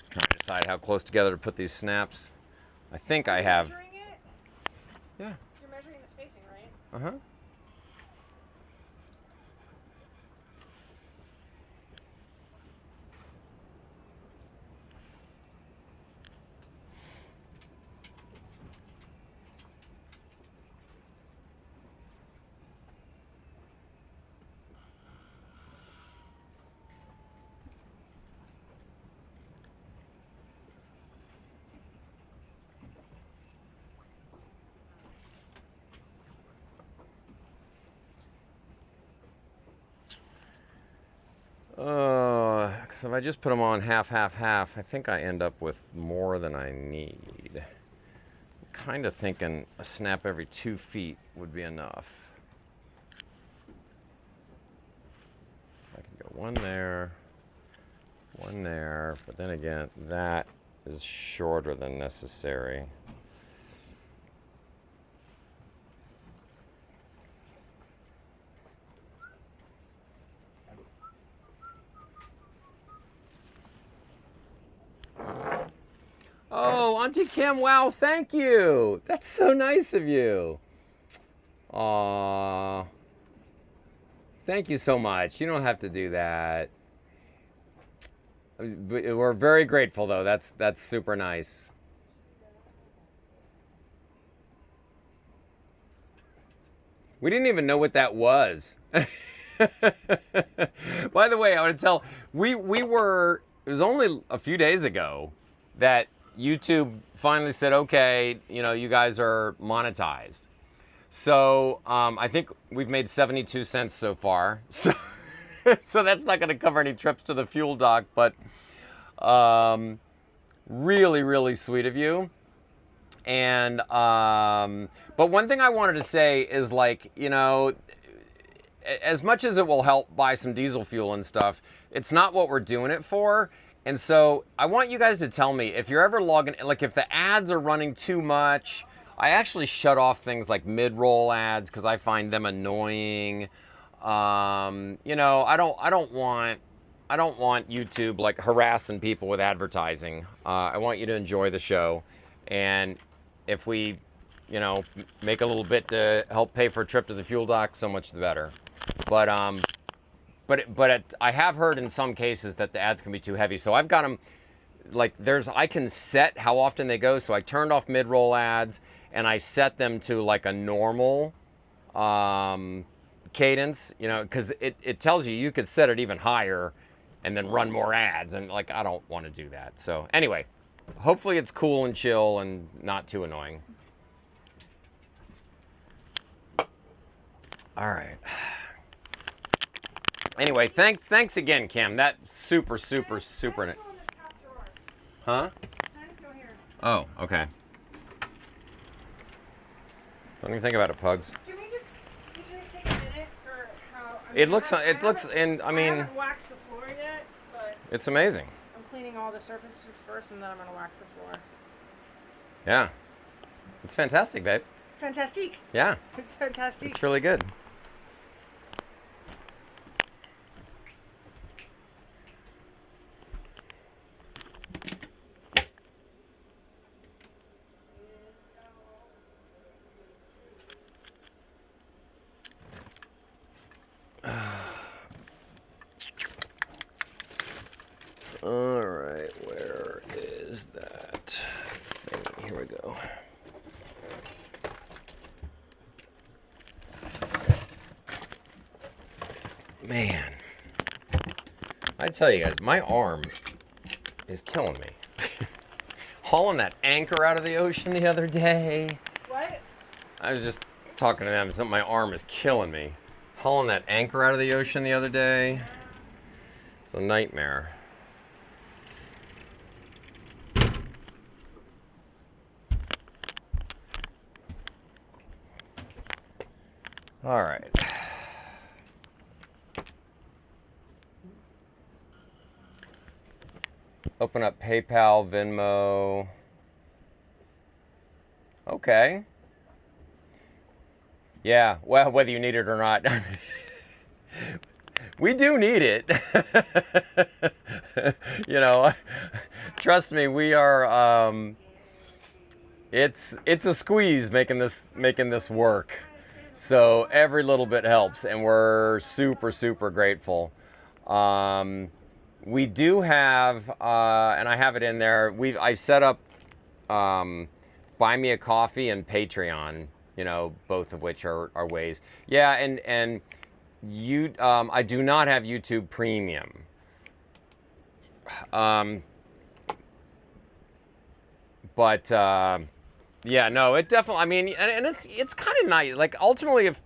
Trying to decide how close together to put these snaps. I think I have. Measuring it? Yeah. You're measuring the spacing, right? Uh-huh. Because if I just put them on half, I think I end up with more than I need. I'm kind of thinking a snap every 2 feet would be enough. I can go one there, but then again, that is shorter than necessary. Oh, Auntie Kim, wow, thank you. That's so nice of you. Aw. Thank you so much. You don't have to do that. We're very grateful, though. That's super nice. We didn't even know what that was. By the way, I want to tell, it was only a few days ago that YouTube finally said, okay, you know, you guys are monetized. So I think we've made 72 cents so far. So So that's not going to cover any trips to the fuel dock, but really, really sweet of you. And but one thing I wanted to say is, like, you know, as much as it will help buy some diesel fuel and stuff, it's not what we're doing it for. And so I want you guys to tell me if you're ever logging, like if the ads are running too much. I actually shut off things like mid-roll ads because I find them annoying. You know, I don't want YouTube like harassing people with advertising. I want you to enjoy the show, and if we, you know, make a little bit to help pay for a trip to the fuel dock, so much the better. But I have heard in some cases that the ads can be too heavy, so I've got them like I can set how often they go. So I turned off mid-roll ads and I set them to like a normal cadence, you know, because it tells you could set it even higher and then run more ads, and like I don't want to do that. So anyway, hopefully it's cool and chill and not too annoying. All right. Anyway, thanks again, Kim. That's super. Huh? Oh, okay. Don't even think about it, pugs. Can we just take a minute for how... I mean, haven't waxed the floor yet, but... It's amazing. I'm cleaning all the surfaces first, and then I'm going to wax the floor. Yeah. It's fantastic, babe. Fantastic. Yeah. It's fantastic. It's really good. All right, where is that thing? Here we go. Man, I tell you guys, my arm is killing me. Hauling that anchor out of the ocean the other day. What? I was just talking to them, so my arm is killing me. Hauling that anchor out of the ocean the other day. It's a nightmare. All right. Open up PayPal, Venmo. Okay. Yeah, well, whether you need it or not. We do need it. You know, trust me, we are, it's a squeeze making this work. So every little bit helps, and we're super grateful. We do have, and I have it in there. I've set up Buy Me a Coffee and Patreon. You know, both of which are ways. Yeah, and you, I do not have YouTube Premium. But yeah, no, it definitely. I mean, and it's kind of nice. Like ultimately, if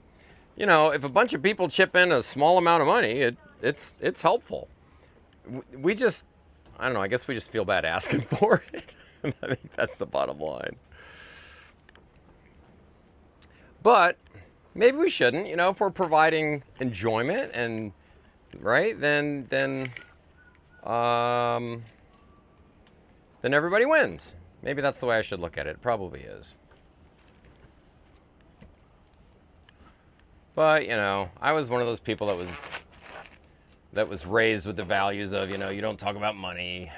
you know, if a bunch of people chip in a small amount of money, it's helpful. We just, I don't know. I guess we just feel bad asking for it. I think that's the bottom line. But maybe we shouldn't. You know, if we're providing enjoyment and right, then everybody wins. Maybe that's the way I should look at it. It probably is. But, you know, I was one of those people that was raised with the values of, you know, you don't talk about money.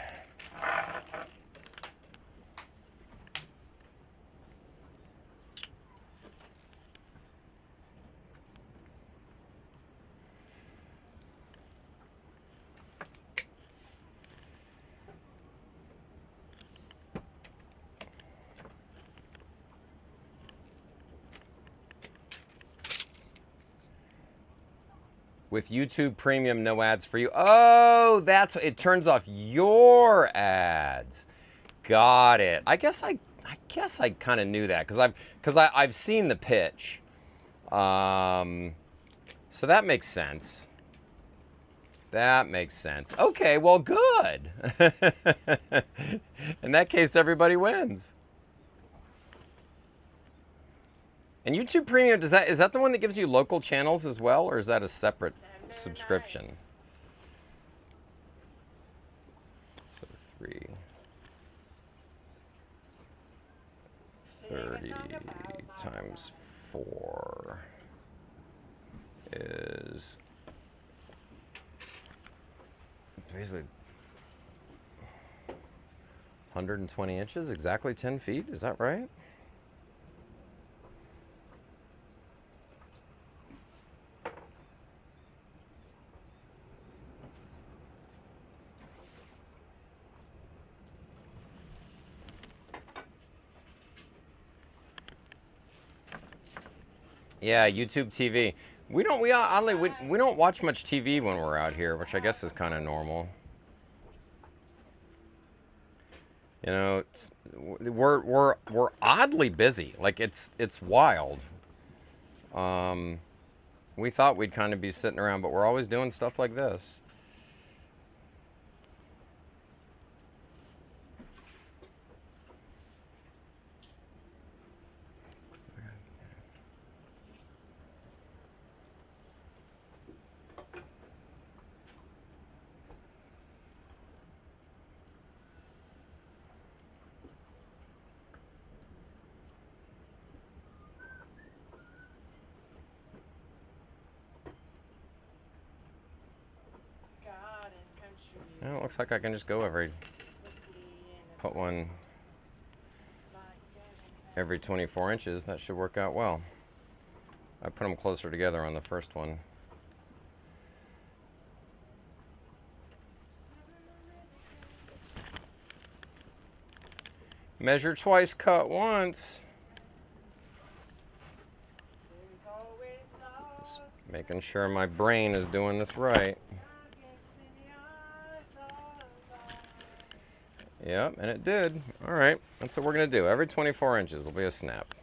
With YouTube Premium, no ads for you. Oh, that's it. Turns off your ads. Got it. I guess I kind of knew that because I've seen the pitch. So that makes sense. That makes sense. Okay, well, good. In that case, everybody wins. And YouTube Premium, is that the one that gives you local channels as well, or is that a separate subscription? So 330 times 4 is basically 120 inches, exactly 10 feet. Is that right? Yeah, YouTube TV. We don't watch much TV when we're out here, which I guess is kind of normal. You know, we're oddly busy. Like it's wild. We thought we'd kind of be sitting around, but we're always doing stuff like this. Well, it looks like I can just go put one every 24 inches. That should work out well. I put them closer together on the first one. Measure twice, cut once. Just making sure my brain is doing this right. Yep, and it did. All right, that's what we're going to do. Every 24 inches will be a snap.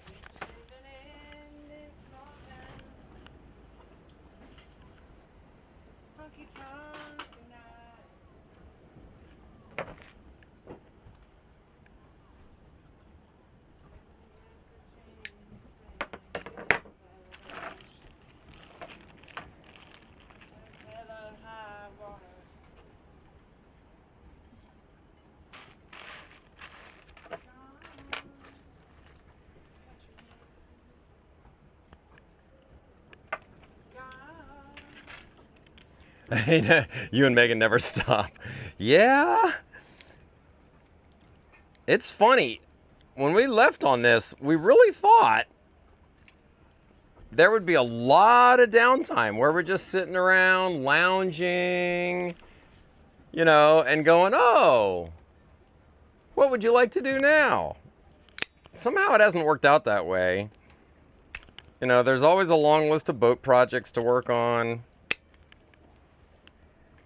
You and Megan never stop. Yeah. It's funny. When we left on this, we really thought there would be a lot of downtime where we're just sitting around, lounging, you know, and going, oh, what would you like to do now? Somehow it hasn't worked out that way. You know, there's always a long list of boat projects to work on.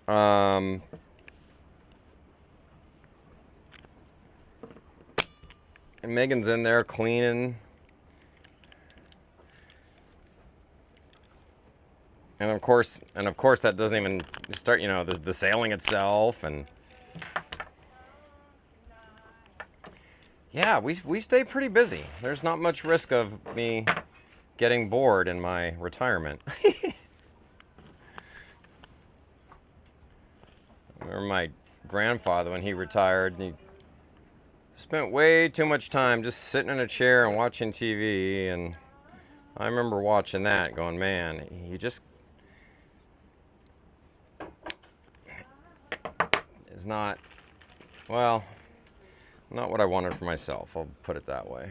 And Megan's in there cleaning. And of course that doesn't even start, you know, the sailing itself. And yeah, we stay pretty busy. There's not much risk of me getting bored in my retirement. I remember my grandfather, when he retired, he spent way too much time just sitting in a chair and watching TV. And I remember watching that going, man, he just is not, well, not what I wanted for myself. I'll put it that way.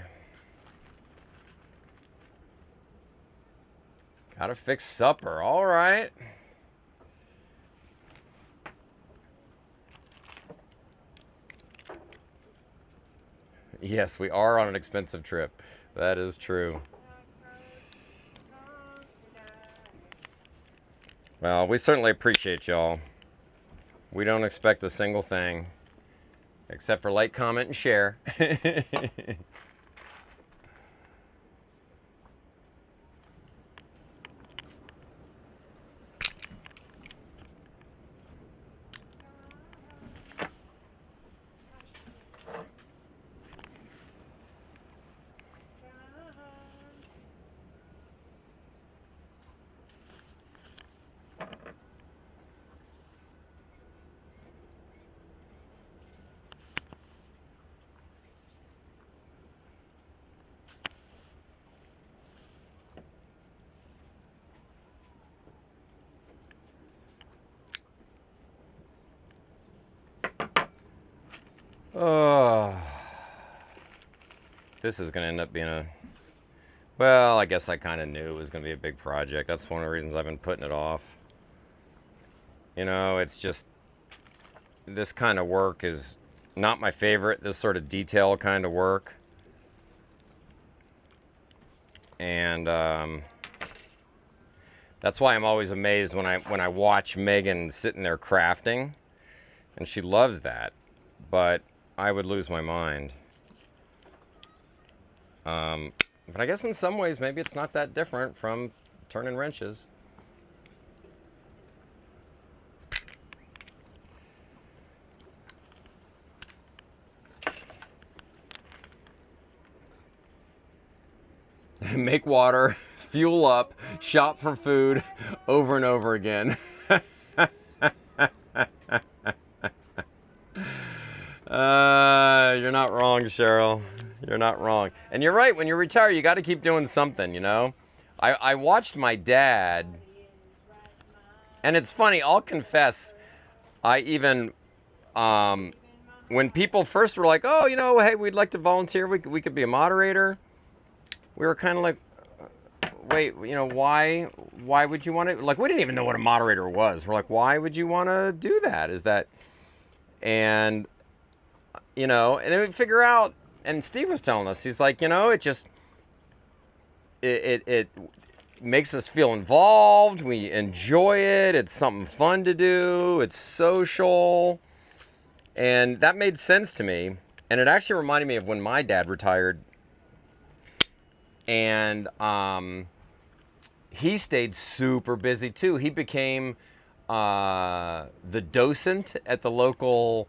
Gotta fix supper. All right. Yes, we are on an expensive trip. That is true. Well, we certainly appreciate y'all. We don't expect a single thing, except for like, comment, and share. Oh, this is going to end up being a... Well, I guess I kind of knew it was going to be a big project. That's one of the reasons I've been putting it off. You know, it's just... This kind of work is not my favorite. This sort of detail kind of work. And that's why I'm always amazed when I watch Megan sitting there crafting. And she loves that. But I would lose my mind. But I guess in some ways, maybe it's not that different from turning wrenches. Make water, fuel up, shop for food over and over again. You're not wrong, Cheryl. You're not wrong. And you're right, when you retire, you got to keep doing something, you know? I watched my dad, and it's funny, I'll confess, I even, when people first were like, oh, you know, hey, we'd like to volunteer, we could be a moderator, we were kind of like, wait, you know, why would you want to, like, we didn't even know what a moderator was. We're like, why would you want to do that? Is that, and, you know, and then we figure out, and Steve was telling us, he's like, you know, it just, it makes us feel involved. We enjoy it. It's something fun to do. It's social. And that made sense to me. And it actually reminded me of when my dad retired. And he stayed super busy too. He became the docent at the local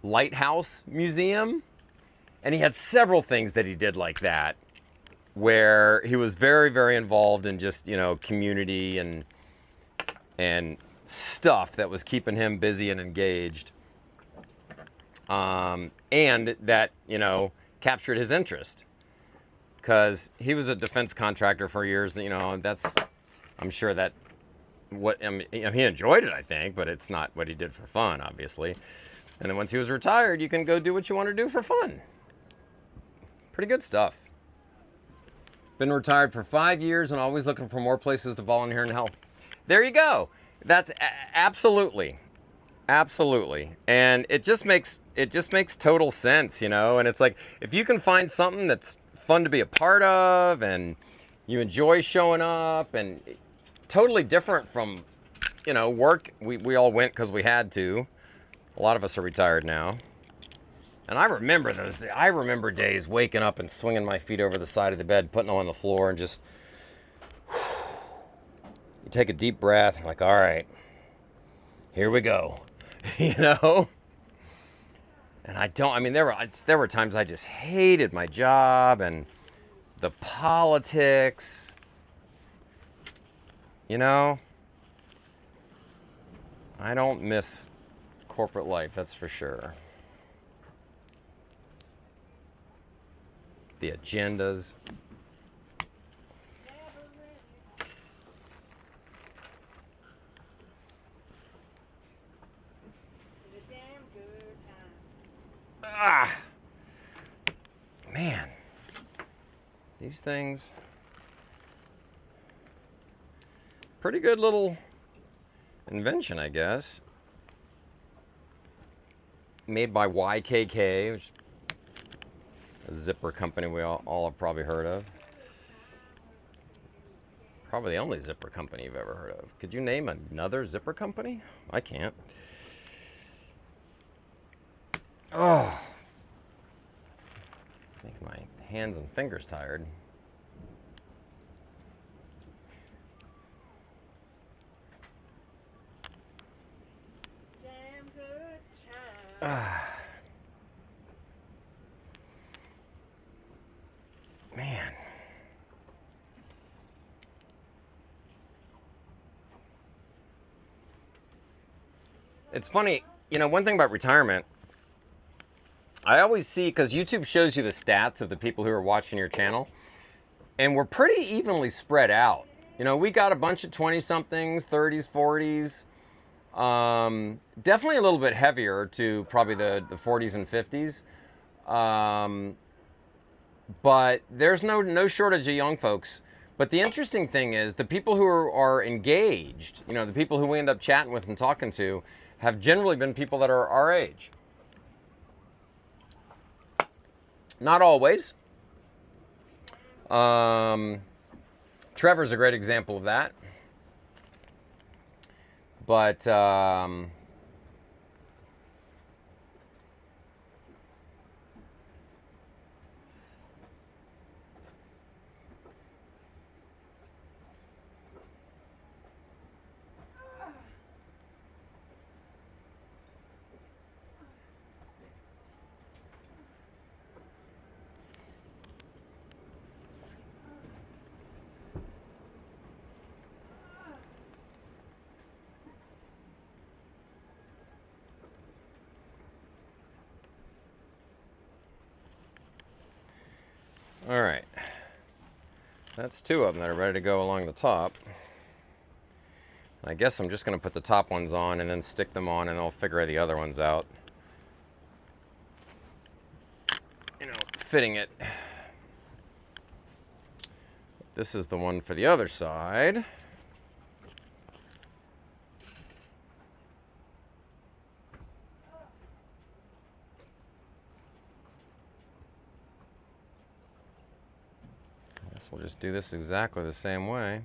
lighthouse museum. And he had several things that he did like that, where he was very, very involved in just, you know, community and stuff that was keeping him busy and engaged. And that, you know, captured his interest. Because he was a defense contractor for years, you know, that's, I'm sure that, I mean, he enjoyed it, I think, but it's not what he did for fun, obviously. And then once he was retired, you can go do what you want to do for fun. Pretty good stuff. Been retired for 5 years and always looking for more places to volunteer and help. There you go. That's absolutely. And it just makes total sense, you know? And it's like, if you can find something that's fun to be a part of and you enjoy showing up and totally different from, you know, work. We all went because we had to. A lot of us are retired now. And I remember those days. I remember days waking up and swinging my feet over the side of the bed, putting them on the floor, and just, you take a deep breath, and like, all right, here we go, you know? And I mean, there were times I just hated my job and the politics, you know? I don't miss corporate life, that's for sure. The agendas. Ah, man, these things, pretty good little invention, I guess. Made by YKK, which a zipper company we all have probably heard of. Probably the only zipper company you've ever heard of. Could you name another zipper company? I can't. Oh, making my hands and fingers tired. Damn good time. Ah. Man. It's funny, you know, one thing about retirement, I always see, because YouTube shows you the stats of the people who are watching your channel, and we're pretty evenly spread out. You know, we got a bunch of 20-somethings, 30s, 40s, Definitely a little bit heavier to probably the 40s and 50s. But there's no shortage of young folks. But the interesting thing is the people who are engaged, you know, the people who we end up chatting with and talking to, have generally been people that are our age. Not always. Trevor's a great example of that. But all right, that's two of them that are ready to go along the top. I guess I'm just going to put the top ones on and then stick them on, and I'll figure the other ones out. You know, fitting it. This is the one for the other side. We'll just do this exactly the same way.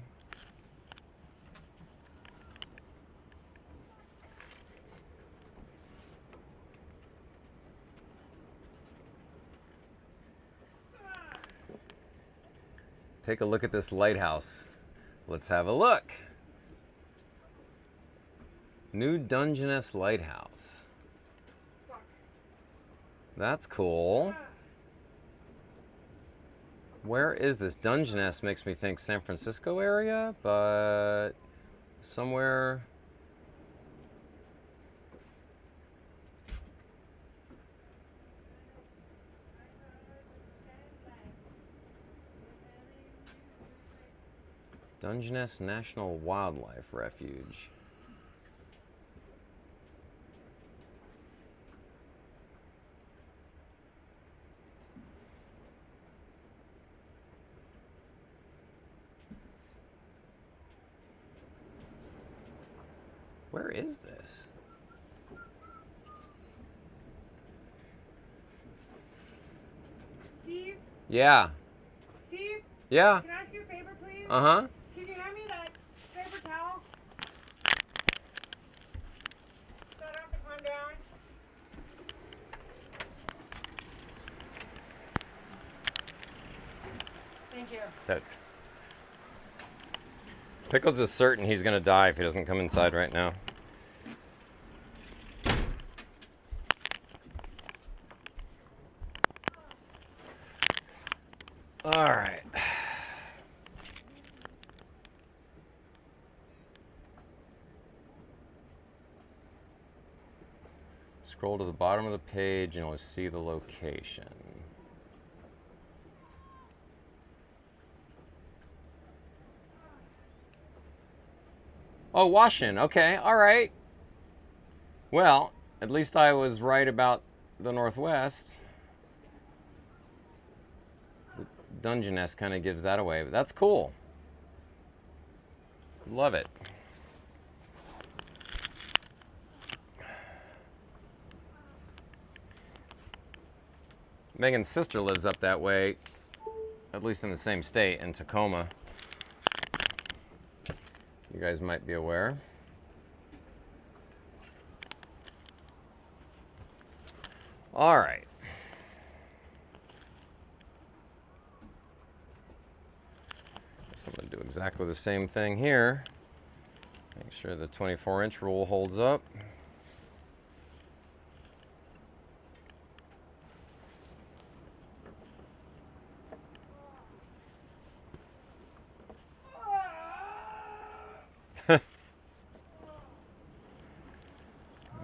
Take a look at this lighthouse. Let's have a look. New Dungeness Lighthouse. That's cool. Where is this? Dungeness makes me think San Francisco area, but somewhere. Dungeness National Wildlife Refuge. Where is this? Steve? Yeah. Steve? Yeah. Can I ask you a favor, please? Uh-huh. Can you hand me that paper towel? So I don't have to climb down? Thank you. That's... Pickles is certain he's gonna die if he doesn't come inside right now. All right. Scroll to the bottom of the page and you'll see the location. Oh, Washington. Okay, all right. Well, at least I was right about the Northwest. Dungeness kind of gives that away, but that's cool. Love it. Megan's sister lives up that way, at least in the same state, in Tacoma. You guys might be aware. All right. So I'm going to do exactly the same thing here. Make sure the 24-inch rule holds up.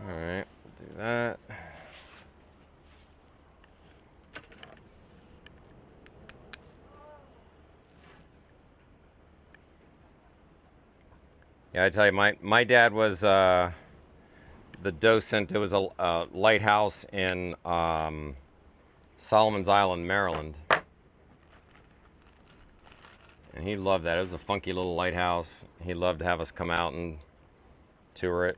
All right, do that. Yeah, I tell you, my dad was the docent. It was a lighthouse in Solomon's Island, Maryland. And he loved that. It was a funky little lighthouse. He loved to have us come out and tour it.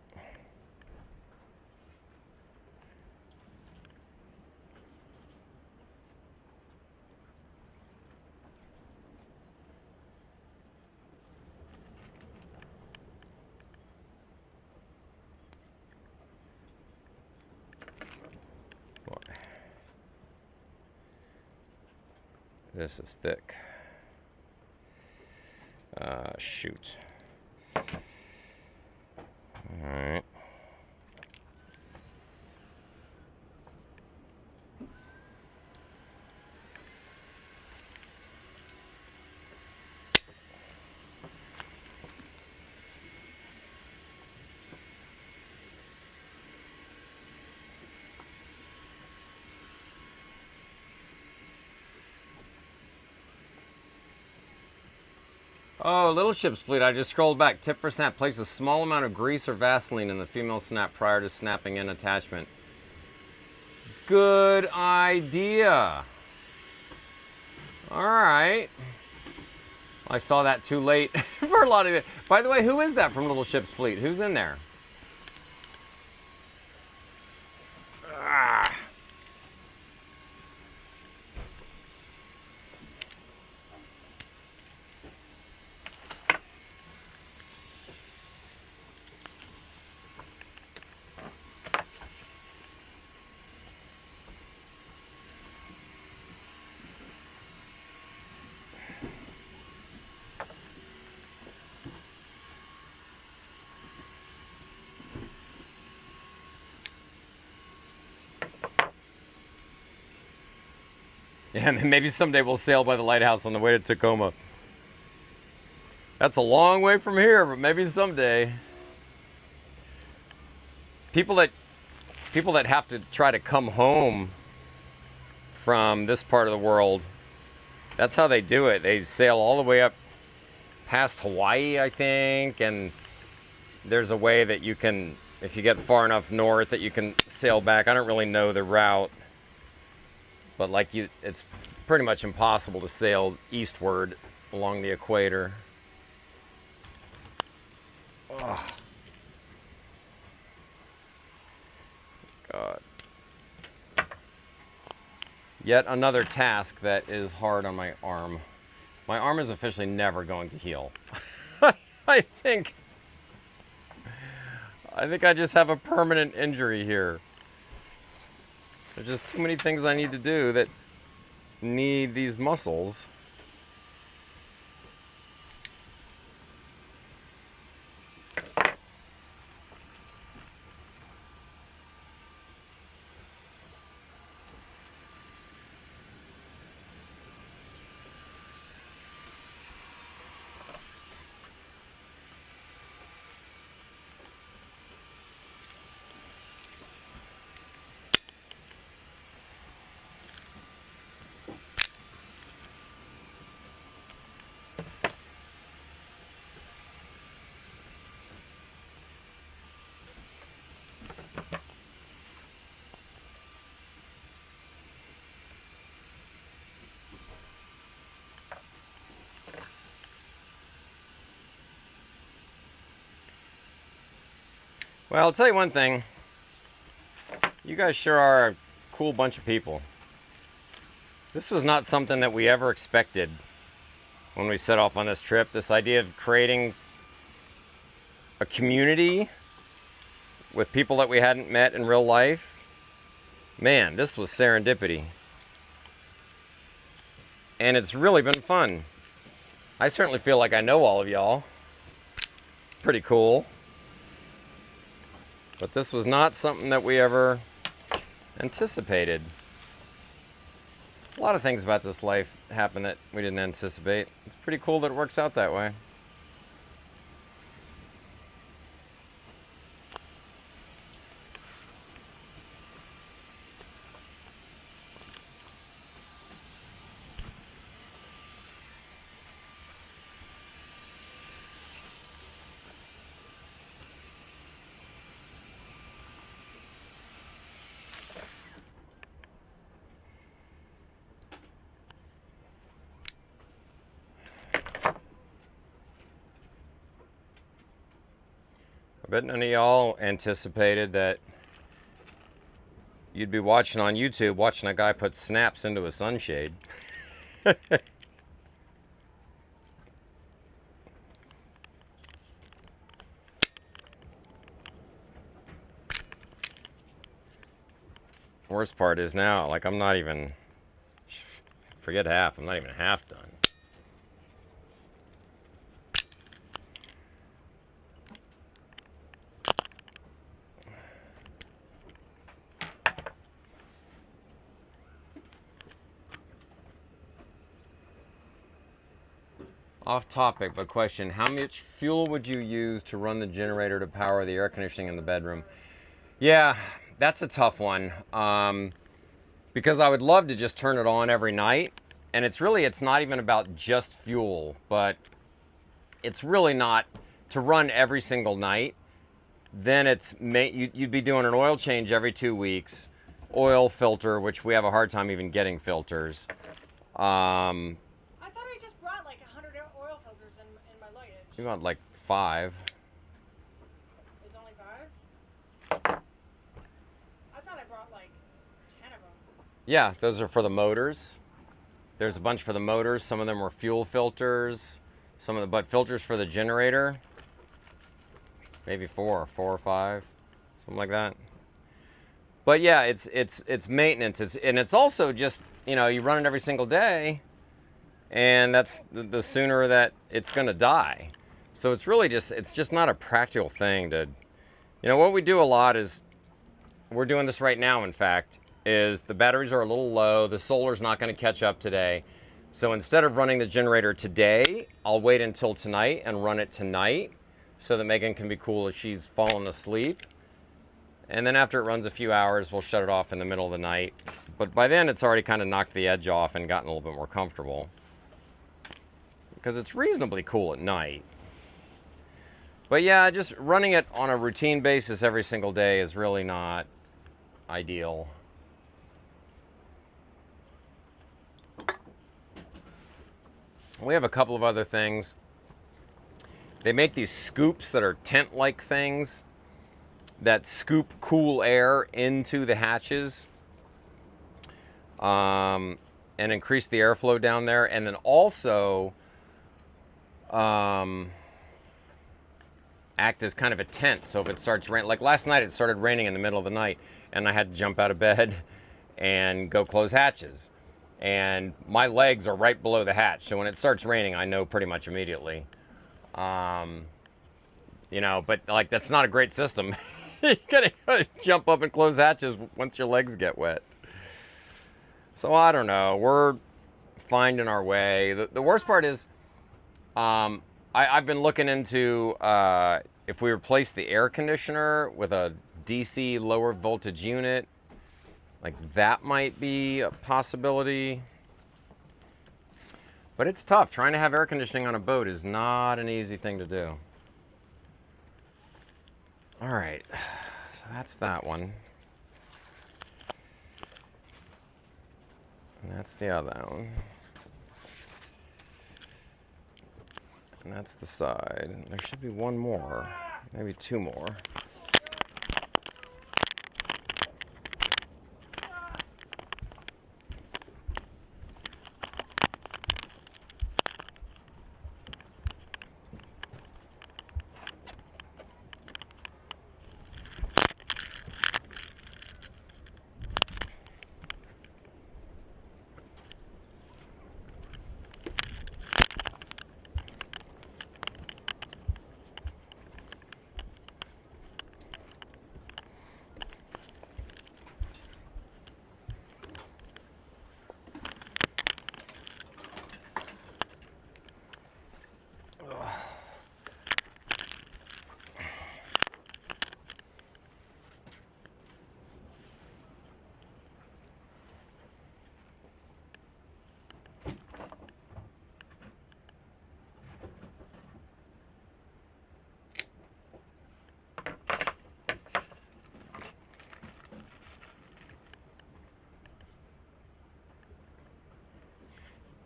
This is thick. Shoot. All right. Oh, little ship's fleet. I just scrolled back. Tip for snap. Place a small amount of grease or Vaseline in the female snap prior to snapping in attachment. Good idea. All right. I saw that too late for a lot of it. By the way, who is that from Little Ship's Fleet? Who's in there? Ah. Yeah, maybe someday we'll sail by the lighthouse on the way to Tacoma. That's a long way from here, but maybe someday. People that have to try to come home from this part of the world, that's how they do it. They sail all the way up past Hawaii, I think, and there's a way that you can, if you get far enough north, that you can sail back. I don't really know the route. But it's pretty much impossible to sail eastward along the equator. Ugh. God. Yet another task that is hard on my arm. My arm is officially never going to heal. I think I just have a permanent injury here. There's just too many things I need to do that need these muscles. Well, I'll tell you one thing. You guys sure are a cool bunch of people. This was not something that we ever expected when we set off on this trip. This idea of creating a community with people that we hadn't met in real life. Man, this was serendipity. And it's really been fun. I certainly feel like I know all of y'all. Pretty cool. But this was not something that we ever anticipated. A lot of things about this life happen that we didn't anticipate. It's pretty cool that it works out that way. I bet none of y'all anticipated that you'd be watching on YouTube, watching a guy put snaps into a sunshade. Worst part is now, like, I'm not even, forget half, I'm not even half done. Off topic, but question, how much fuel would you use to run the generator to power the air conditioning in the bedroom? Yeah, that's a tough one. Because I would love to just turn it on every night. And it's not even about just fuel, but it's really not to run every single night. Then you'd be doing an oil change every 2 weeks, oil filter, which we have a hard time even getting filters. I thought I just brought like 100 oil filters in my luggage. You got like 5. There's only 5? I thought I brought like 10 of them. Yeah, those are for the motors. There's a bunch for the motors. Some of them were fuel filters. But filters for the generator, maybe 4 or 5, something like that. But yeah, it's maintenance. It's also just, you run it every single day, and that's the sooner that it's going to die. So it's just not a practical thing to, what we do a lot is, we're doing this right now, in fact, is the batteries are a little low, the solar's not going to catch up today. So instead of running the generator today, I'll wait until tonight and run it tonight so that Megan can be cool as she's fallen asleep. And then after it runs a few hours, we'll shut it off in the middle of the night. But by then, it's already kind of knocked the edge off and gotten a little bit more comfortable. Because it's reasonably cool at night. But yeah, just running it on a routine basis every single day is really not ideal. We have a couple of other things. They make these scoops that are tent-like things that scoop cool air into the hatches and increase the airflow down there, and then also act as kind of a tent. So if it starts raining, like last night it started raining in the middle of the night, and I had to jump out of bed and go close hatches. And my legs are right below the hatch, so when it starts raining, I know pretty much immediately. But like, that's not a great system. You gotta jump up and close hatches once your legs get wet. So I don't know. We're finding our way. The worst part is, I've been looking into if we replace the air conditioner with a DC lower voltage unit. Like, that might be a possibility. But it's tough. Trying to have air conditioning on a boat is not an easy thing to do. All right. So that's that one. And that's the other one. And that's the side. There should be one more. Maybe 2 more.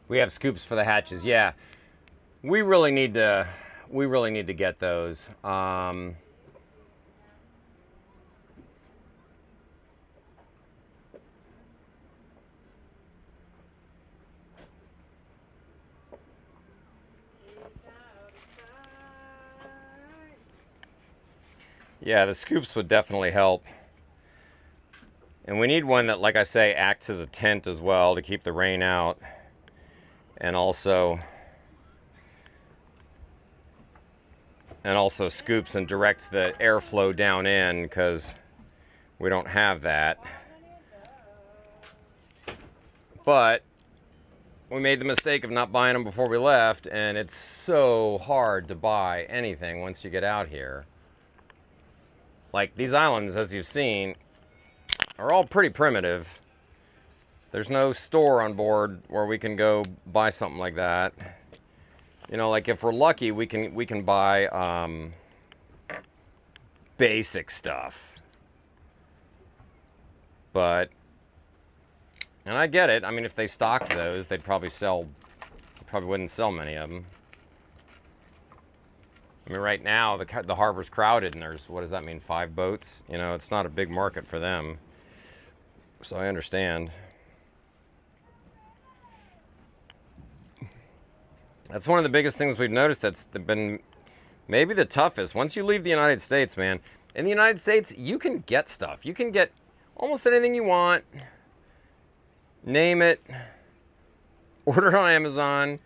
We have scoops for the hatches. Yeah, we really need to get those. Yeah, the scoops would definitely help. And we need one that, like I say, acts as a tent as well to keep the rain out. And also scoops and directs the airflow down in, because we don't have that. But we made the mistake of not buying them before we left, and it's so hard to buy anything once you get out here. Like, these islands, as you've seen, are all pretty primitive. There's no store on board where we can go buy something like that. You know, like, if we're lucky, we can buy basic stuff. But, and I get it. I mean, if they stocked those, they'd probably wouldn't sell many of them. I mean, right now, the harbor's crowded, and there's, what does that mean, 5 boats? You know, it's not a big market for them. So I understand. That's one of the biggest things we've noticed that's been maybe the toughest. Once you leave the United States, man, in the United States, you can get stuff. You can get almost anything you want. Name it. Order it on Amazon,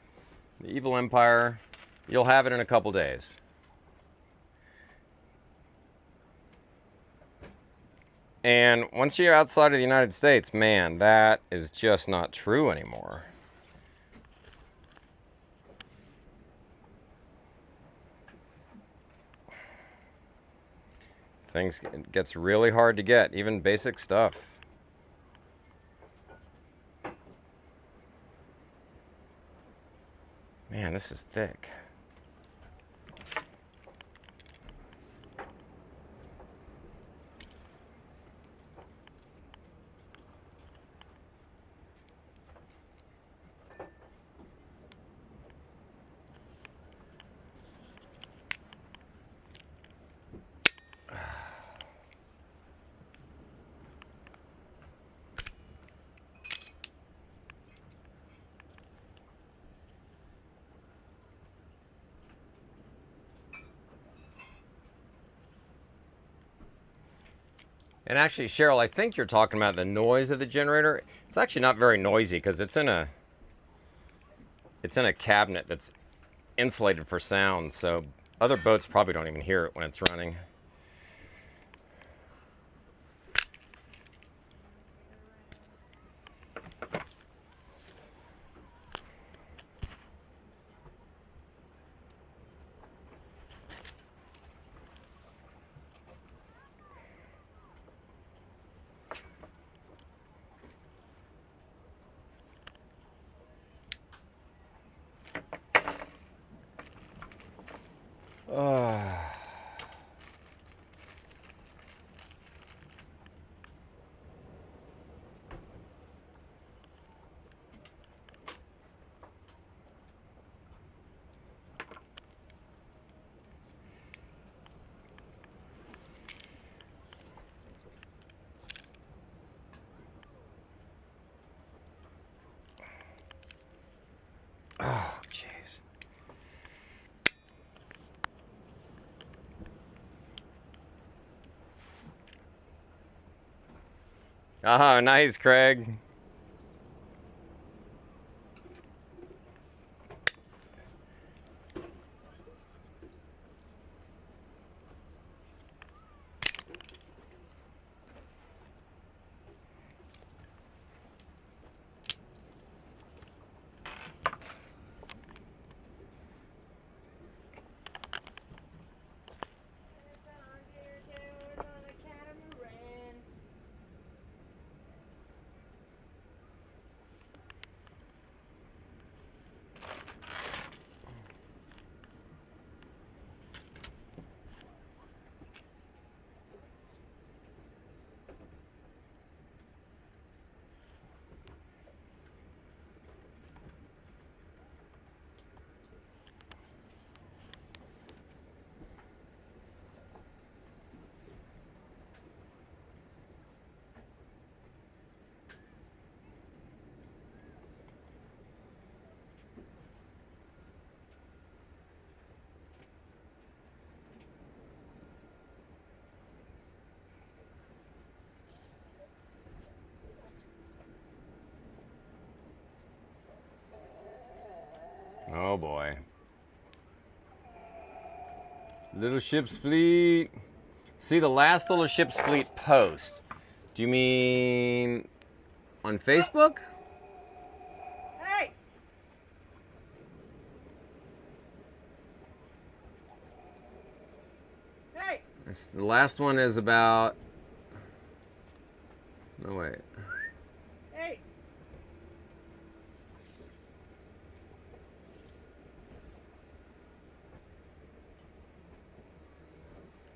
the Evil Empire. You'll have it in a couple days. And once you're outside of the United States, man, that is just not true anymore. Things gets really hard to get, even basic stuff. Man, this is thick. And actually, Cheryl, I think you're talking about the noise of the generator. It's actually not very noisy because it's in a cabinet that's insulated for sound, so other boats probably don't even hear it when it's running. Oh, jeez. Oh, nice, Craig. Little Ship's Fleet. See the last Little Ship's Fleet post. Do you mean on Facebook? Hey! Hey! The last one is about... No, wait. Hey!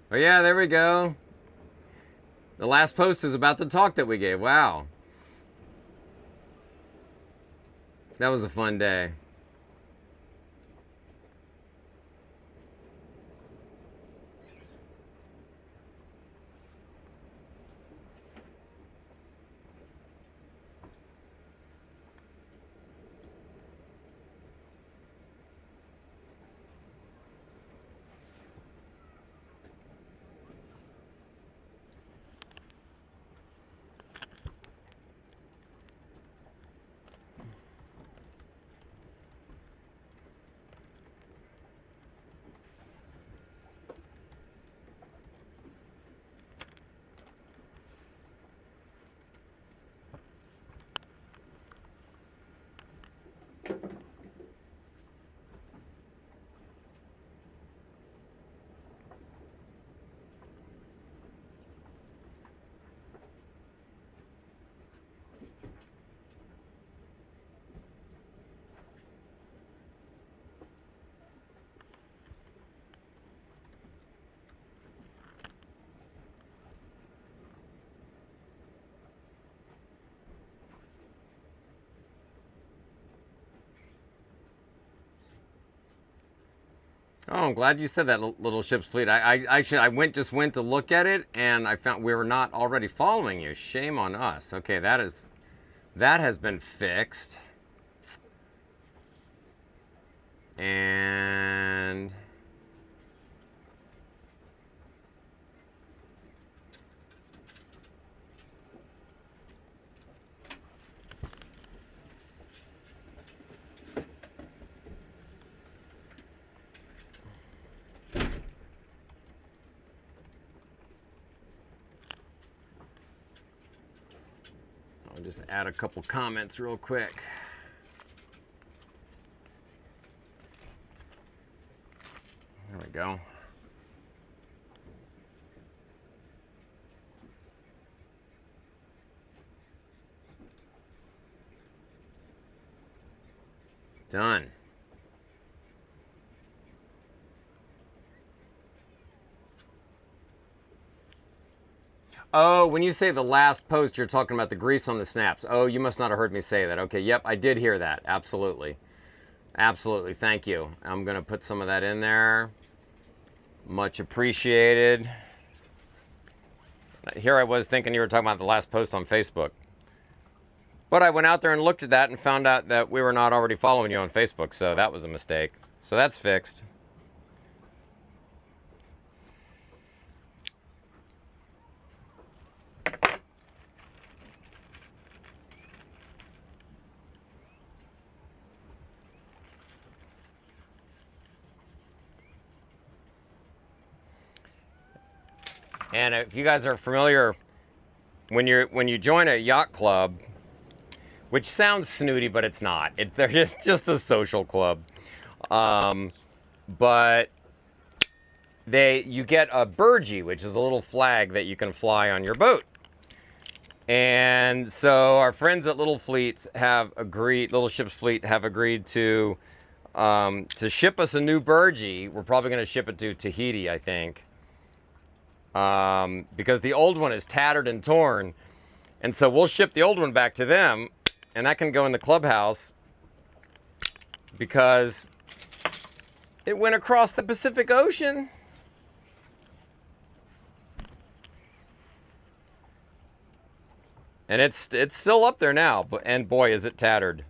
Oh yeah, there we go. The last post is about the talk that we gave. Wow. That was a fun day. Oh, I'm glad you said that, Little Ship's Fleet. I actually just went to look at it, and I found we were not already following you. Shame on us. Okay, that has been fixed. And I'll just add a couple comments real quick. There we go. Done. Oh, when you say the last post, you're talking about the grease on the snaps. Oh, you must not have heard me say that. Okay, yep, I did hear that. Absolutely. Absolutely, thank you. I'm going to put some of that in there. Much appreciated. Here I was thinking you were talking about the last post on Facebook. But I went out there and looked at that and found out that we were not already following you on Facebook, so that was a mistake. So that's fixed. And if you guys are familiar, when you join a yacht club, which sounds snooty, but it's not. They're just a social club. But you get a burgee, which is a little flag that you can fly on your boat. And so our friends at Little Ship's Fleet have agreed to ship us a new burgee. We're probably going to ship it to Tahiti, I think. Because the old one is tattered and torn. And so we'll ship the old one back to them, and that can go in the clubhouse because it went across the Pacific Ocean. And it's still up there now, and boy, is it tattered.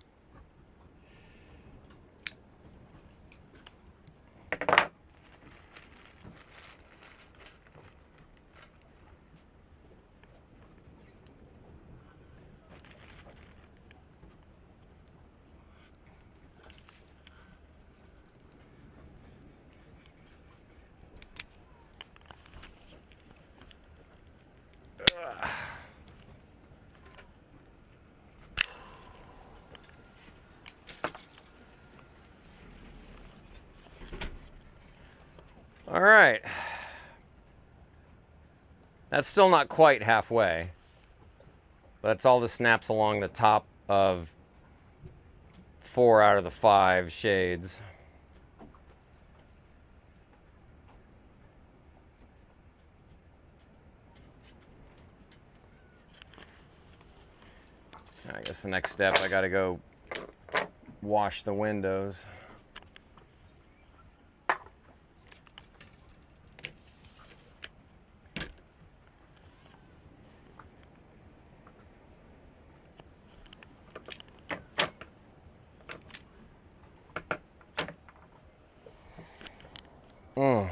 All right. That's still not quite halfway. That's all the snaps along the top of 4 out of the 5 shades. I guess the next step, I gotta go wash the windows. Mm.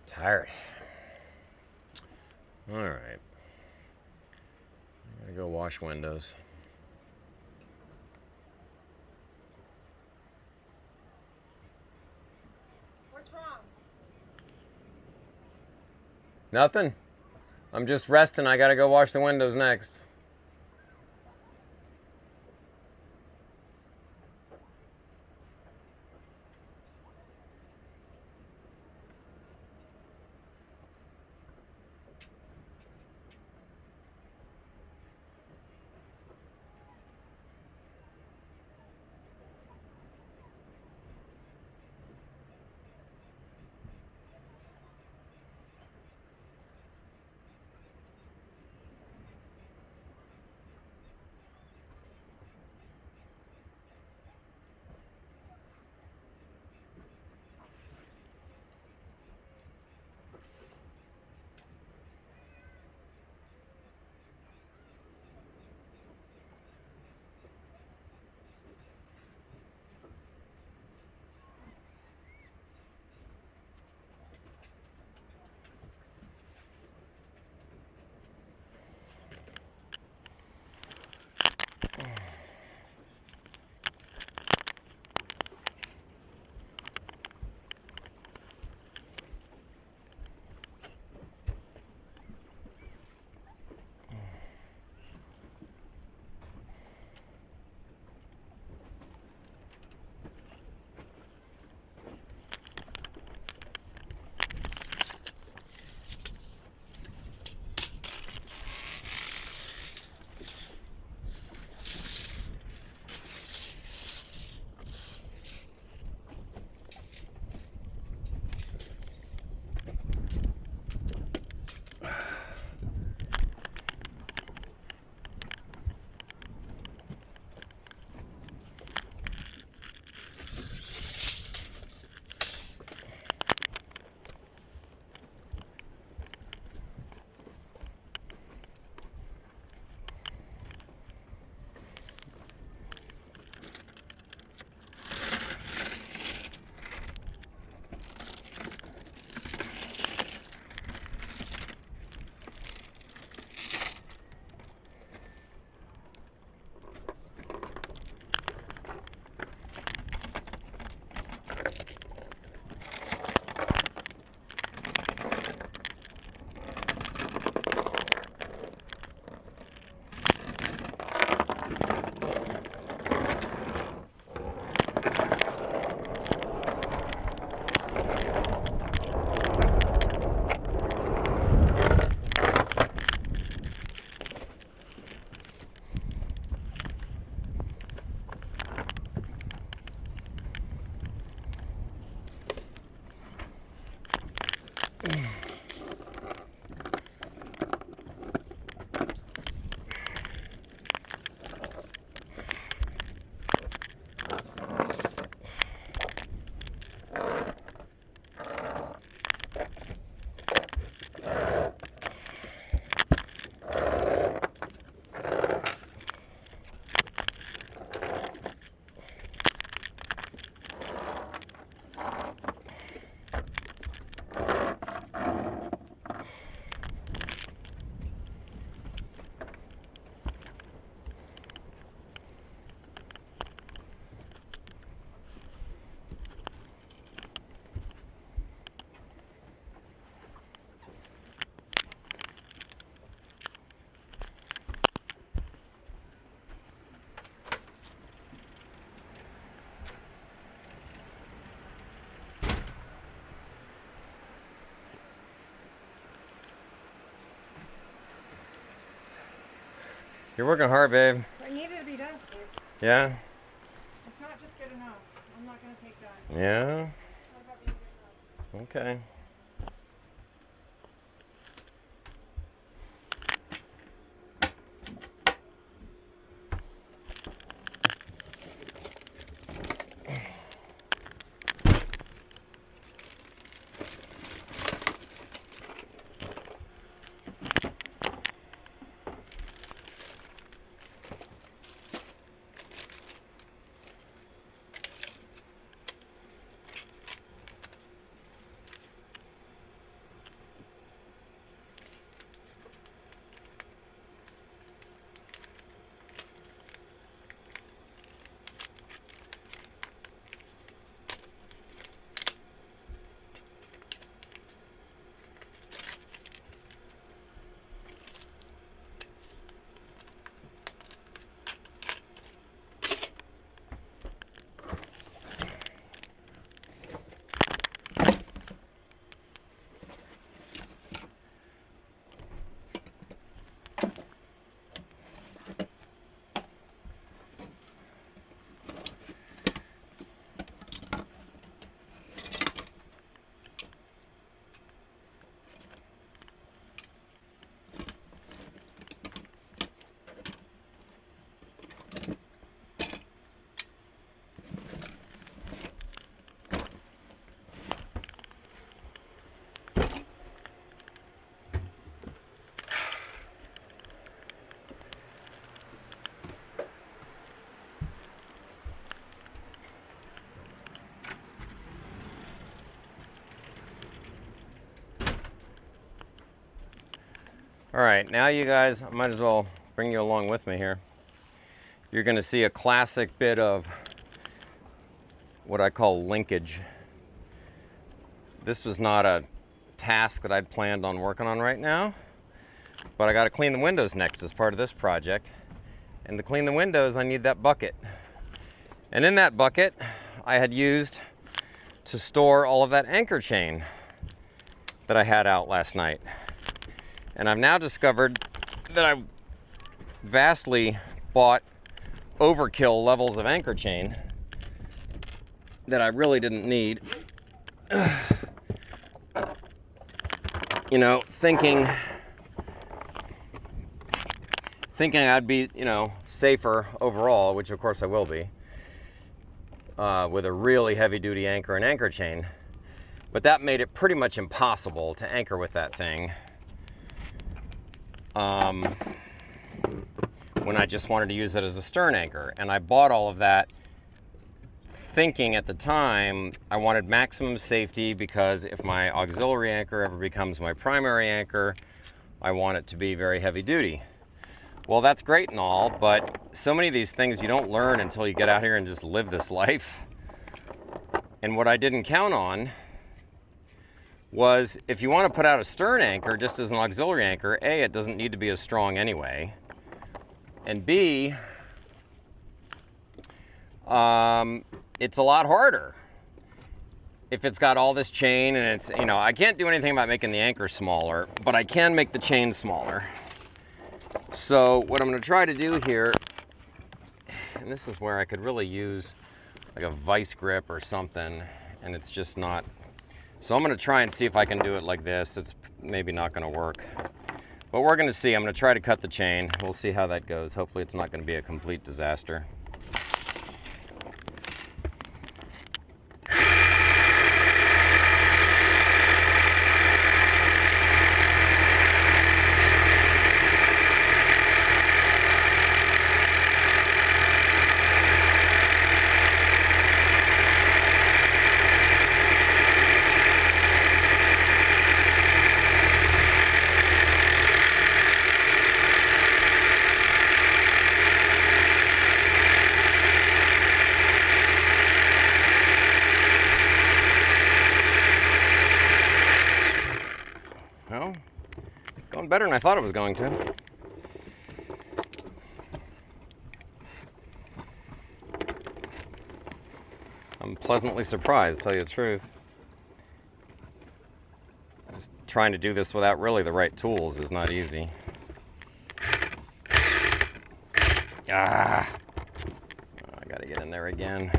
Tired. All right. I'm gonna go wash windows. What's wrong? Nothing. I'm just resting. I gotta go wash the windows next. You're working hard, babe. I needed to be done, Steve. Yeah? It's not just good enough. I'm not going to take that. Yeah? It's not about being good enough. Okay. All right, now you guys, I might as well bring you along with me here. You're gonna see a classic bit of what I call linkage. This was not a task that I'd planned on working on right now, but I gotta clean the windows next as part of this project. And to clean the windows, I need that bucket. And in that bucket, I had used to store all of that anchor chain that I had out last night. And I've now discovered that I vastly bought overkill levels of anchor chain that I really didn't need. You know, thinking I'd be, you know, safer overall, which of course I will be, with a really heavy duty anchor and anchor chain. But that made it pretty much impossible to anchor with that thing. When I just wanted to use it as a stern anchor. And I bought all of that thinking at the time I wanted maximum safety, because if my auxiliary anchor ever becomes my primary anchor, I want it to be very heavy duty. Well, that's great and all, but so many of these things you don't learn until you get out here and just live this life. And what I didn't count on was, if you want to put out a stern anchor just as an auxiliary anchor, A, it doesn't need to be as strong anyway, and B, it's a lot harder if it's got all this chain. And it's, you know, I can't do anything about making the anchor smaller, but I can make the chain smaller. So what I'm going to try to do here, and this is where I could really use like a vice grip or something, and it's just not. So I'm going to try and see if I can do it like this. It's maybe not going to work, but we're going to see. I'm going to try to cut the chain. We'll see how that goes. Hopefully it's not going to be a complete disaster. Better than I thought it was going to. I'm pleasantly surprised, to tell you the truth. Just trying to do this without really the right tools is not easy. Ah, I gotta get in there again.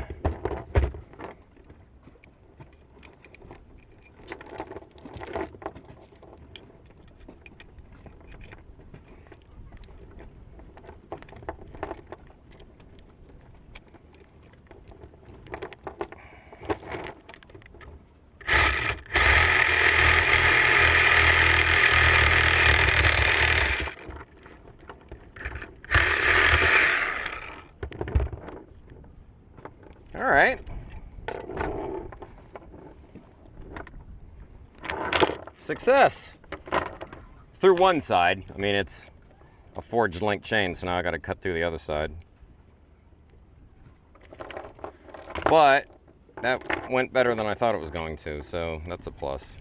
All right. Success. Through one side. I mean, it's a forged link chain, so now I got to cut through the other side. But that went better than I thought it was going to, so that's a plus.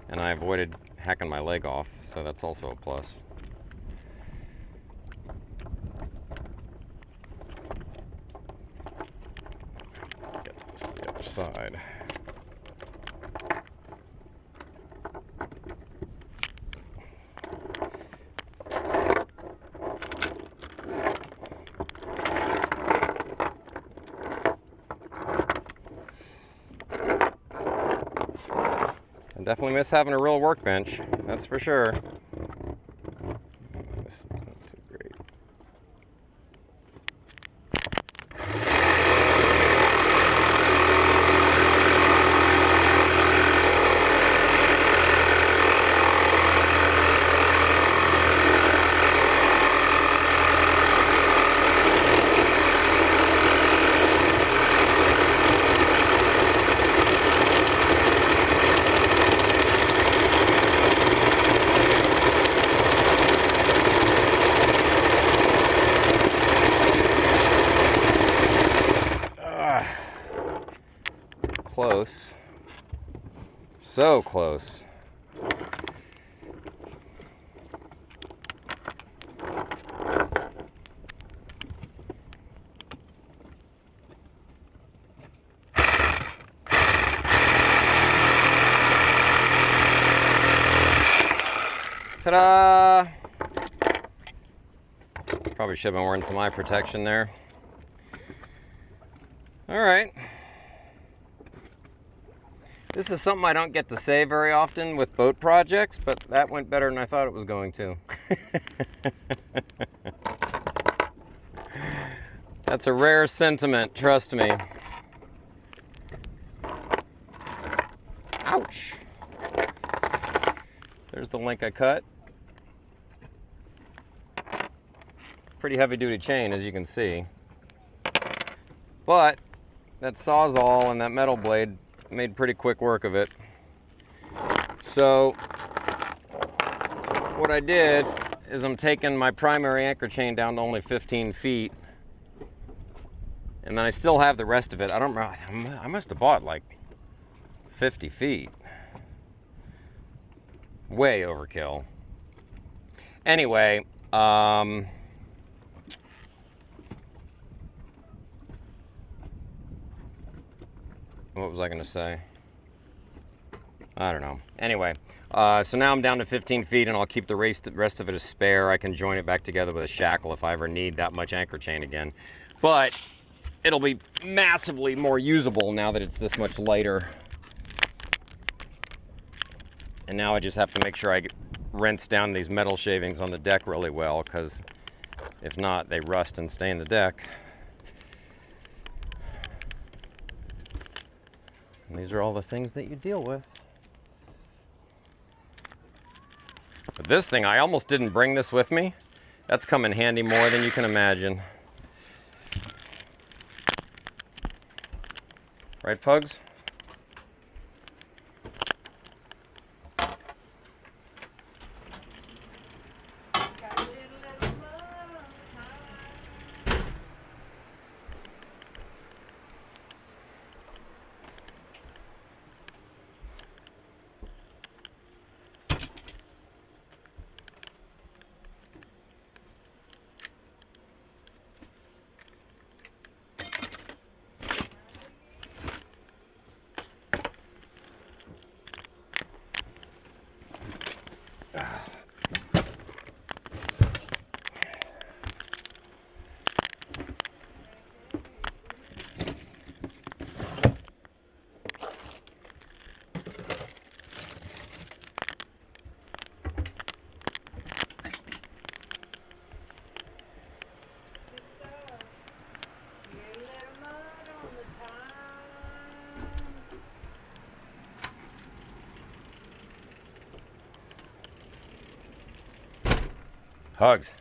And I avoided hacking my leg off, so that's also a plus. Get this to the other side. I definitely miss having a real workbench, that's for sure. This is not too great. Close. So close. Ta-da! Probably should have been wearing some eye protection there. All right. This is something I don't get to say very often with boat projects, but that went better than I thought it was going to. That's a rare sentiment, trust me. Ouch! There's the link I cut. Pretty heavy-duty chain, as you can see. But that Sawzall and that metal blade made pretty quick work of it. So what I did is I'm taking my primary anchor chain down to only 15 feet, and then I still have the rest of it. I don't remember, I must have bought like 50 feet. Way overkill. Anyway, what was I gonna say? I don't know. Anyway, so now I'm down to 15 feet, and I'll keep the rest of it as spare. I can join it back together with a shackle if I ever need that much anchor chain again. But it'll be massively more usable now that it's this much lighter. And now I just have to make sure I rinse down these metal shavings on the deck really well, because if not, they rust and stain the deck. And these are all the things that you deal with. But this thing, I almost didn't bring this with me. That's come in handy more than you can imagine. Right, Pugs? Pugs.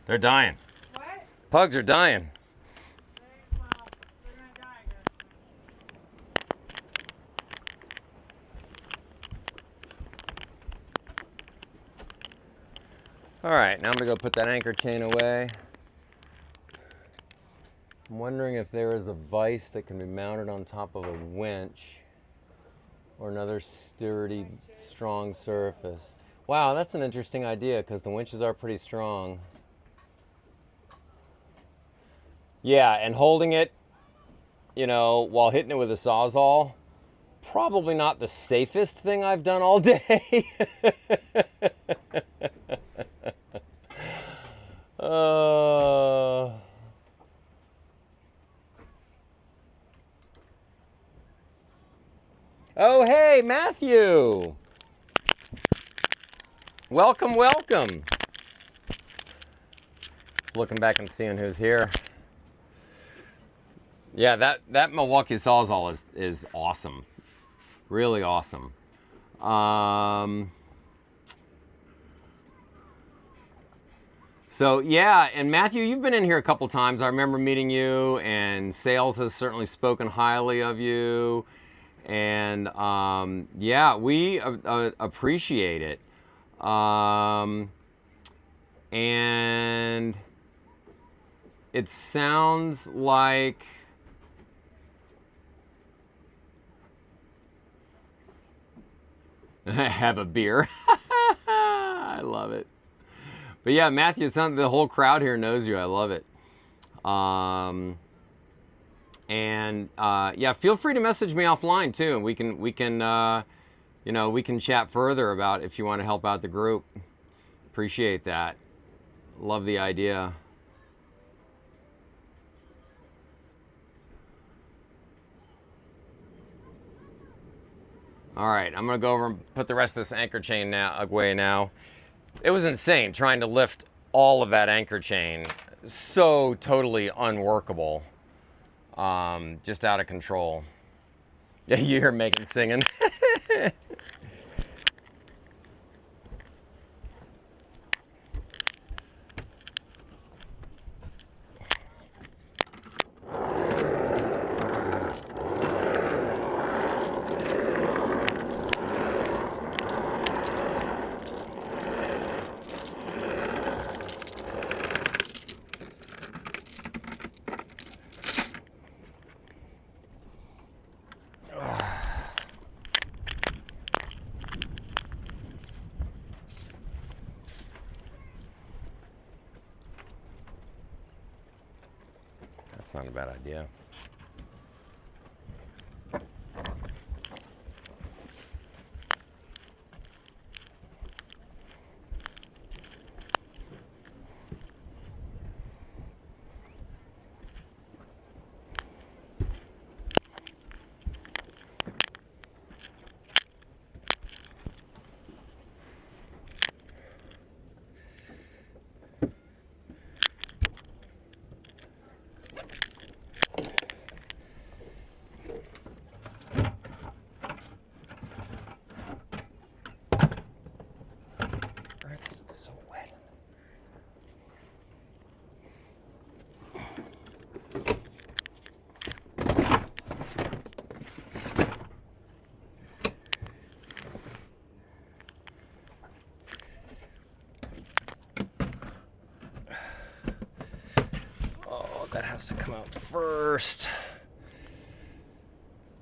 They're dying. What? Pugs are dying. Well, they're gonna die, I guess. All right, now I'm gonna go put that anchor chain away. I'm wondering if there is a vise that can be mounted on top of a winch or another sturdy, strong surface. Wow, that's an interesting idea because the winches are pretty strong. Yeah, and holding it, you know, while hitting it with a Sawzall, probably not the safest thing I've done all day. Oh, hey, Matthew. Welcome, welcome. Just looking back and seeing who's here. Yeah, that Milwaukee Sawzall is awesome. Really awesome. So yeah, and Matthew, you've been in here a couple times. I remember meeting you, and sales has certainly spoken highly of you. And yeah, we appreciate it. And it sounds like have a beer. I love it. But yeah, Matthew, it sounds the whole crowd here knows you. I love it. And yeah, feel free to message me offline too, and we can you know, we can chat further about if you want to help out the group. Appreciate that. Love the idea. All right, I'm gonna go over and put the rest of this anchor chain away now. It was insane trying to lift all of that anchor chain. So totally unworkable. Just out of control. Yeah, you hear Megan singing. That's not a bad idea. This is so wet. Oh, that has to come out first.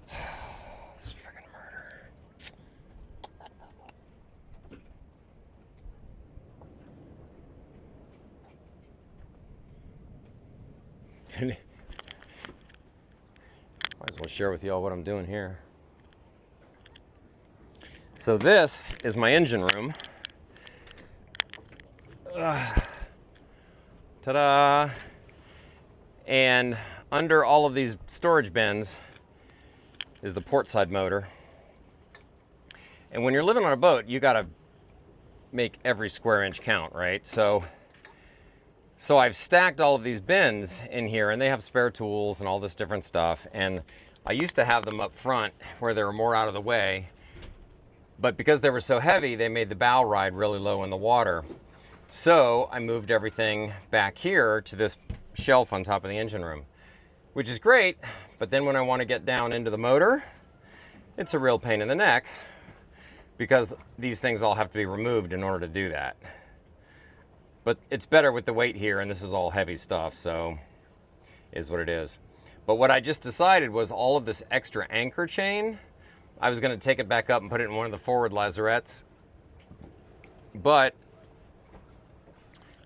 This freaking murder. Might as well share with y'all what I'm doing here. So this is my engine room. Ta-da! And under all of these storage bins is the port side motor. And when you're living on a boat, you gotta make every square inch count, right? So I've stacked all of these bins in here, and they have spare tools and all this different stuff. And I used to have them up front where they were more out of the way, but because they were so heavy, they made the bow ride really low in the water. So I moved everything back here to this shelf on top of the engine room, which is great. But then when I want to get down into the motor, it's a real pain in the neck because these things all have to be removed in order to do that. But it's better with the weight here, and this is all heavy stuff, so is what it is. But what I just decided was all of this extra anchor chain, I was going to take it back up and put it in one of the forward lazarettes. But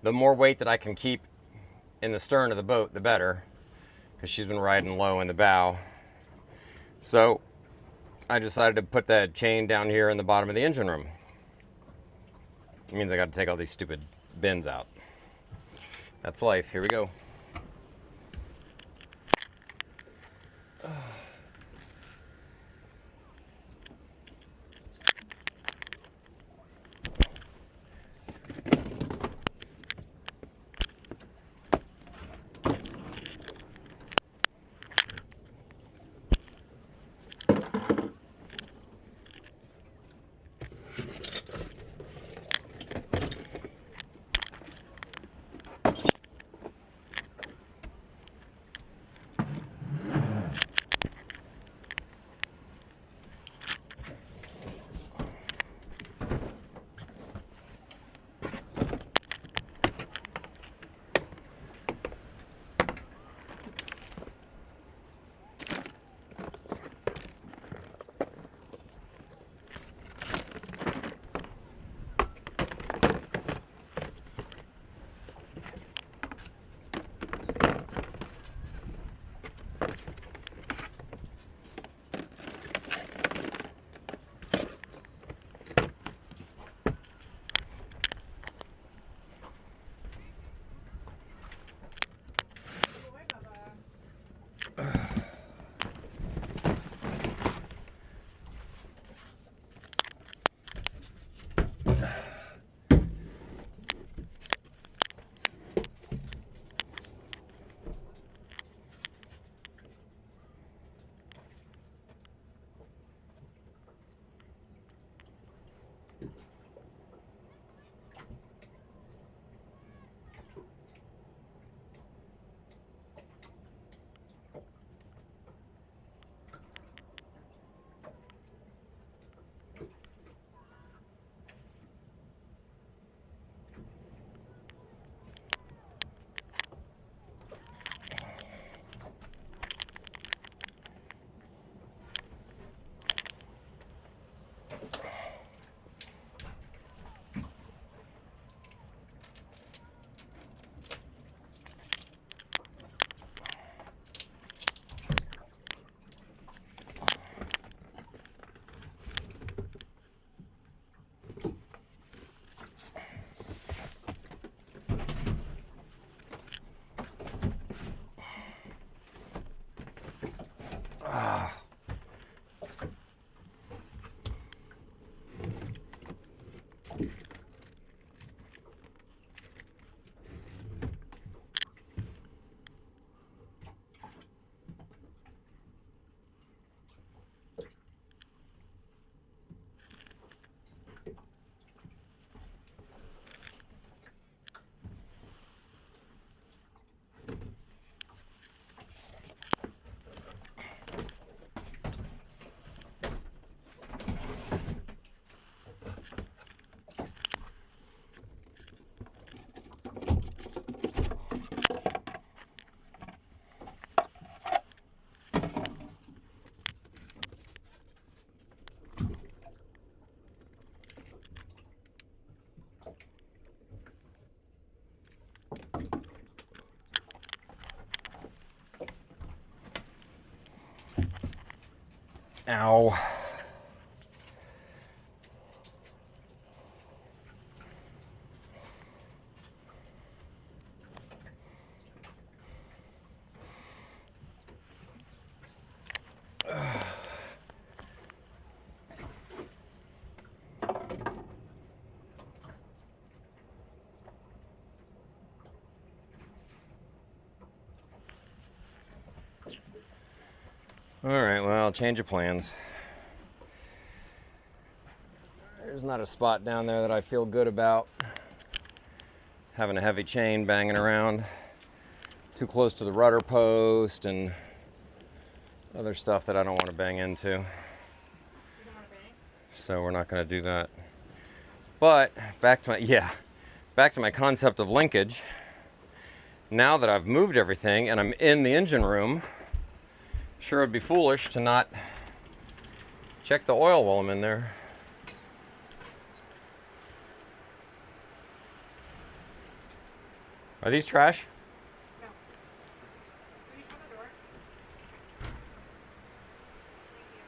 the more weight that I can keep in the stern of the boat, the better, because she's been riding low in the bow. So I decided to put that chain down here in the bottom of the engine room. It means I got to take all these stupid bins out. That's life. Here we go. Ow. All right, well, change of plans. There's not a spot down there that I feel good about. having a heavy chain banging around too close to the rudder post and other stuff that I don't want to bang into. You don't want to bang? So we're not going to do that. But back to my concept of linkage. Now that I've moved everything and I'm in the engine room, sure it'd be foolish to not check the oil while I'm in there. Are these trash? No. Will you shut the door? Thank you.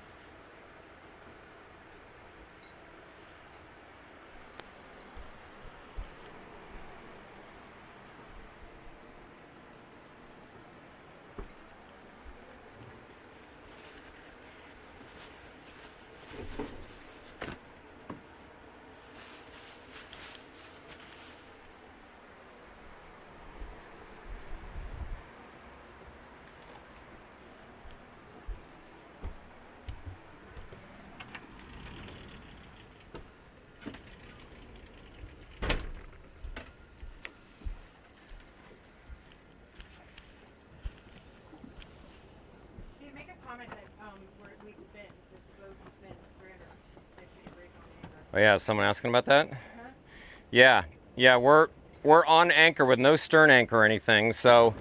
Comment that where we spin, the boat spins 360 degrees on the anchor. Oh yeah, is someone asking about that? Yeah, we're on anchor with no stern anchor or anything, so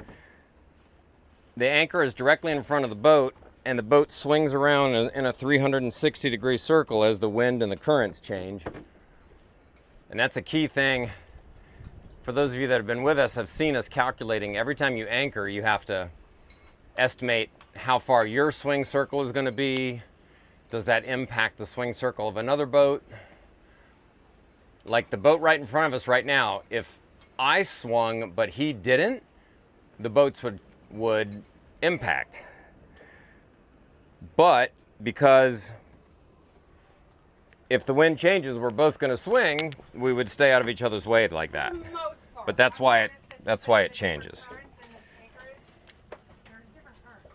the anchor is directly in front of the boat, and the boat swings around in a 360 degree circle as the wind and the currents change. And that's a key thing. For those of you that have been with us, have seen us calculating every time you anchor, you have to estimate how far your swing circle is going to be. Does that impact the swing circle of another boat? Like the boat right in front of us right now, if I swung but he didn't, the boats would impact. But because if the wind changes, we're both going to swing, we would stay out of each other's way like that. For the most part. But that's why it changes. Currents in this anchorage, there's different currents.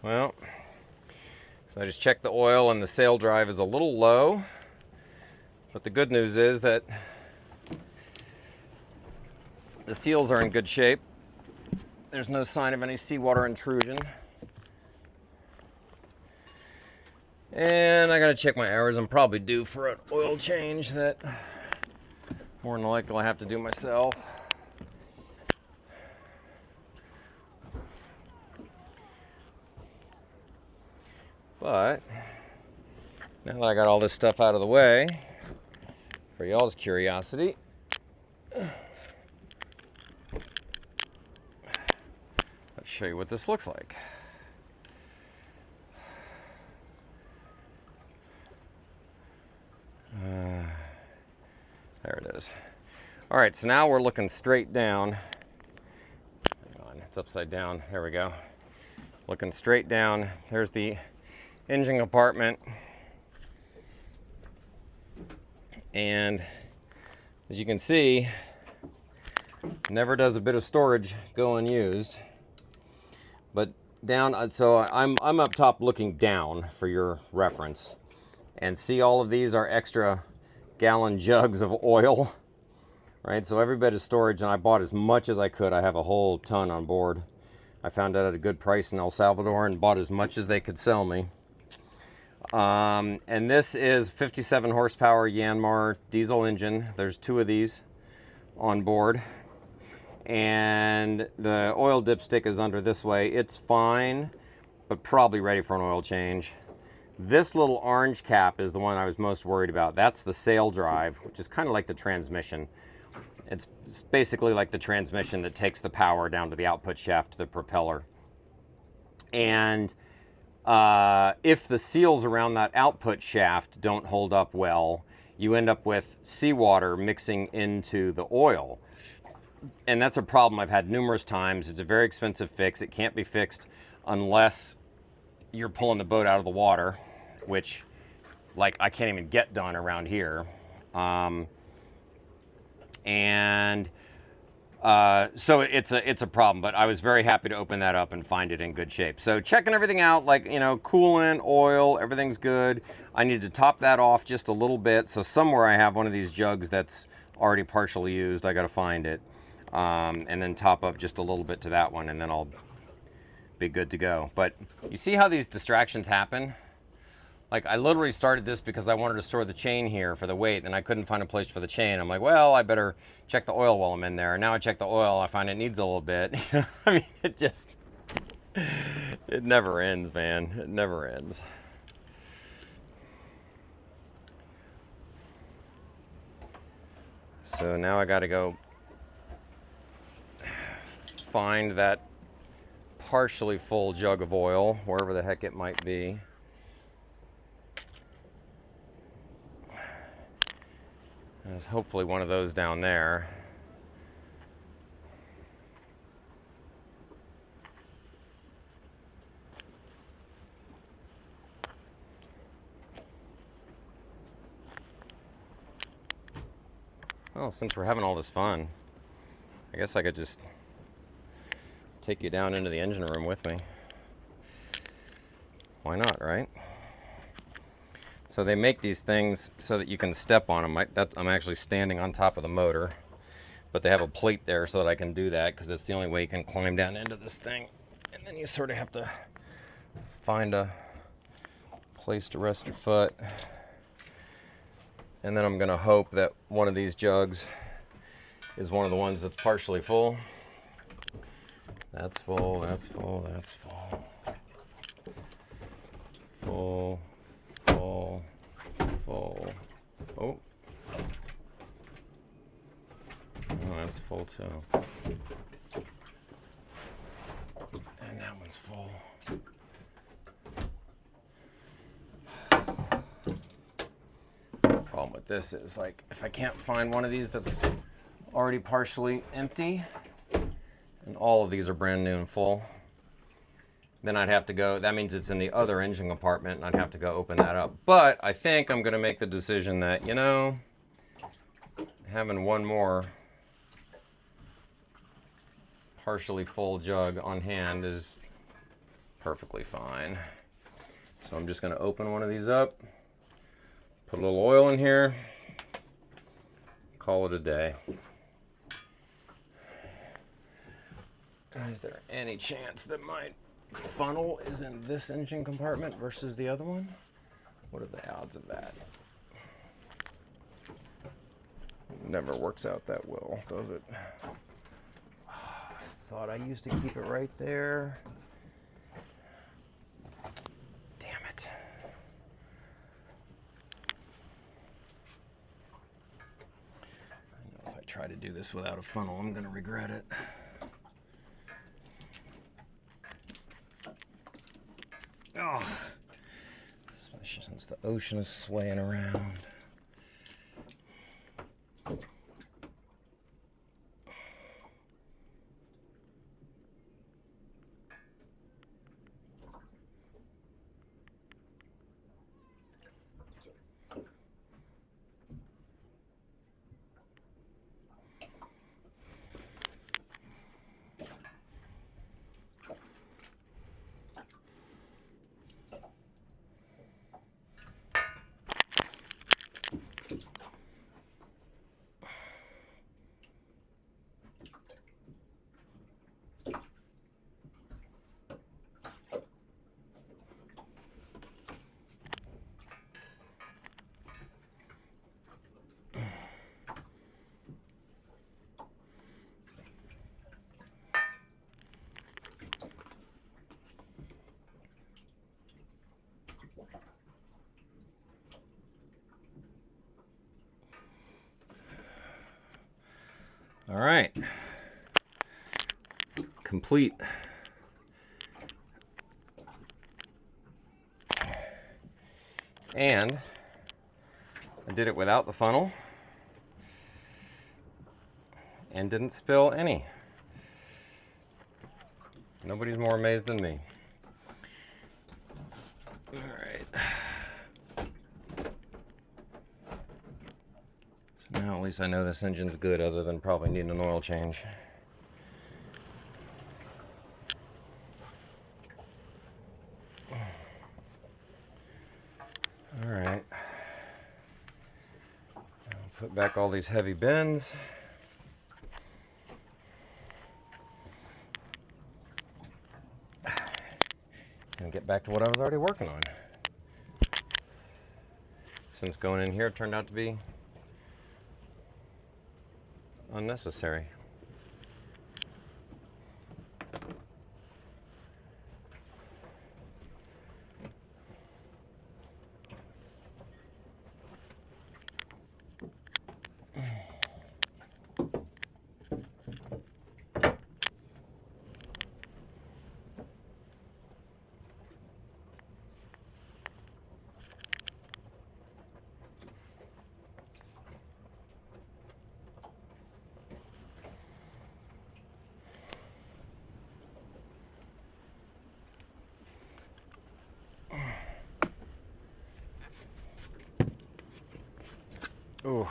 Well, so I just checked the oil and the sail drive is a little low, but the good news is that the seals are in good shape. There's no sign of any seawater intrusion. And I gotta check my hours. I'm probably due for an oil change that more than likely I have to do myself. But now that I got all this stuff out of the way, for y'all's curiosity, let's show you what this looks like. There it is. All right, so now we're looking straight down. Hang on, it's upside down. There we go. Looking straight down. There's the engine compartment. And as you can see, never does a bit of storage go unused. But down, so I'm up top looking down for your reference. And see, all of these are extra gallon jugs of oil, right? So every bit of storage, and I bought as much as I could. I have a whole ton on board. I found it at a good price in El Salvador and bought as much as they could sell me. And this is 57 horsepower Yanmar diesel engine. There's 2 of these on board. And the oil dipstick is under this way. It's fine, but probably ready for an oil change. This little orange cap is the one I was most worried about. That's the sail drive, which is kind of like the transmission. It's basically like the transmission that takes the power down to the output shaft to the propeller. And if the seals around that output shaft don't hold up well, you end up with seawater mixing into the oil. And that's a problem I've had numerous times. It's a very expensive fix. It can't be fixed unless you're pulling the boat out of the water, which, like, I can't even get done around here. So it's a problem, but I was very happy to open that up and find it in good shape. So checking everything out, like, you know, coolant, oil, everything's good. I need to top that off just a little bit. So somewhere I have one of these jugs that's already partially used. I got to find it. And then top up just a little bit to that one, and then I'll be good to go. But you see how these distractions happen? Like, I literally started this because I wanted to store the chain here for the weight, and I couldn't find a place for the chain. I'm like, well, I better check the oil while I'm in there. And now I check the oil, I find it needs a little bit. I mean, it never ends, man. It never ends. So now I gotta go find that partially full jug of oil, wherever the heck it might be. There's hopefully one of those down there. Well, since we're having all this fun, I guess I could just take you down into the engine room with me. Why not, right? So they make these things so that you can step on them. I'm actually standing on top of the motor, but they have a plate there so that I can do that, because that's the only way you can climb down into this thing. And then you sort of have to find a place to rest your foot. And then I'm gonna hope that one of these jugs is one of the ones that's partially full. That's full, that's full, that's full. Full, full, full. Oh. Oh, that's full too. And that one's full. Problem with this is, like, if I can't find one of these that's already partially empty, and all of these are brand new and full, then I'd have to go, that means it's in the other engine compartment, and I'd have to go open that up. But I think I'm gonna make the decision that, you know, having one more partially full jug on hand is perfectly fine. So I'm just gonna open one of these up, put a little oil in here, call it a day. Is there any chance that my funnel is in this engine compartment versus the other one? What are the odds of that? Never works out that well, does it? I thought I used to keep it right there. Damn it. I know if I try to do this without a funnel, I'm going to regret it. Oh, especially since the ocean is swaying around. All right, complete. And I did it without the funnel and didn't spill any. Nobody's more amazed than me. All right. So now at least I know this engine's good, other than probably needing an oil change. All right. I'll put back all these heavy bins. And get back to what I was already working on. Since going in here turned out to be unnecessary. Ooh.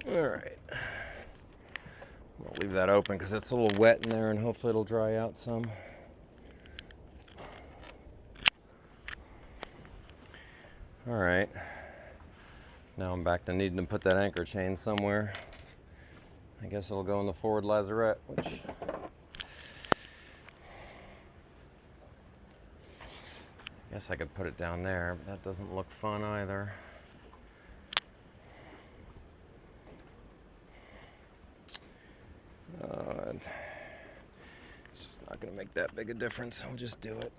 All right. I'll leave that open because it's a little wet in there, and hopefully it'll dry out some. All right. Now I'm back to needing to put that anchor chain somewhere. I guess it'll go in the forward lazarette, which I guess I could put it down there, but that doesn't look fun either. It's just not going to make that big a difference. I'll just do it.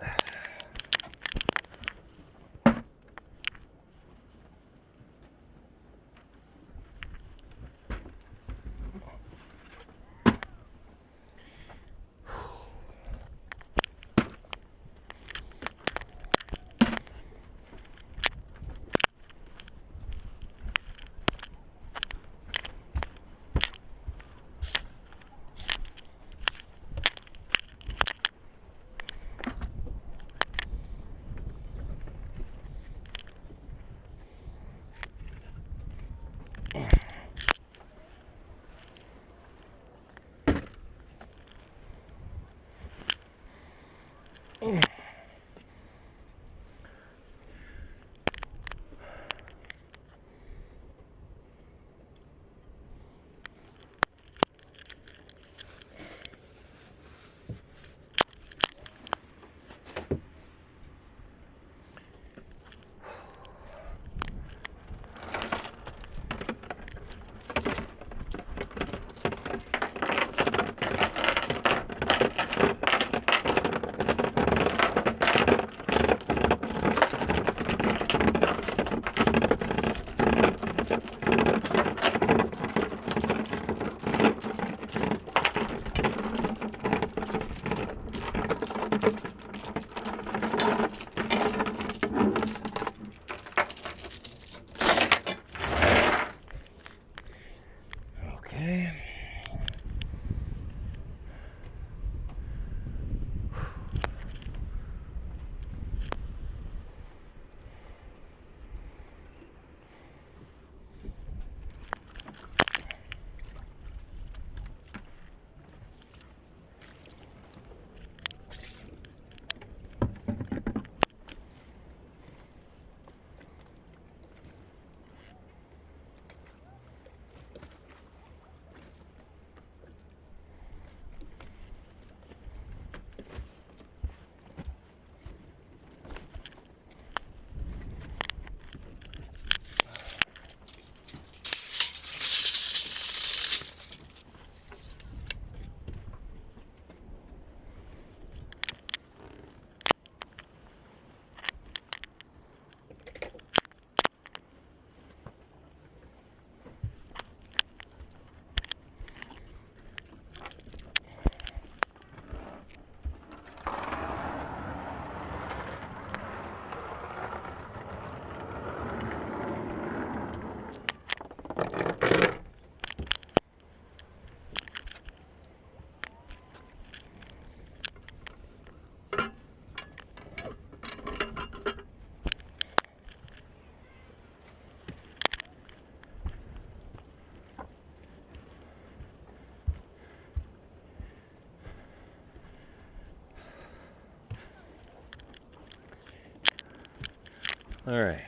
All right.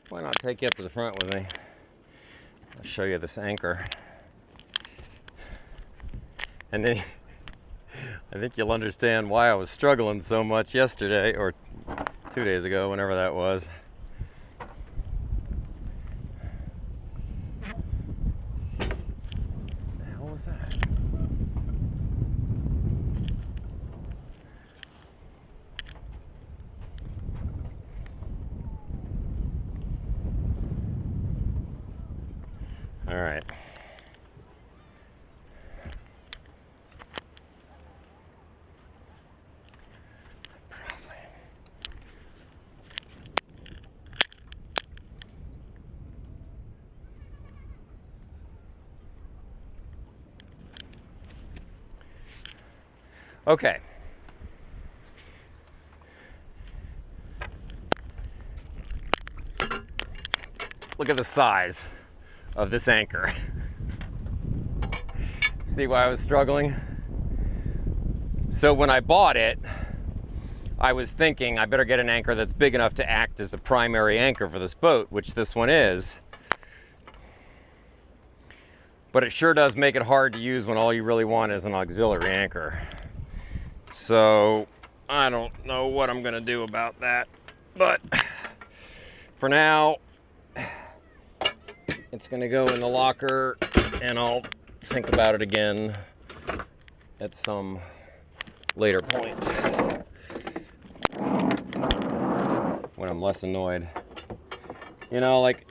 Why not take you up to the front with me? I'll show you this anchor. And then I think you'll understand why I was struggling so much yesterday, or 2 days ago, whenever that was. What the hell was that? All right. Okay. Look at the size of this anchor. See why I was struggling? So when I bought it, I was thinking I better get an anchor that's big enough to act as the primary anchor for this boat, which this one is. But it sure does make it hard to use when all you really want is an auxiliary anchor. So I don't know what I'm gonna do about that. But for now, it's gonna go in the locker and I'll think about it again at some later point when I'm less annoyed. You know, like,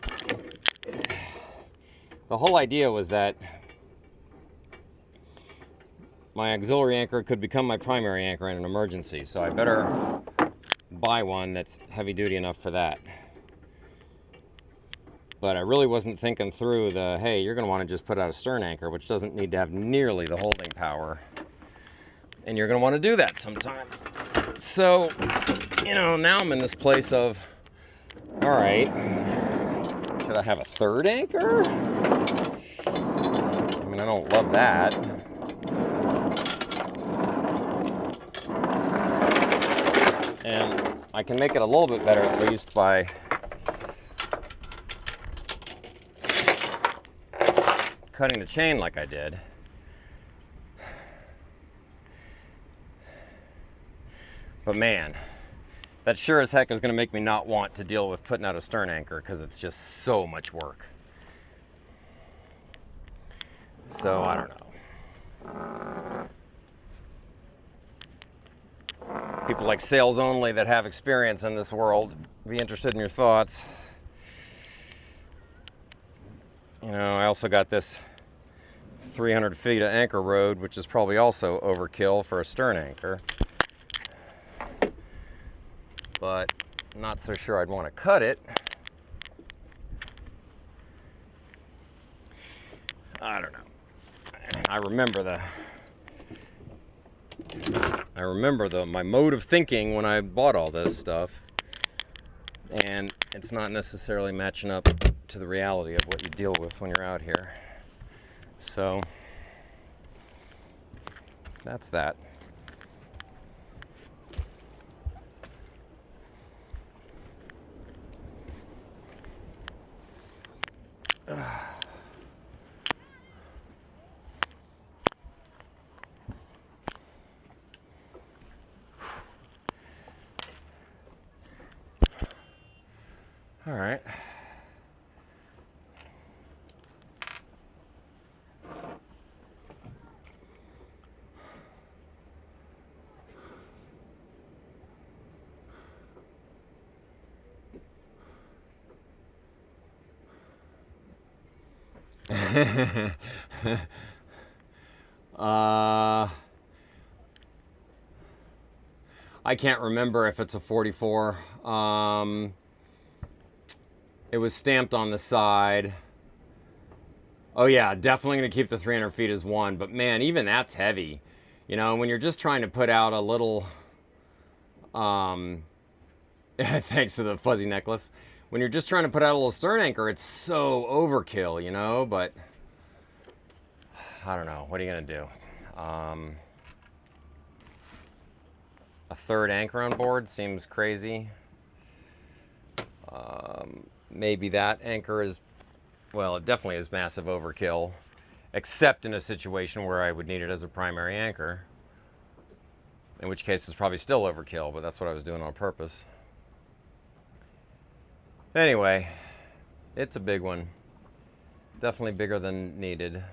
the whole idea was that my auxiliary anchor could become my primary anchor in an emergency, so I better buy one that's heavy duty enough for that. But I really wasn't thinking through the, hey, you're going to want to just put out a stern anchor, which doesn't need to have nearly the holding power. And you're going to want to do that sometimes. So, you know, now I'm in this place of, all right, should I have a third anchor? I mean, I don't love that. And I can make it a little bit better at least by cutting the chain like I did. But man, that sure as heck is going to make me not want to deal with putting out a stern anchor because it's just so much work. So I don't know. People like Sales Only that have experience in this world, be interested in your thoughts. You know, I also got this 300 feet of anchor road, which is probably also overkill for a stern anchor. But I'm not so sure I'd want to cut it. I don't know. I remember my mode of thinking when I bought all this stuff, and it's not necessarily matching up to the reality of what you deal with when you're out here. So that's that. All right. I can't remember if it's a 44. It was stamped on the side. Oh yeah, definitely gonna keep the 300 feet as one, but man, even that's heavy. You know, when you're just trying to put out a little, thanks to the fuzzy necklace. When you're just trying to put out a little stern anchor, it's so overkill, you know, but I don't know, what are you gonna do? A third anchor on board seems crazy. Maybe that anchor is, well, it definitely is massive overkill, except in a situation where I would need it as a primary anchor, in which case it's probably still overkill, but that's what I was doing on purpose. Anyway, it's a big one. Definitely bigger than needed.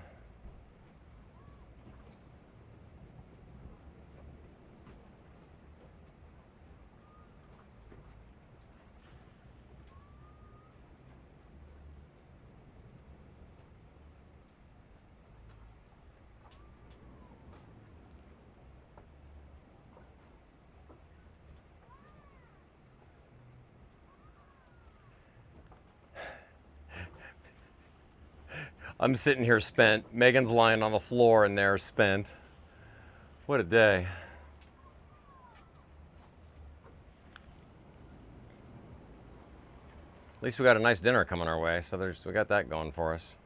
I'm sitting here spent. Megan's lying on the floor in there spent. What a day. At least we got a nice dinner coming our way, so we got that going for us.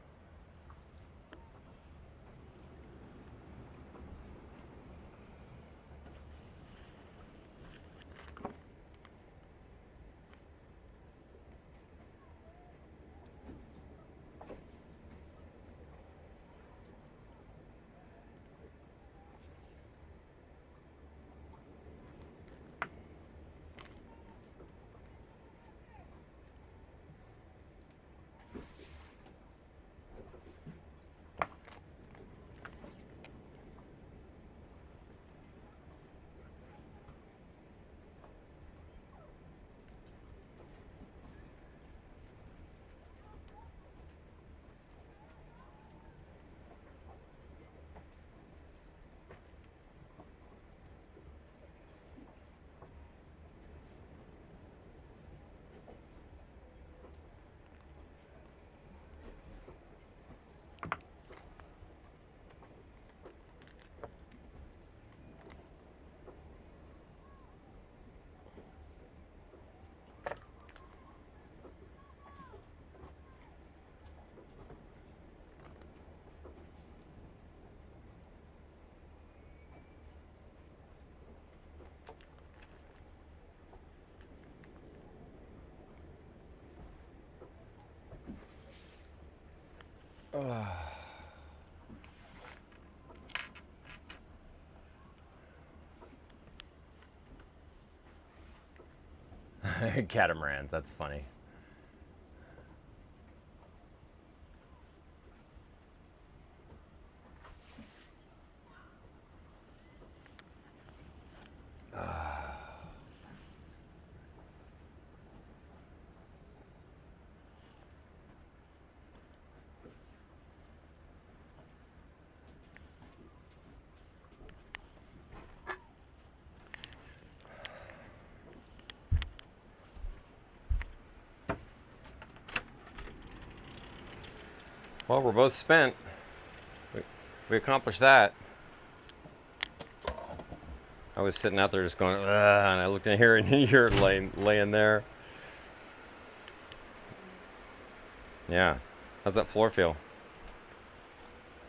Catamarans, that's funny. Well, we're both spent. We accomplished that. I was sitting out there just going, ugh, and I looked in here and you're laying there. Yeah. How's that floor feel?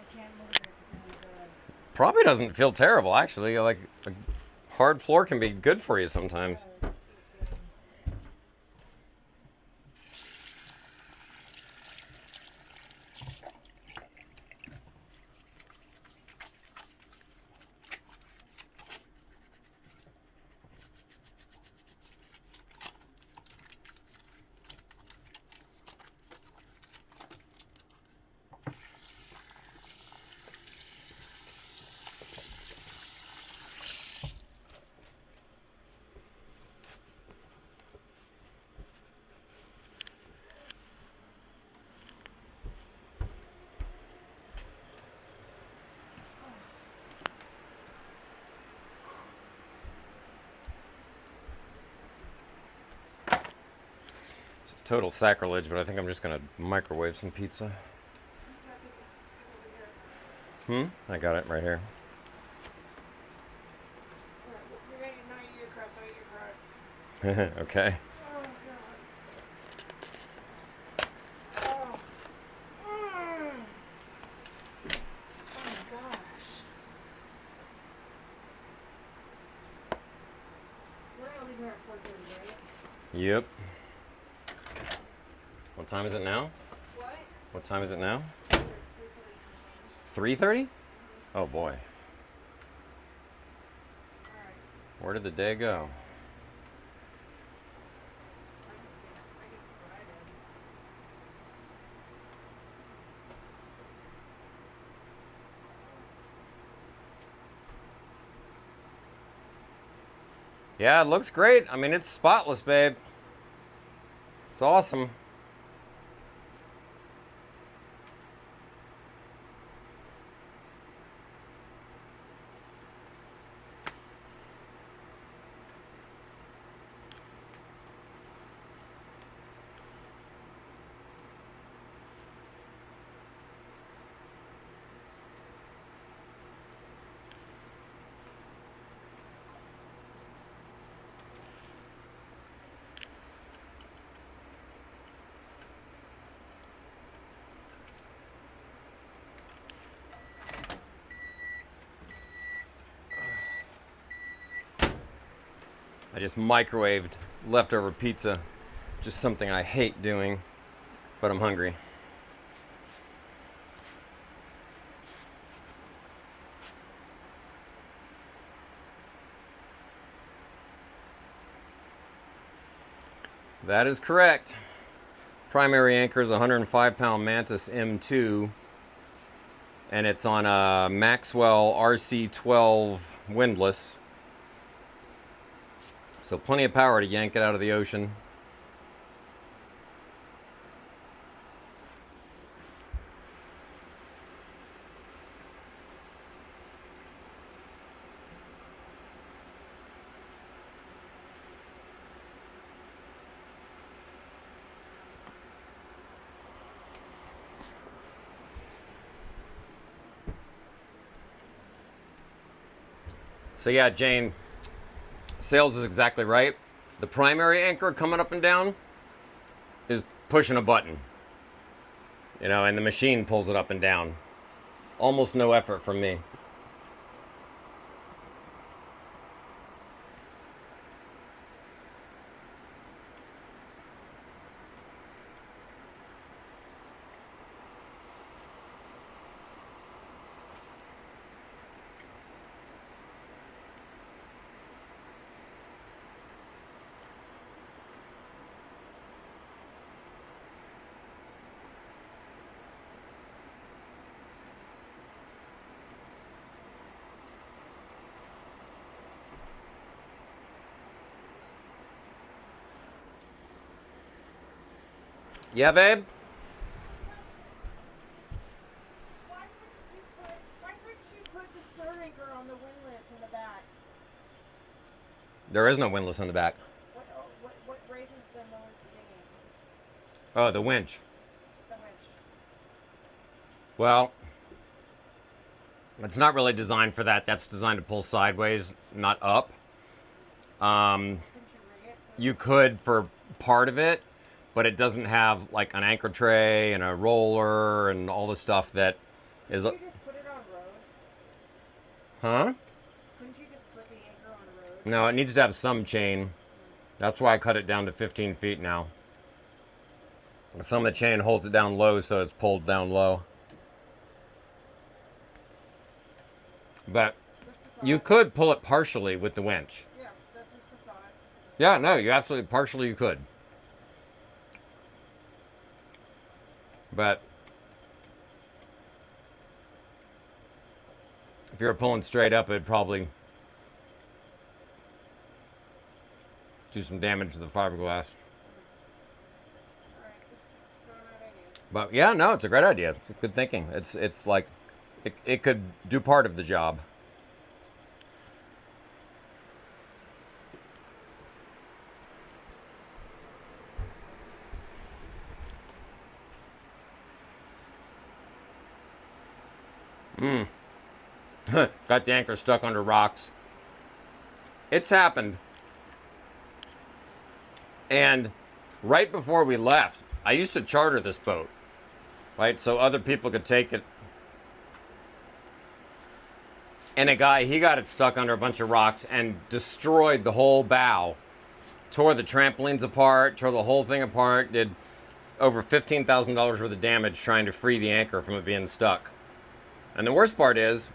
I can't move it. It's really good. Probably doesn't feel terrible, actually. Like, a hard floor can be good for you sometimes. It's total sacrilege, but I think I'm just gonna microwave some pizza. I got it right here. Okay. Oh, God. Oh. Oh my gosh. We're gonna leave here at 4:30, right? Yep. What time is it now? What? What time is it now? 3:30 3:30? Oh boy. Alright. Where did the day go? I can see what I did. Yeah, it looks great. I mean, it's spotless, babe. It's awesome. I just microwaved leftover pizza. Just something I hate doing, but I'm hungry. That is correct. Primary anchor is a 105-pound Mantis M2, and it's on a Maxwell RC12 windlass. So plenty of power to yank it out of the ocean. So yeah, Jane, Sales is exactly right. The primary anchor coming up and down is pushing a button. You know, and the machine pulls it up and down. Almost no effort from me. Yeah, babe? Why couldn't you put the stern anchor on the windlass in the back? There is no windlass in the back. What raises the lowers the dinghy? Oh, the winch. The winch. Well, it's not really designed for that. That's designed to pull sideways, not up. Couldn't you rig it? You could for part of it, but it doesn't have like an anchor tray and a roller and all the stuff that is. Couldn't you just put it on road? Huh? Couldn't you just put the anchor on road? No, it needs to have some chain. That's why I cut it down to 15 feet now. Some of the chain holds it down low, so it's pulled down low. But you could pull it partially with the winch. Yeah, that's just a thought. Yeah, no, you absolutely partially you could. But if you were pulling straight up, it'd probably do some damage to the fiberglass. Alright, just throwing out ideas. But yeah, no, it's a great idea. It's good thinking. It's like it could do part of the job. Got the anchor stuck under rocks. It's happened. And right before we left, I used to charter this boat, right? So other people could take it. And a guy, he got it stuck under a bunch of rocks and destroyed the whole bow. Tore the trampolines apart, tore the whole thing apart, did over $15,000 worth of damage trying to free the anchor from it being stuck. And the worst part is,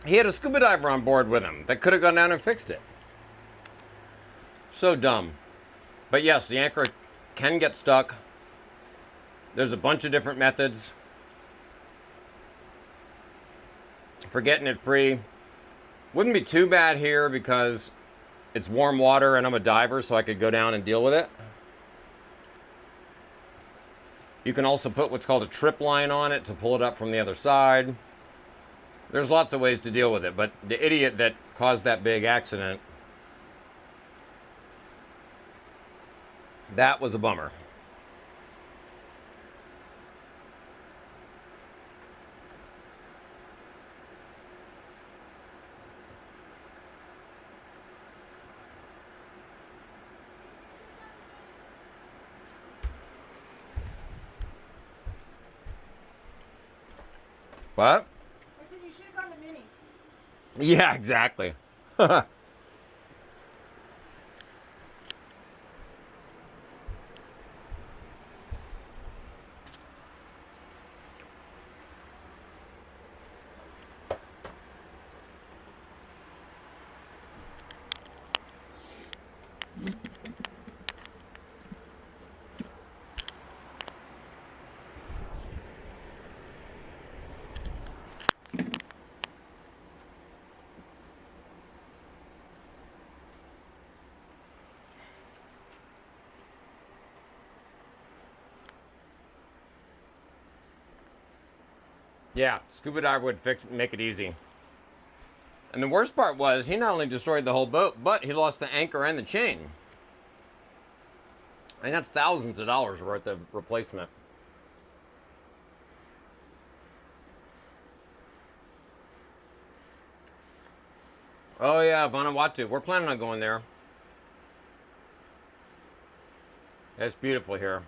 he had a scuba diver on board with him that could have gone down and fixed it. So dumb. But yes, the anchor can get stuck. There's a bunch of different methods for getting it free. Wouldn't be too bad here because it's warm water and I'm a diver, so I could go down and deal with it. You can also put what's called a trip line on it to pull it up from the other side. There's lots of ways to deal with it, but the idiot that caused that big accident, that was a bummer. What? I said you should have gone to Minnie's. Yeah, exactly. Yeah, scuba diver would make it easy. And the worst part was, he not only destroyed the whole boat, but he lost the anchor and the chain. And that's thousands of dollars worth of replacement. Oh yeah, Vanuatu. We're planning on going there. It's beautiful here.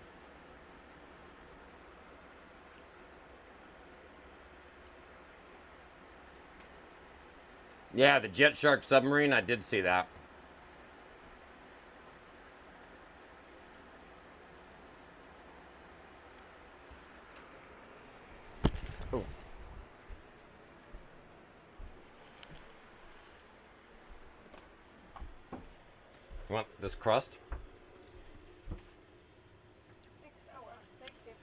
Yeah, the Jet Shark submarine, I did see that. Oh. You want this crust? Thanks. Oh, well, thanks, Dave.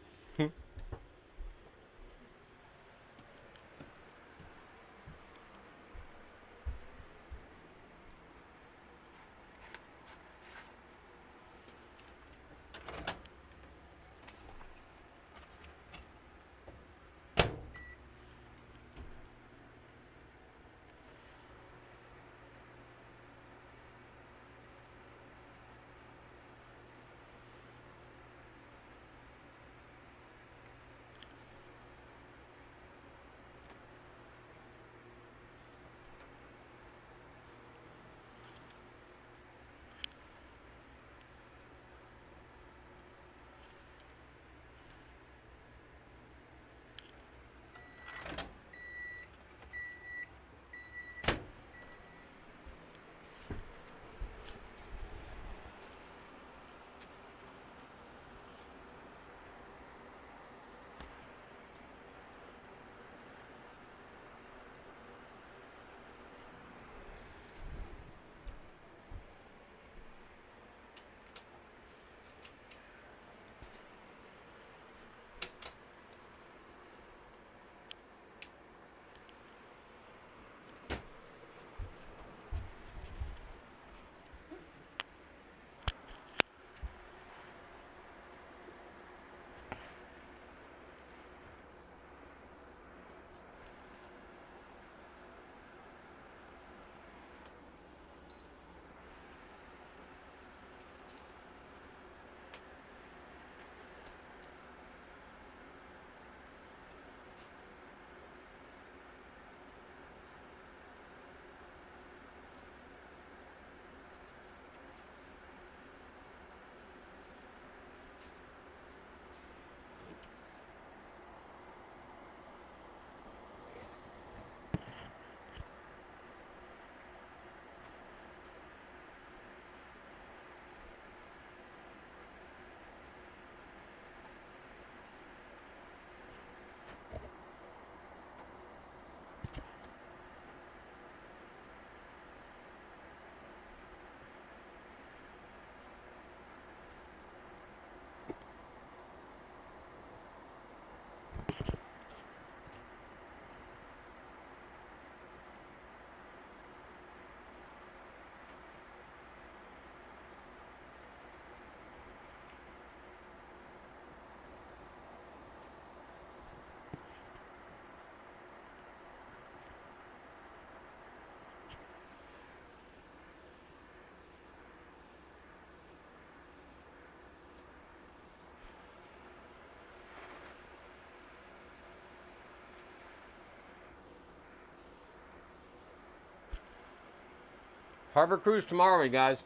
Harbor cruise tomorrow, you guys.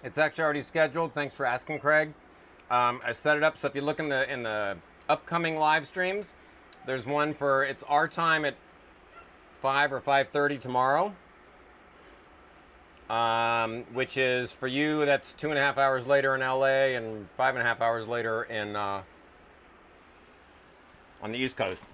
It's actually already scheduled. Thanks for asking, Craig. I set it up so if you look in the upcoming live streams, there's one for it's our time at 5 or 5:30 tomorrow, which is for you. That's 2.5 hours later in LA and 5.5 hours later in on the East Coast.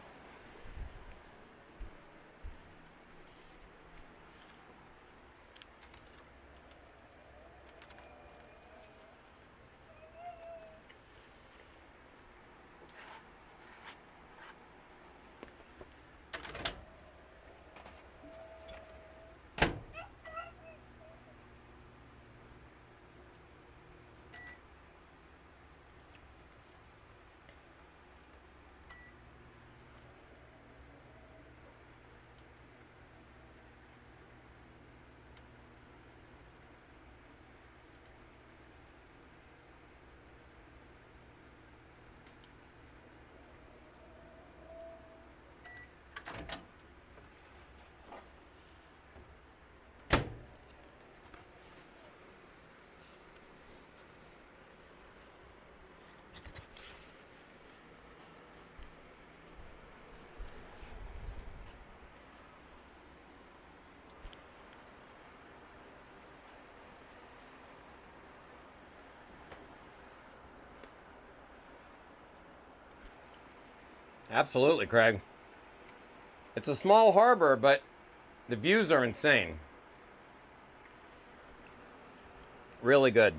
Absolutely, Craig. It's a small harbor, but the views are insane. Really good.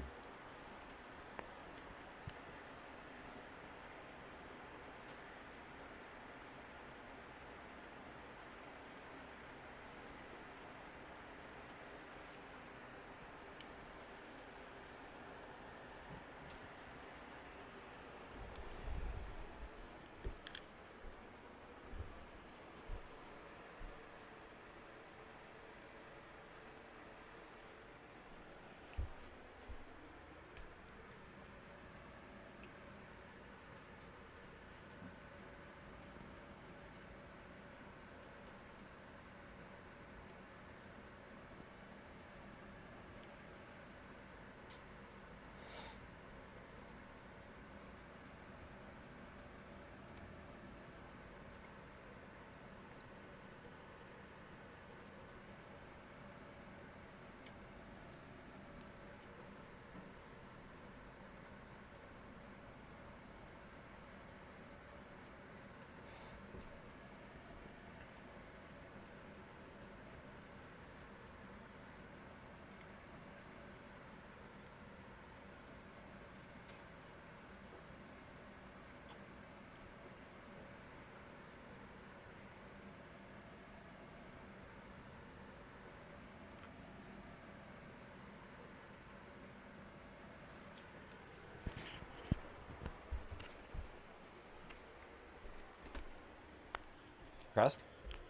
Crust?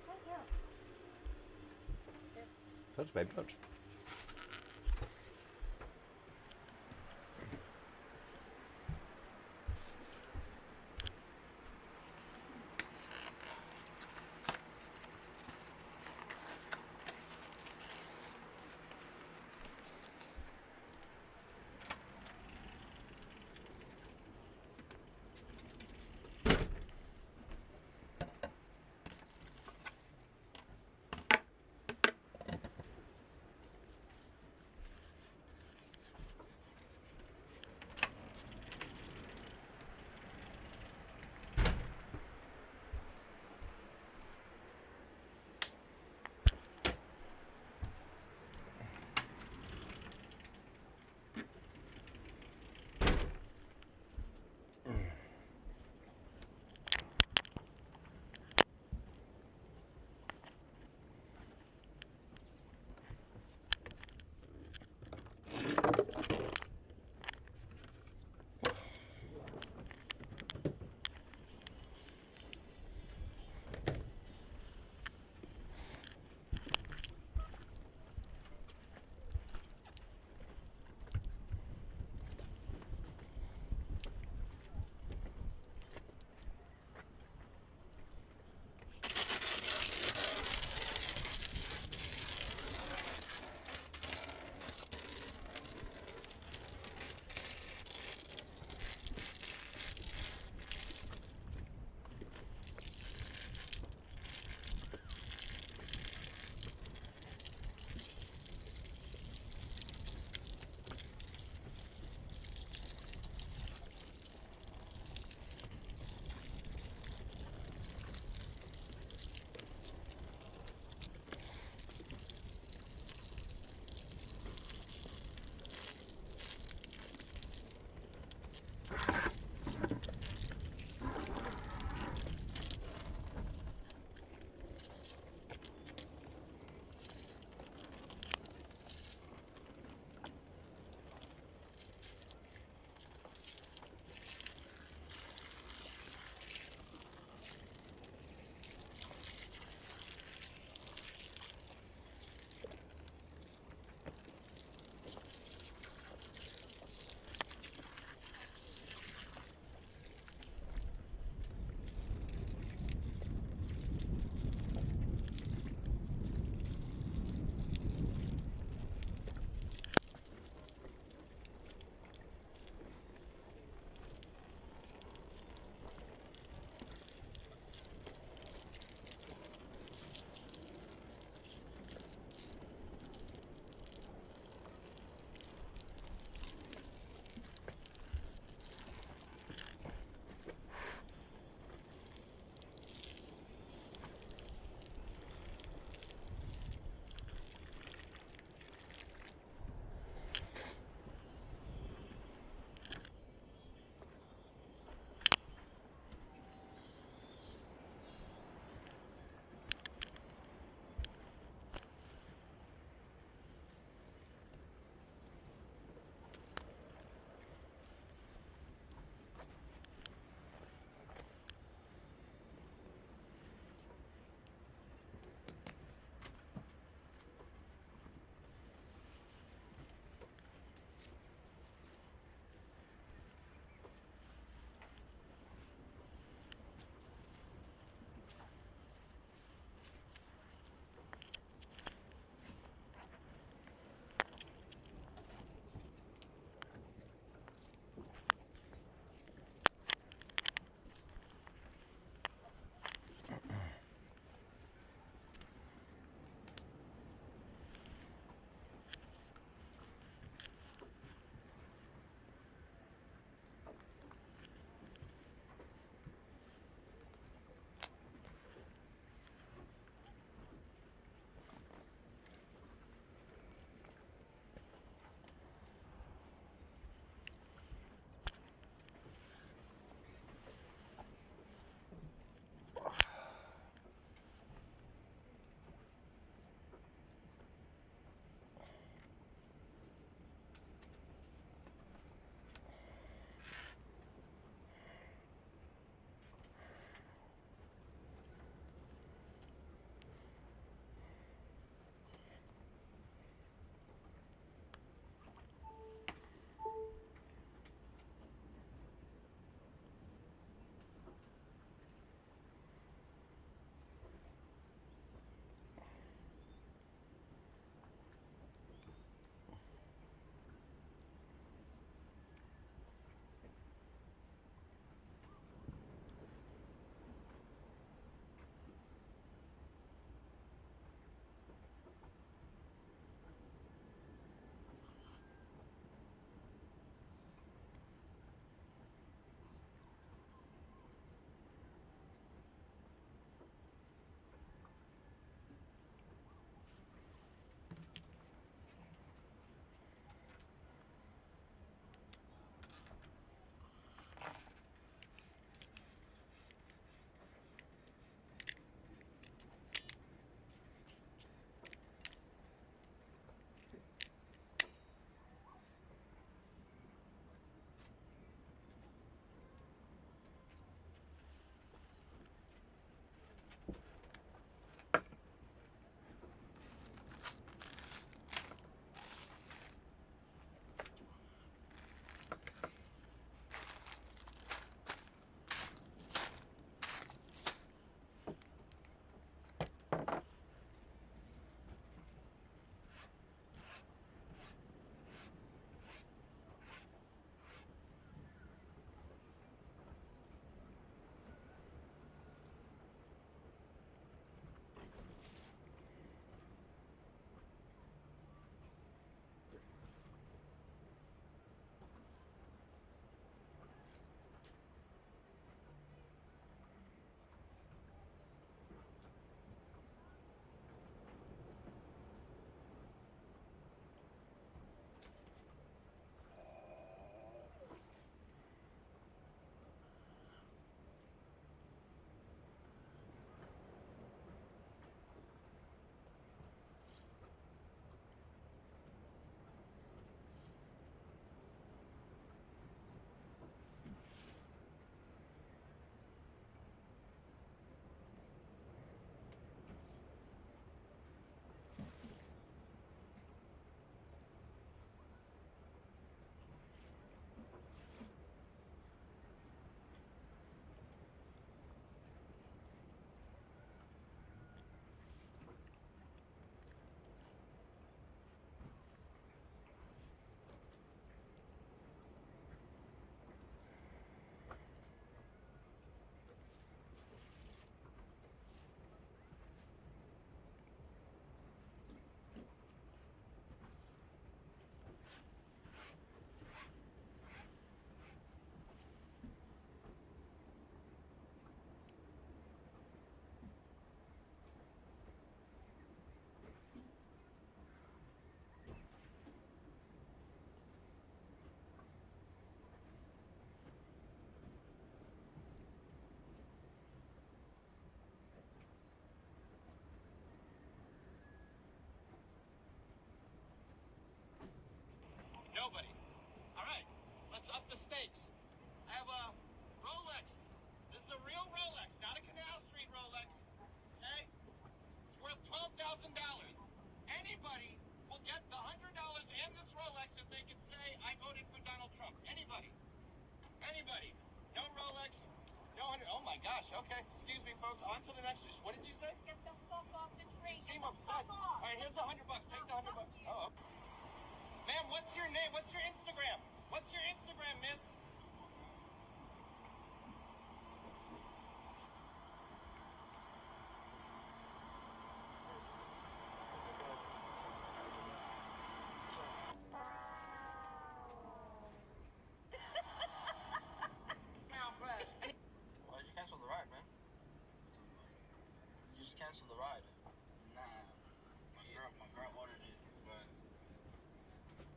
Oh, yeah. Coach, baby, coach. gosh, okay. Excuse me, folks. On to the next issue. What did you say? Get the fuck off the train. You seem Get the upset. fuck off. All right, here's the $100. Take the $100. Oh. Ma'am, what's your name? What's your Instagram? What's your Instagram, miss? Why did you cancel the ride, man? You just canceled the ride. Nah, my girl ordered it, but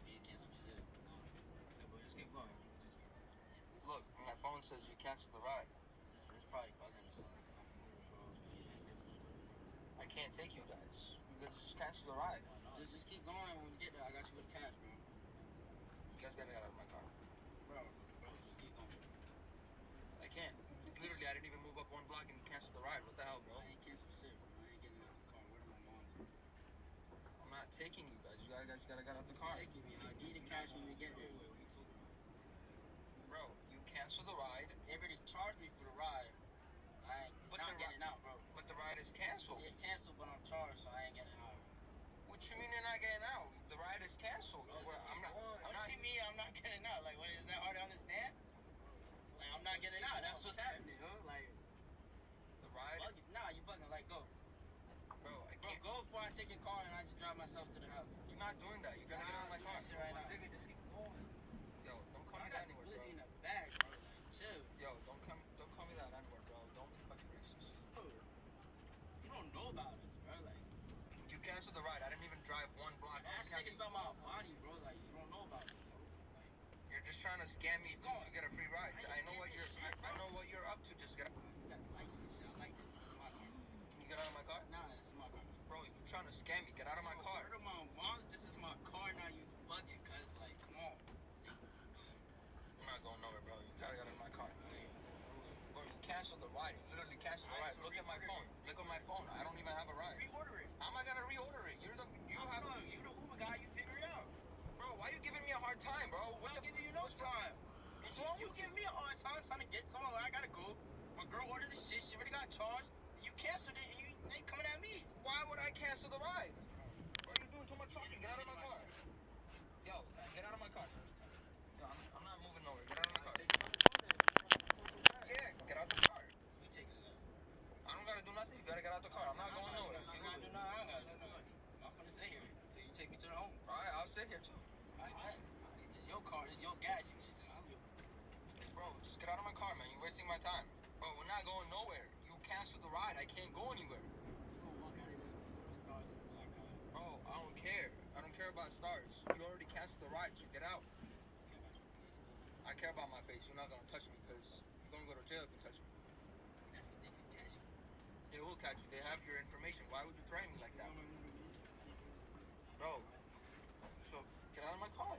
he canceled shit. Yeah, but just keep going. Look, my phone says you canceled the ride. It's probably bugging or something. I can't take you guys. You guys just cancel the ride. Just keep going. When we get there, I got you with cash, bro. You guys gotta get out of my car. Bro, just keep going. I can't. Literally, I didn't even move up one block and cancel the ride. What the hell, bro? I ain't canceled shit, bro. I ain't getting out of the car. Where do my mom? I'm not taking you guys. You guys gotta get out the car. Taking me. I need the cash when we get there. Bro, you cancel the ride. They already charged me for the ride. I ain't not getting out, bro. But the ride is canceled. It's canceled, but I'm charged, so I ain't getting out. What you mean you're not getting out? The ride is canceled. I'm not. See me, I'm not getting out. Like, what, is that hard to understand? Like, I'm not getting out. That's what's happening, huh? Like, The ride. nah, you bugging. Like, go. Bro, I Bro, can't. go before I take your car and I just drive myself to the house. You're not doing that. You gotta get out of my car. Shit right now. Nigga, just keep going. Yo, don't call I me got that anywhere, bro. glizzy in the bag, bro. Like, chill. Yo, don't call me that anywhere, bro. Don't be fucking racist. Bro, you don't know about it, bro. Like, You canceled the ride. I didn't even drive one block. ask niggas about my body, bro. Like, you don't know about it, bro. Like, You're just trying to scam me to get a free ride. I know what you're up to. Just get. you got the license. Shit. I like this. This is my car. Can you get out of my car? Nah, this is my car. Bro, you're trying to scam me. Get out of my car. Word of my mom's, this is my car now. You bugging, cuz, like, come on. I'm not going nowhere, bro. You gotta get out of my car. Bro, you canceled the ride. You literally canceled the ride. Look at my phone. Look at my phone. I don't even have a ride. Reorder it. How am I gonna reorder it? You You the Uber guy. You figure it out. Bro, why are you giving me a hard time, bro? I'm not giving you no time. What's wrong You with give me a hard time trying to get somewhere. I gotta go. My girl ordered the shit. She already got charged. You canceled it and you ain't coming at me. Why would I cancel the ride? Bro, you're doing too much talking. Get out of my car. Yo, get out of my car. Yo, I'm not moving nowhere. Get out of my car. Yeah, get out the car. You take it out. I don't gotta do nothing. You gotta get out the car. I'm not going nowhere. I gotta do nothing. I'm gonna stay here till you take me to the home. Alright, I'll sit here too. It's your car. It's your gas. You using. I'll do it. Bro, just get out of my car, man. You're wasting my time. Bro, we're not going nowhere. You canceled the ride. I can't go anywhere. You gonna walk out of there with some stars and black eye. Bro, I don't care. I don't care about stars. You already canceled the ride, so get out. I care about my face. You're not gonna touch me because you're gonna go to jail if you touch me. That's if they can catch you. They will catch you. They have your information. Why would you threaten me like that? Bro, so get out of my car.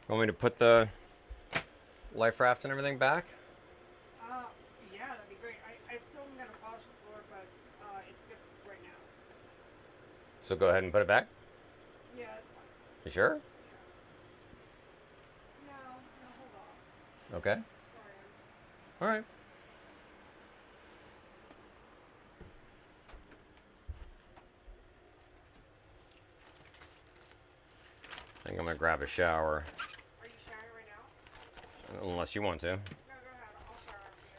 Want me to put the life raft and everything back? Yeah, that'd be great. I still am gonna polish the floor, but it's good right now. So go ahead and put it back? Yeah, that's fine. You sure? No, hold off. Okay. Sorry, I'm just... All right. I think I'm gonna grab a shower. Are you showering right now? Unless you want to. No, go ahead. I'll shower after you.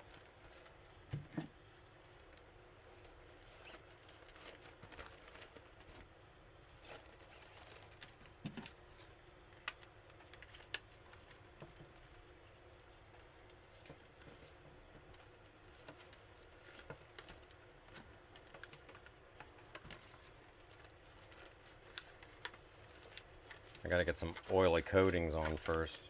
I gotta get some oily coatings on first.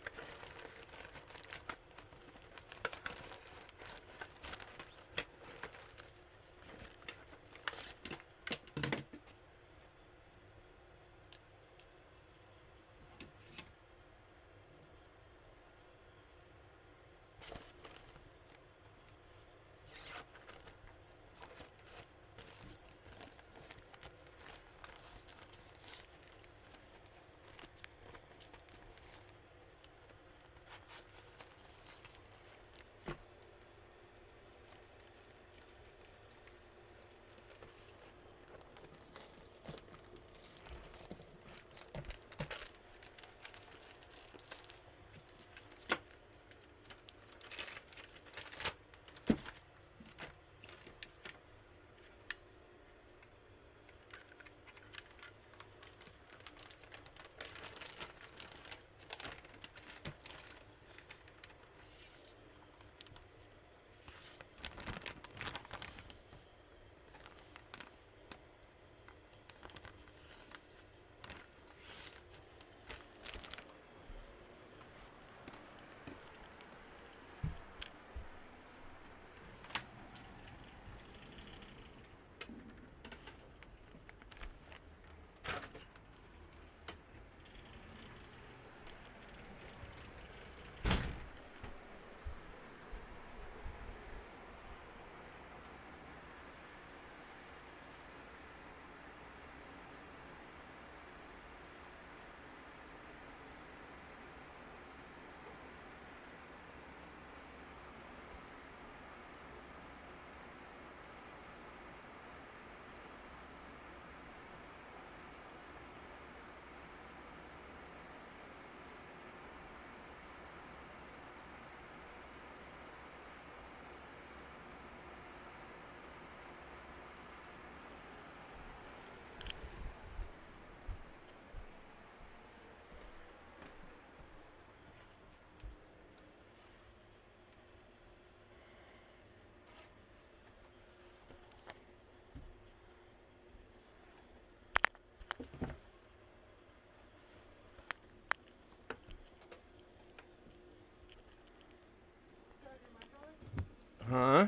Huh?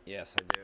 Yes, I do.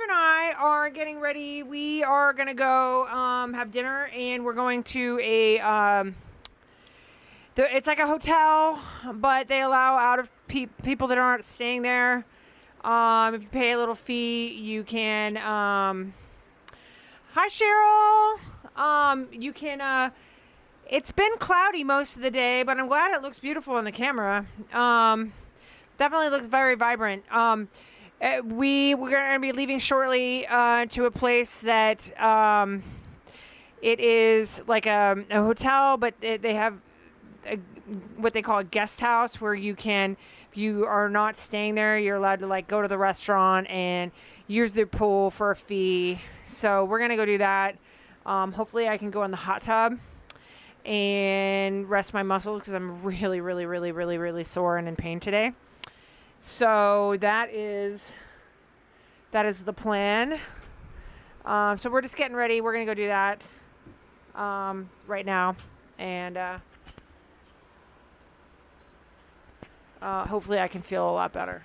and I are getting ready. We are going to go have dinner, and we're going to it's like a hotel, but they allow out of people that aren't staying there. If you pay a little fee, you can. Hi, Cheryl. You can. It's been cloudy most of the day, but I'm glad it looks beautiful on the camera. Definitely looks very vibrant. We're going to be leaving shortly to a place that it is like a hotel, but they have what they call a guest house, where you can, if you are not staying there, you're allowed to like go to the restaurant and use the pool for a fee. So we're gonna go do that. Hopefully I can go in the hot tub and rest my muscles, because I'm really sore and in pain today. So that is the plan. So we're just getting ready. We're gonna go do that right now, and hopefully I can feel a lot better.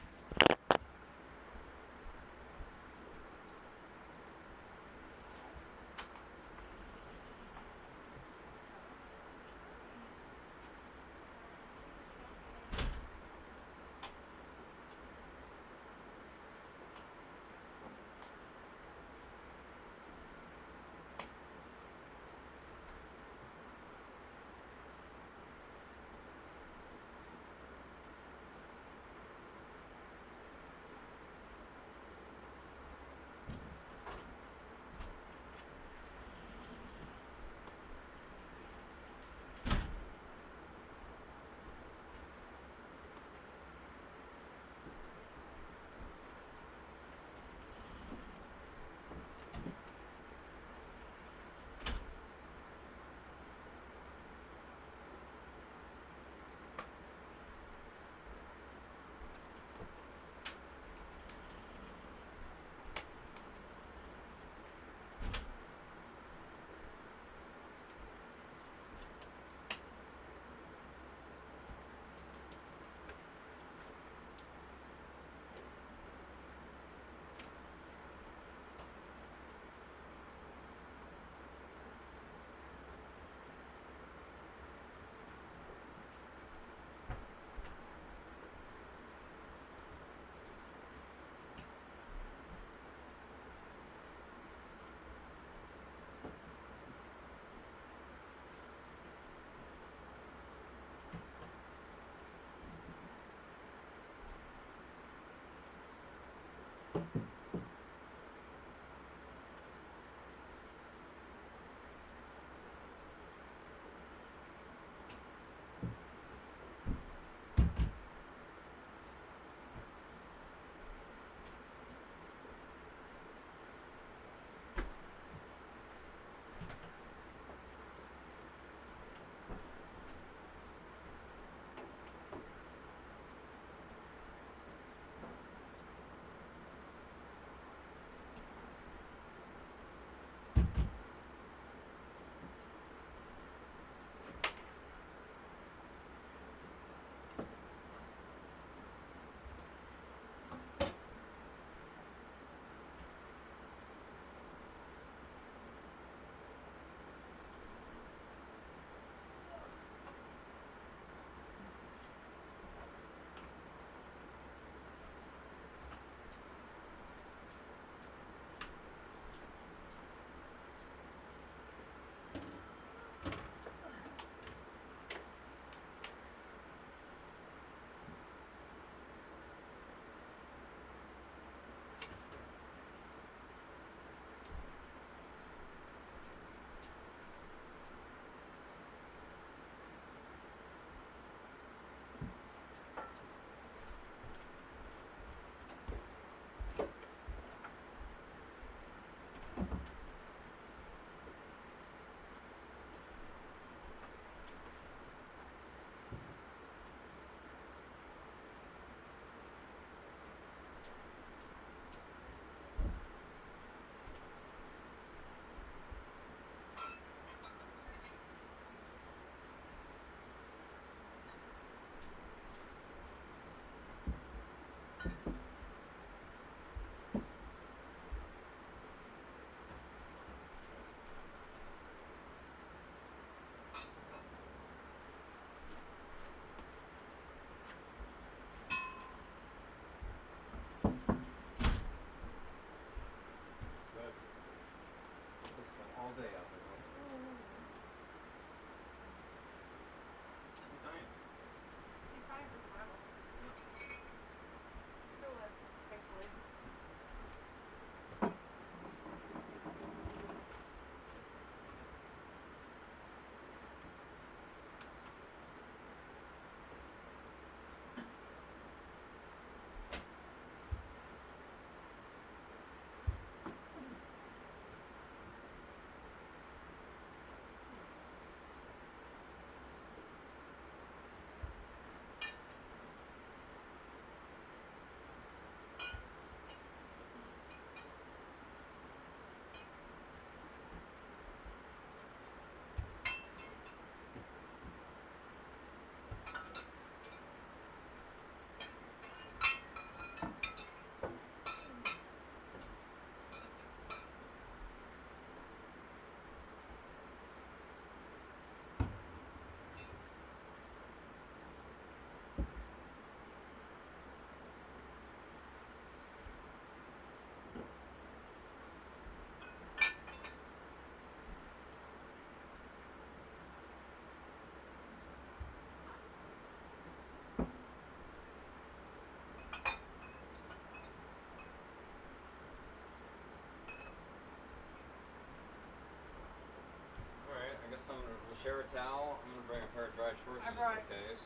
share a towel? I'm gonna bring a pair of dry shorts I just brought- in case.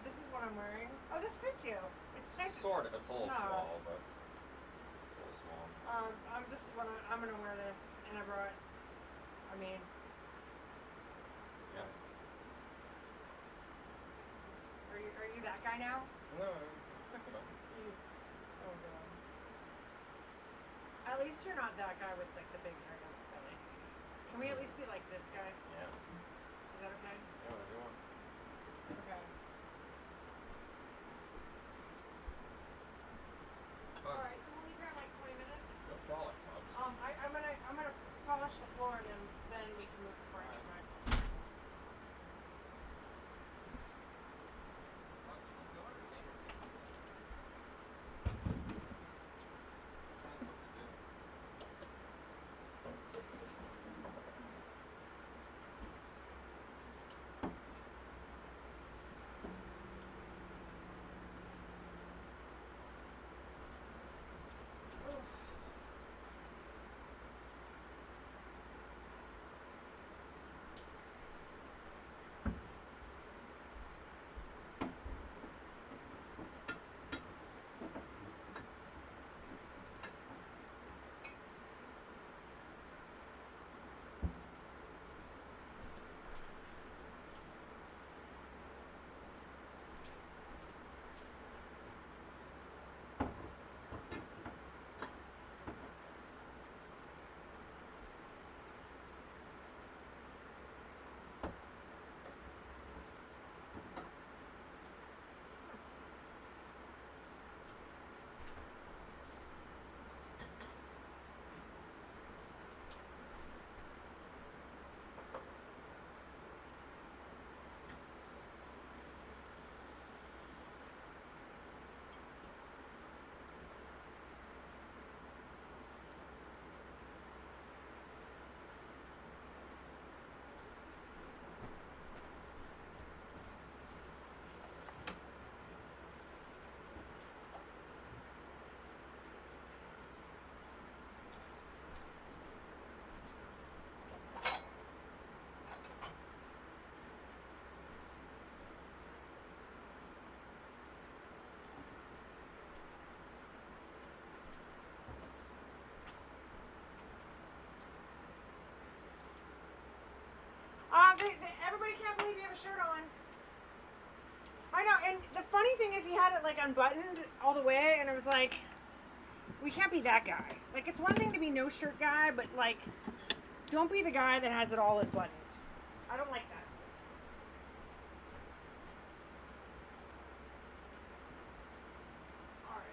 This is what I'm wearing. Oh, this fits you. It's nice. Sort of. It's a little snug. small, but it's a little small. This is what I'm gonna wear this, and I brought. I mean, Yeah. are you that guy now? No, that's enough. Oh god. At least you're not that guy with like the big turtle belly. Can we at least be like this guy? Yeah. Is that okay? Yeah, whatever you want. Okay. Pugs. All right, so we'll leave here in like 20 minutes. Go frolic, pugs. I'm gonna polish the floor and then we can move the furniture back. Everybody can't believe you have a shirt on. I know, and the funny thing is he had it like unbuttoned all the way, and it was like, we can't be that guy. Like, it's one thing to be no shirt guy, but like, don't be the guy that has it all unbuttoned. I don't like that. All right.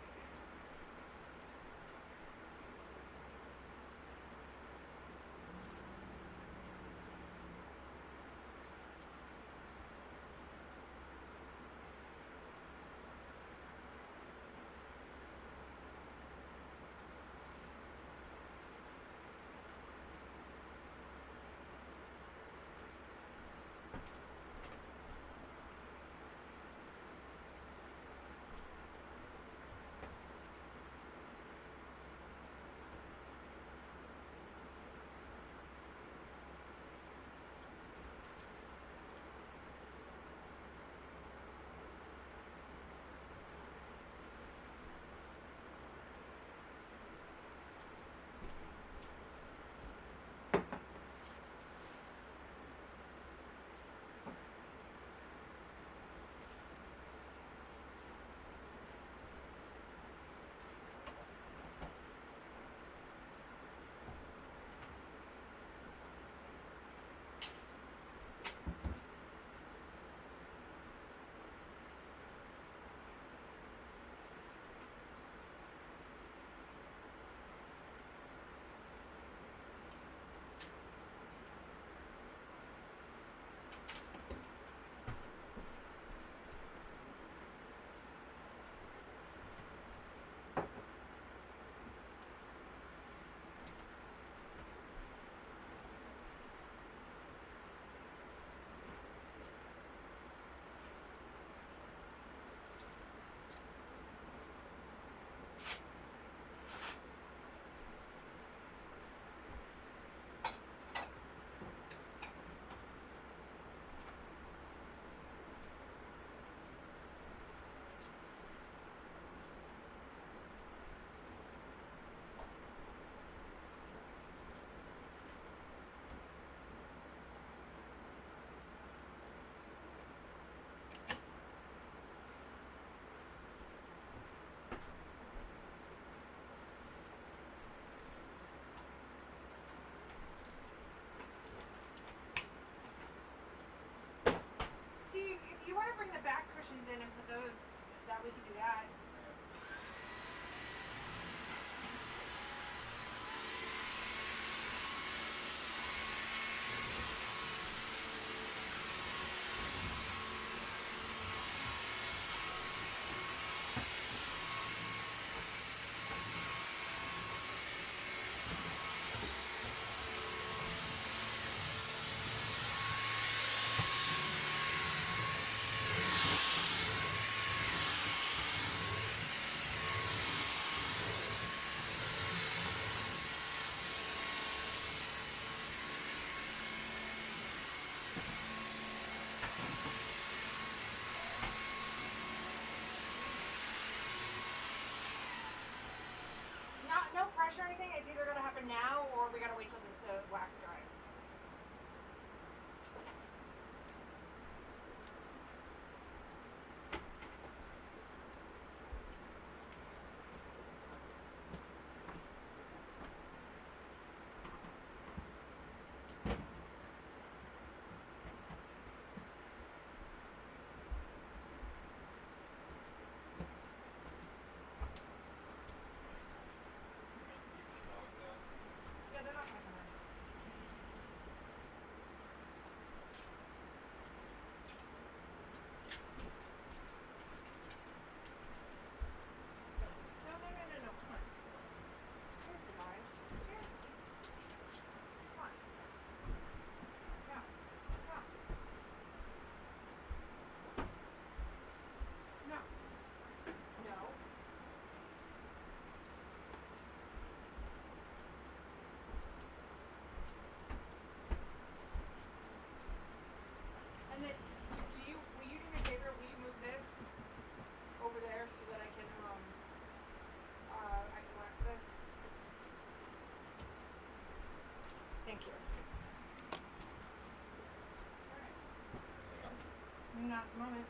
maps moment.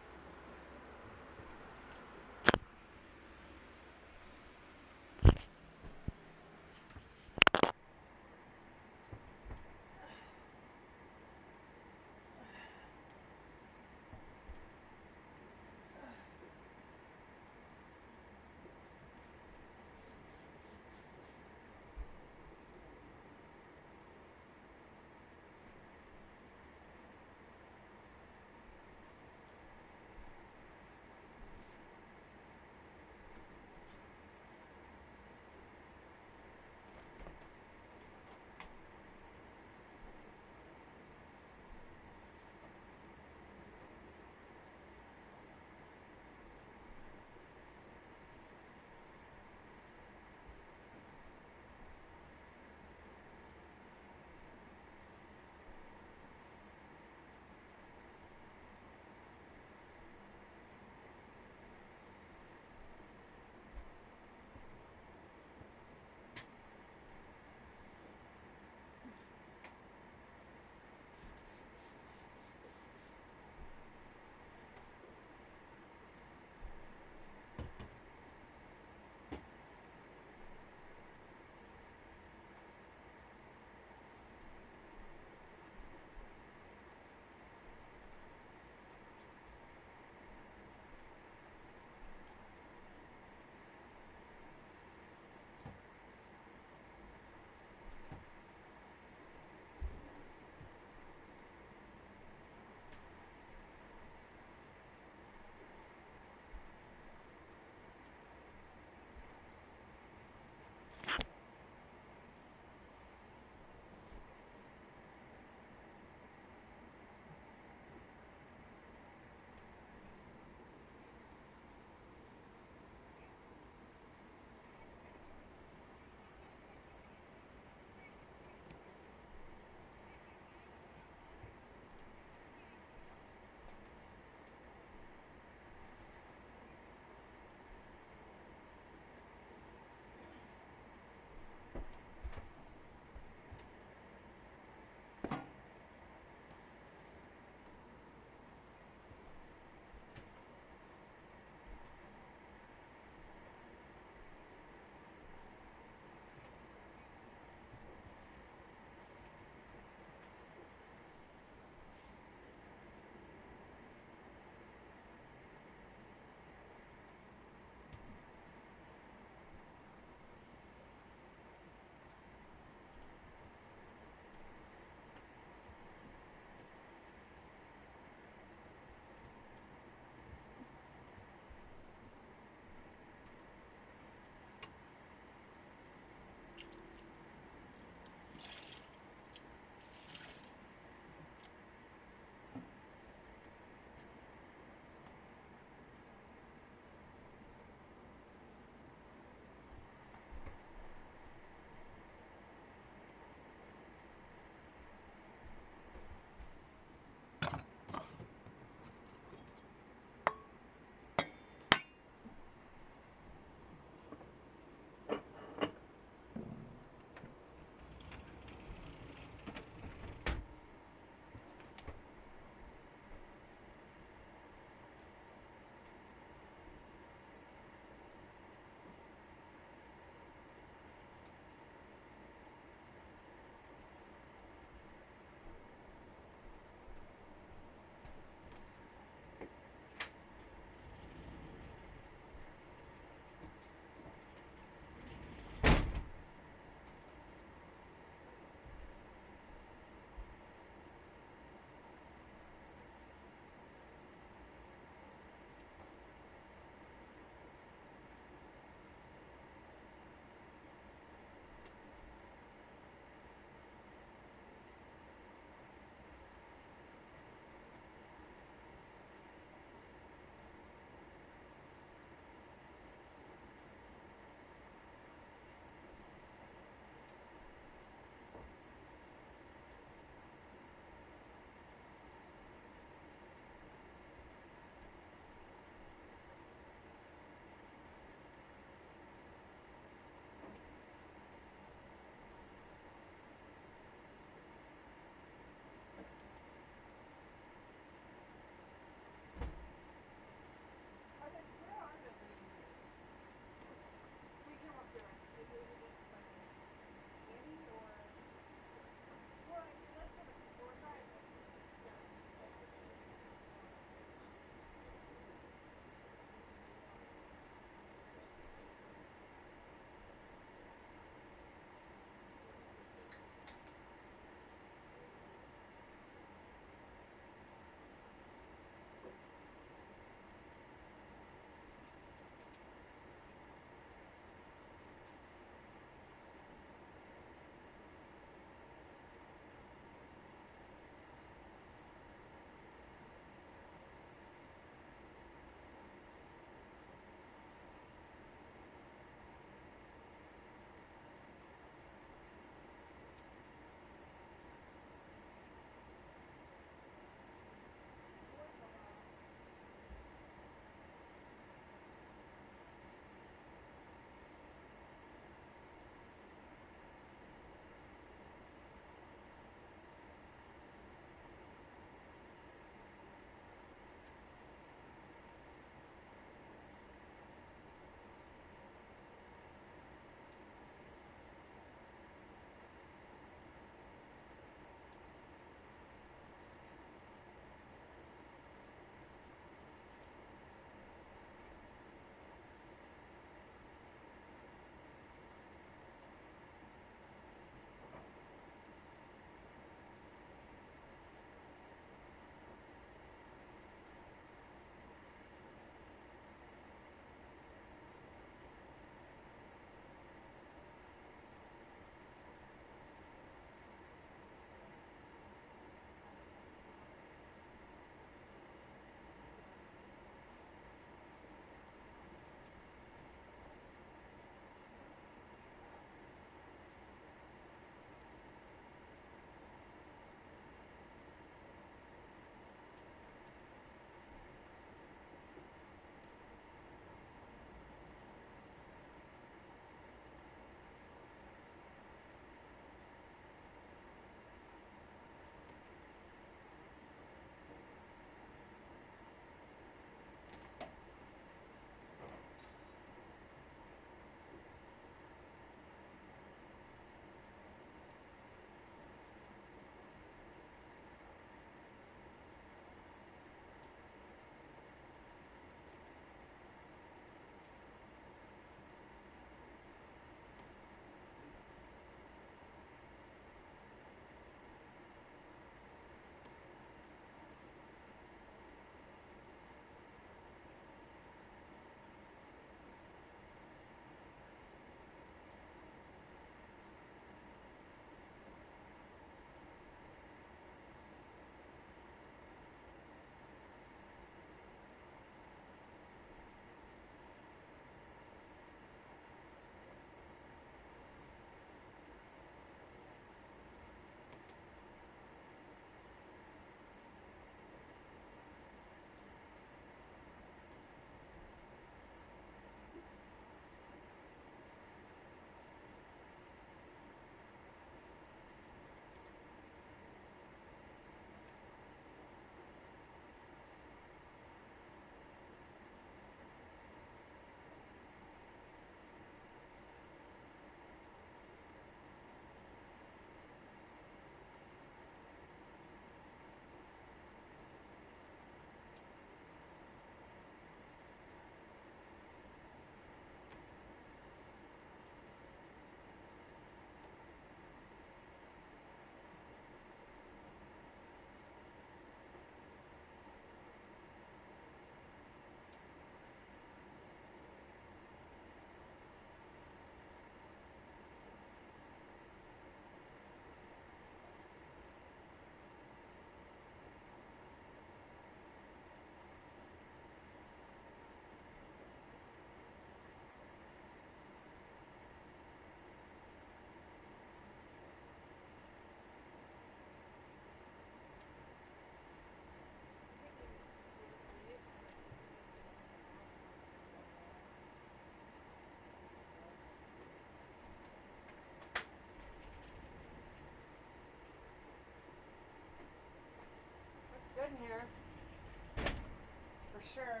for sure.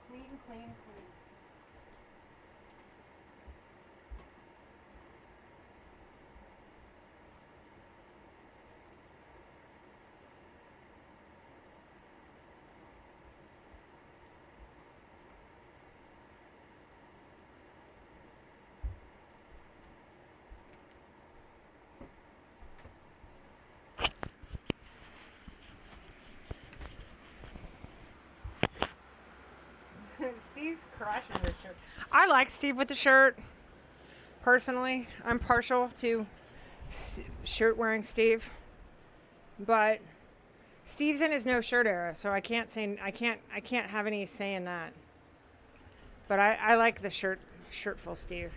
Clean, clean, clean. Steve's crushing this shirt. I like Steve with the shirt. Personally, I'm partial to shirt wearing Steve, but Steve's in his no shirt era, so I can't have any say in that. But I like the shirtful Steve.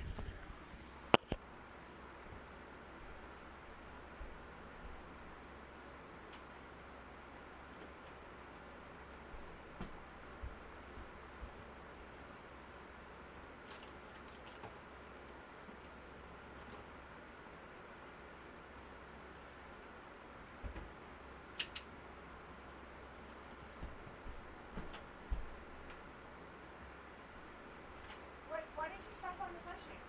Why did you stop on the sunshade?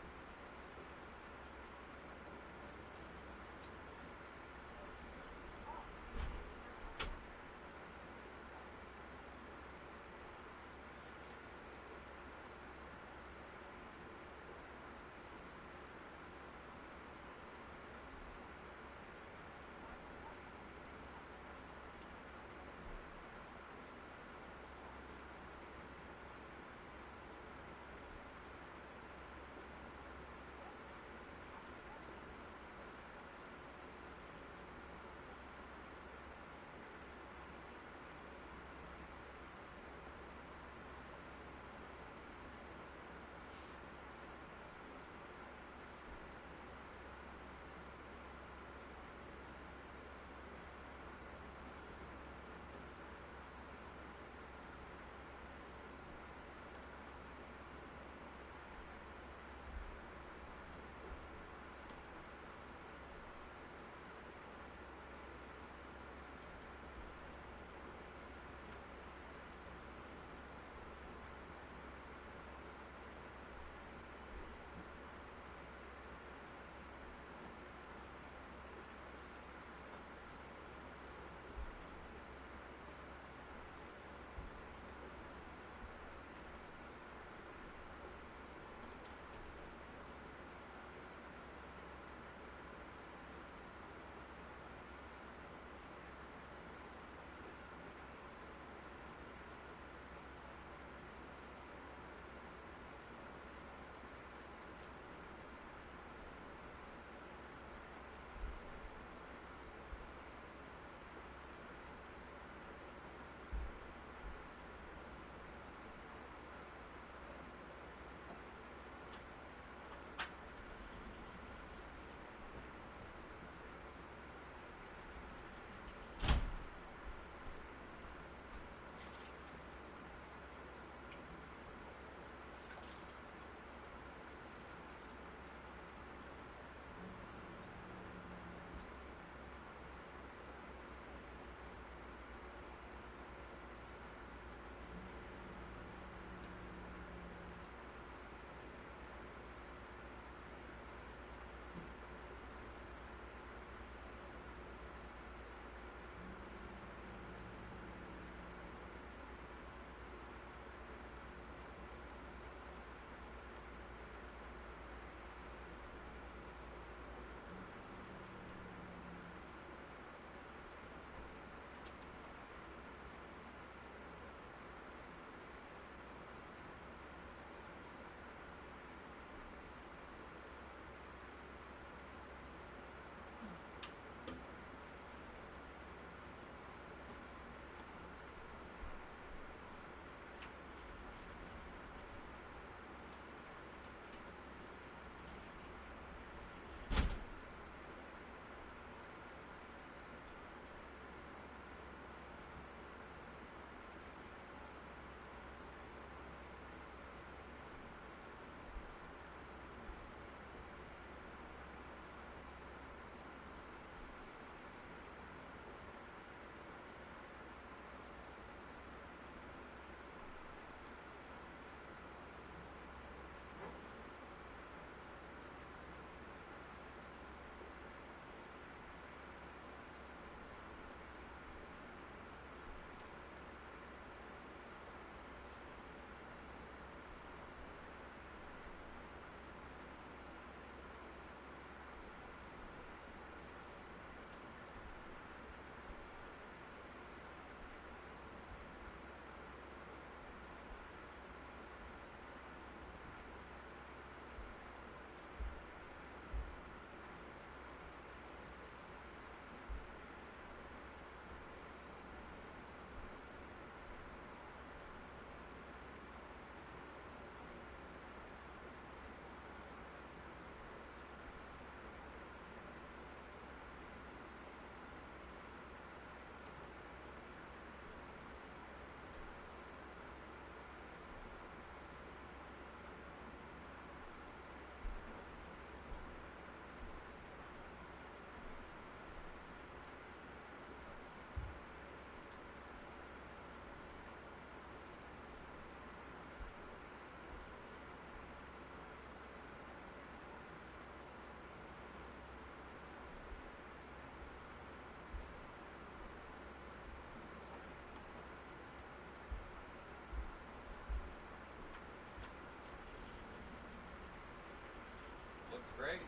That's great.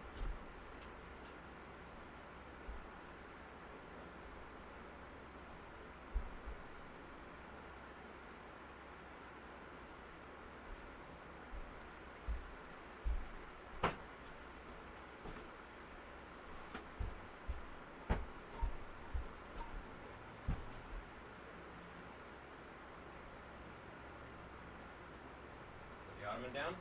Put the ottoman down.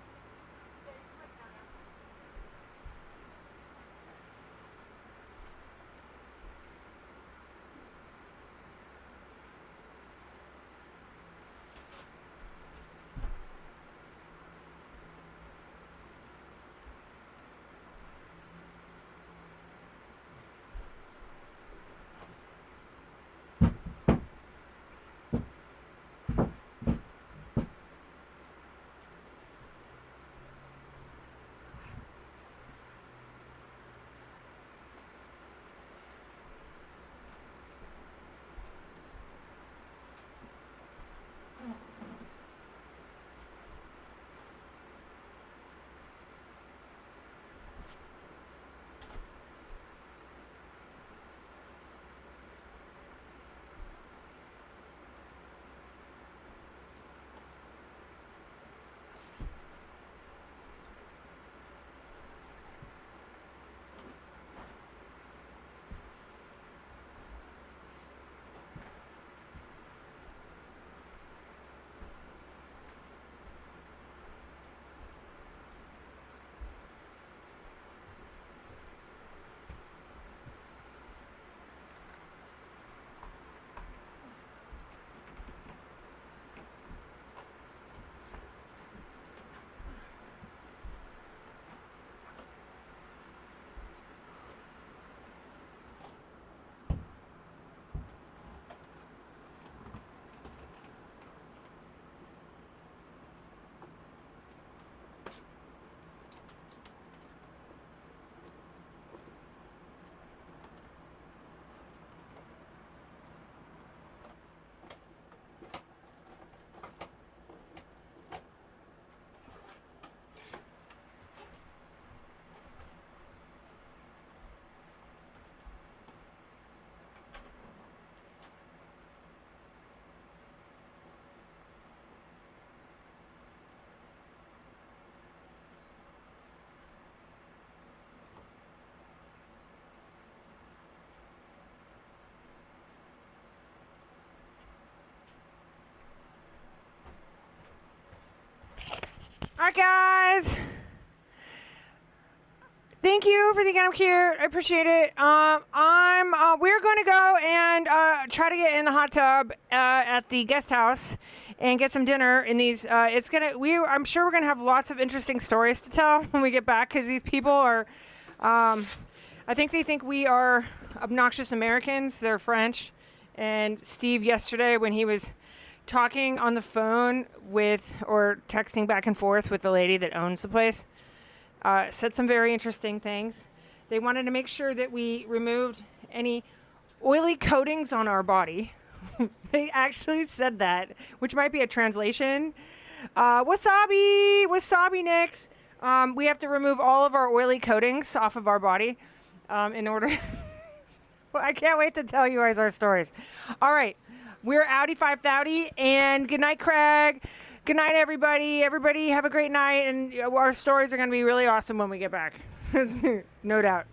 All right, guys. Thank you for thinking I'm cute. I appreciate it. We're going to go and try to get in the hot tub at the guest house and get some dinner in these. I'm sure we're gonna have lots of interesting stories to tell when we get back, because these people are. I think they think we are obnoxious Americans. They're French, and Steve yesterday when he was talking on the phone or texting back and forth with the lady that owns the place, said some very interesting things. They wanted to make sure that we removed any oily coatings on our body. They actually said that, which might be a translation. Wasabi Nicks. We have to remove all of our oily coatings off of our body in order. Well, I can't wait to tell you guys our stories. All right. We're Audi 530, and good night, Craig. Good night, everybody. Everybody have a great night, and our stories are going to be really awesome when we get back. No doubt.